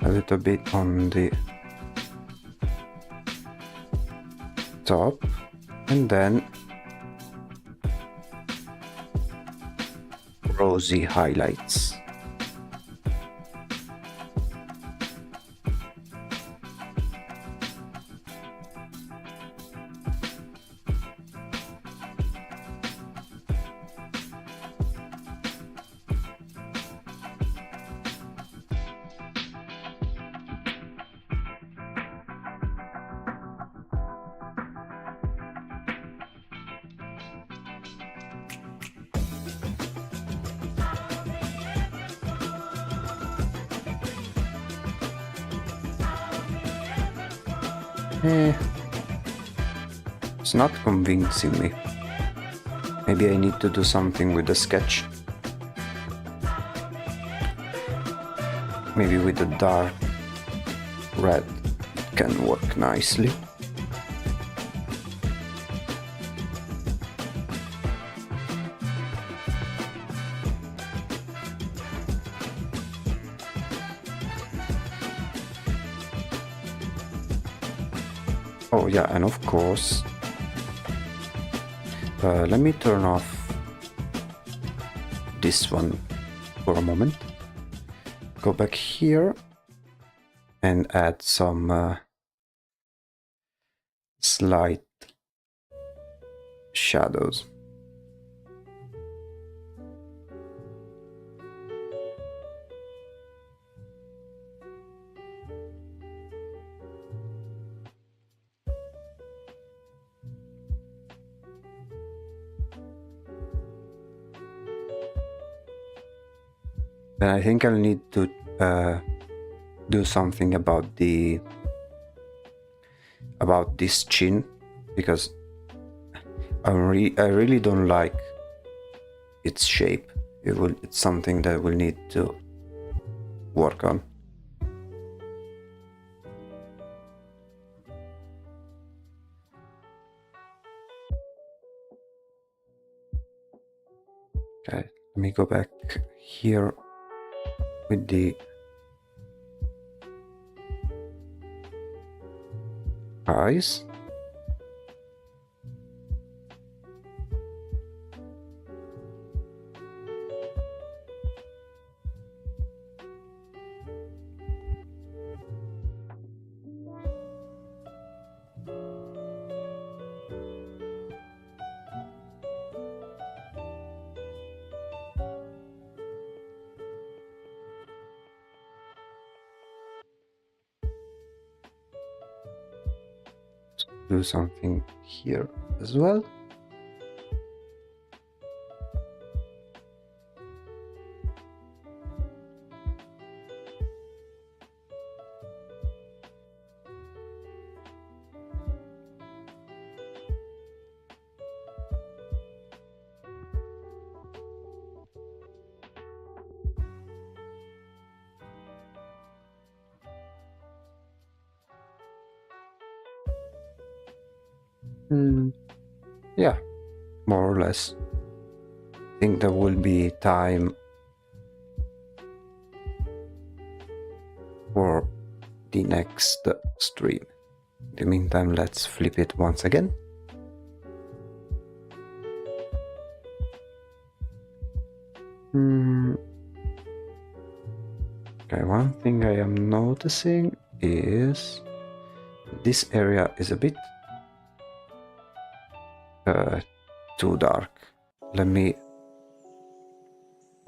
A little bit on the top, and then rosy highlights. It's not convincing me. Maybe I need to do something with the sketch. Maybe with the dark red it can work nicely. Oh yeah, and of course, let me turn off this one for a moment. Go back here and add some slight shadows. And I think I'll need to do something about this chin, because I really don't like its shape. It's something that we'll need to work on. Okay, let me go back here with the eyes. Do something here as well. Yeah, more or less. I think there will be time for the next stream. In the meantime, let's flip it once again. Okay, one thing I am noticing is this area is a bit too dark. Let me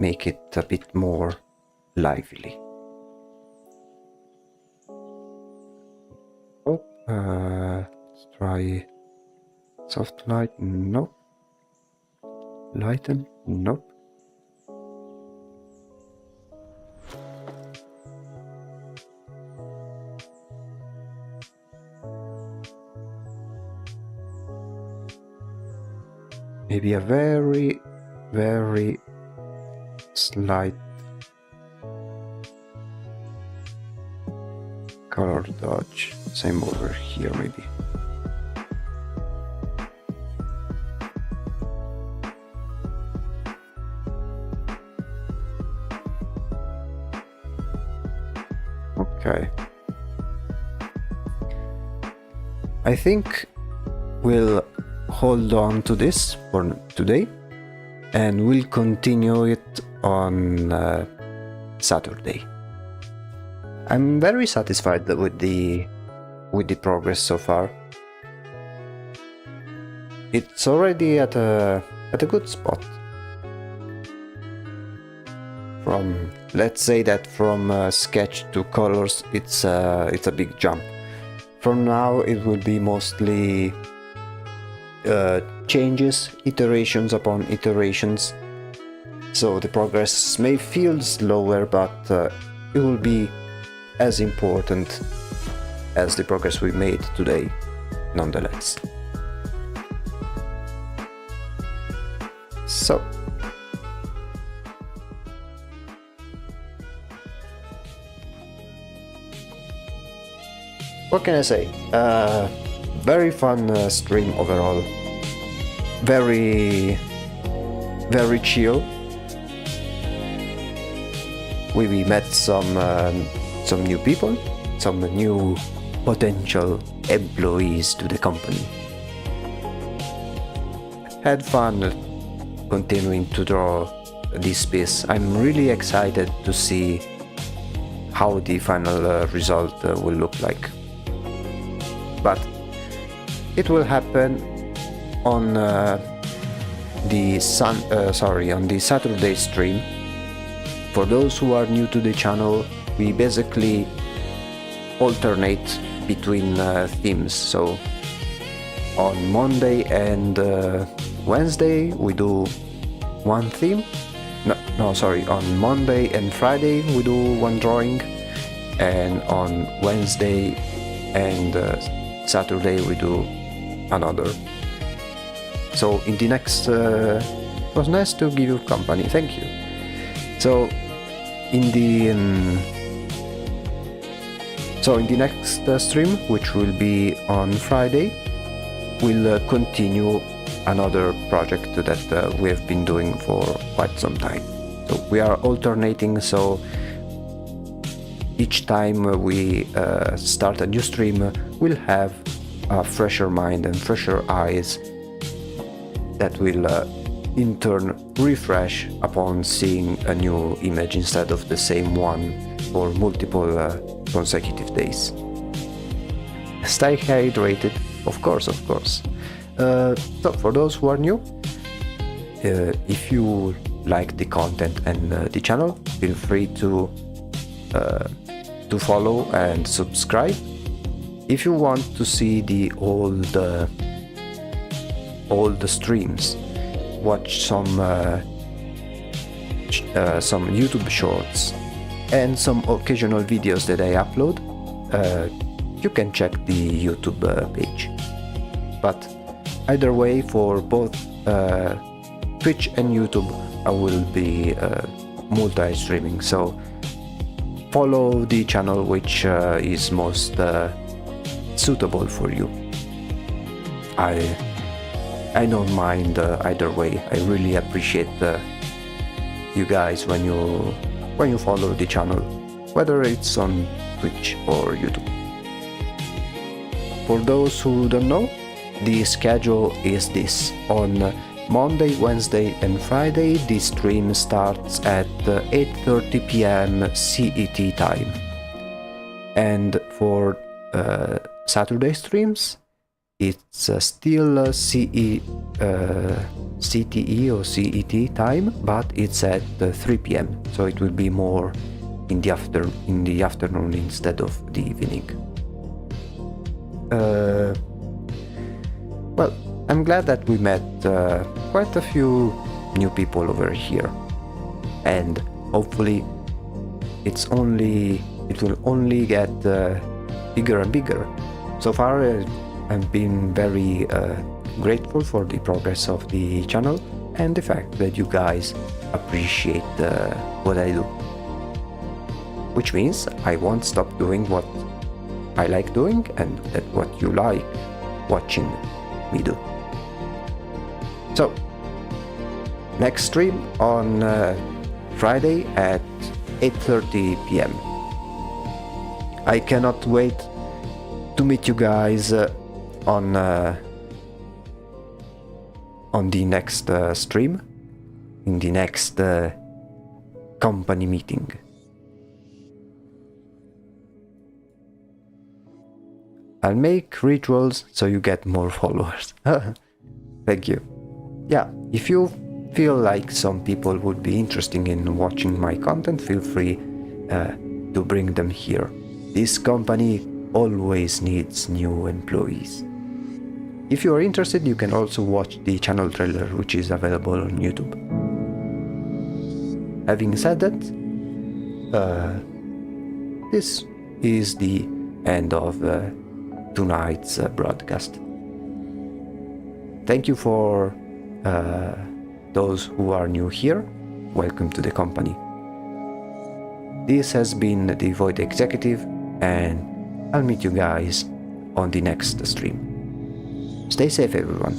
make it a bit more lively. Oh, let's try soft light. Nope. Lighten. Nope. Maybe a very, very slight color dodge. Same over here, maybe. Okay. I think we'll hold on to this for today, and we'll continue it on Saturday. I'm very satisfied with the progress so far. It's already at a good spot. From, let's say that from sketch to colors, it's a big jump. From now it will be mostly changes, iterations upon iterations, so the progress may feel slower, but it will be as important as the progress we made today, nonetheless. So what can I say? Very fun stream overall. Very chill. We met some new people, some new potential employees to the company. Had fun continuing to draw this piece. I'm really excited to see how the final result will look like. But it will happen on the Saturday stream. For those who are new to the channel, we basically alternate between themes. So on Monday and Wednesday we do one theme. On Monday and Friday we do one drawing, and on Wednesday and Saturday we do another. So in the next it was nice to give you company, thank you. So in the next stream, which will be on Friday, we'll continue another project that we have been doing for quite some time. So we are alternating, so each time we start a new stream, we'll have a fresher mind and fresher eyes that will in turn refresh upon seeing a new image instead of the same one for multiple consecutive days. Stay hydrated, of course. So for those who are new, if you like the content and the channel, feel free to follow and subscribe. If you want to see the old streams, watch some YouTube shorts and some occasional videos that I upload, you can check the YouTube page. But either way, for both Twitch and YouTube, I will be multi-streaming, so follow the channel which is most suitable for you. I don't mind either way. I really appreciate you guys when you follow the channel, whether it's on Twitch or YouTube. For those who don't know, the schedule is this. On Monday, Wednesday and Friday, the stream starts at 8:30 p.m. CET time. And for Saturday streams, it's still CTE or CET time, but it's at 3 p.m. So it will be more in the afternoon instead of the evening. Well, I'm glad that we met quite a few new people over here, and hopefully it will only get bigger and bigger. So far, I've been very grateful for the progress of the channel and the fact that you guys appreciate what I do, which means I won't stop doing what I like doing and that what you like watching me do. So next stream on Friday at 8:30 p.m. I cannot wait to meet you guys on the next stream, in the next company meeting. I'll make rituals so you get more followers. Thank you. Yeah, if you feel like some people would be interested in watching my content, feel free to bring them here. This company always needs new employees. If you are interested, you can also watch the channel trailer, which is available on YouTube. Having said that, this is the end of tonight's broadcast. Thank you for those who are new here. Welcome to the company. This has been the Void Executive, and I'll meet you guys on the next stream. Stay safe, everyone.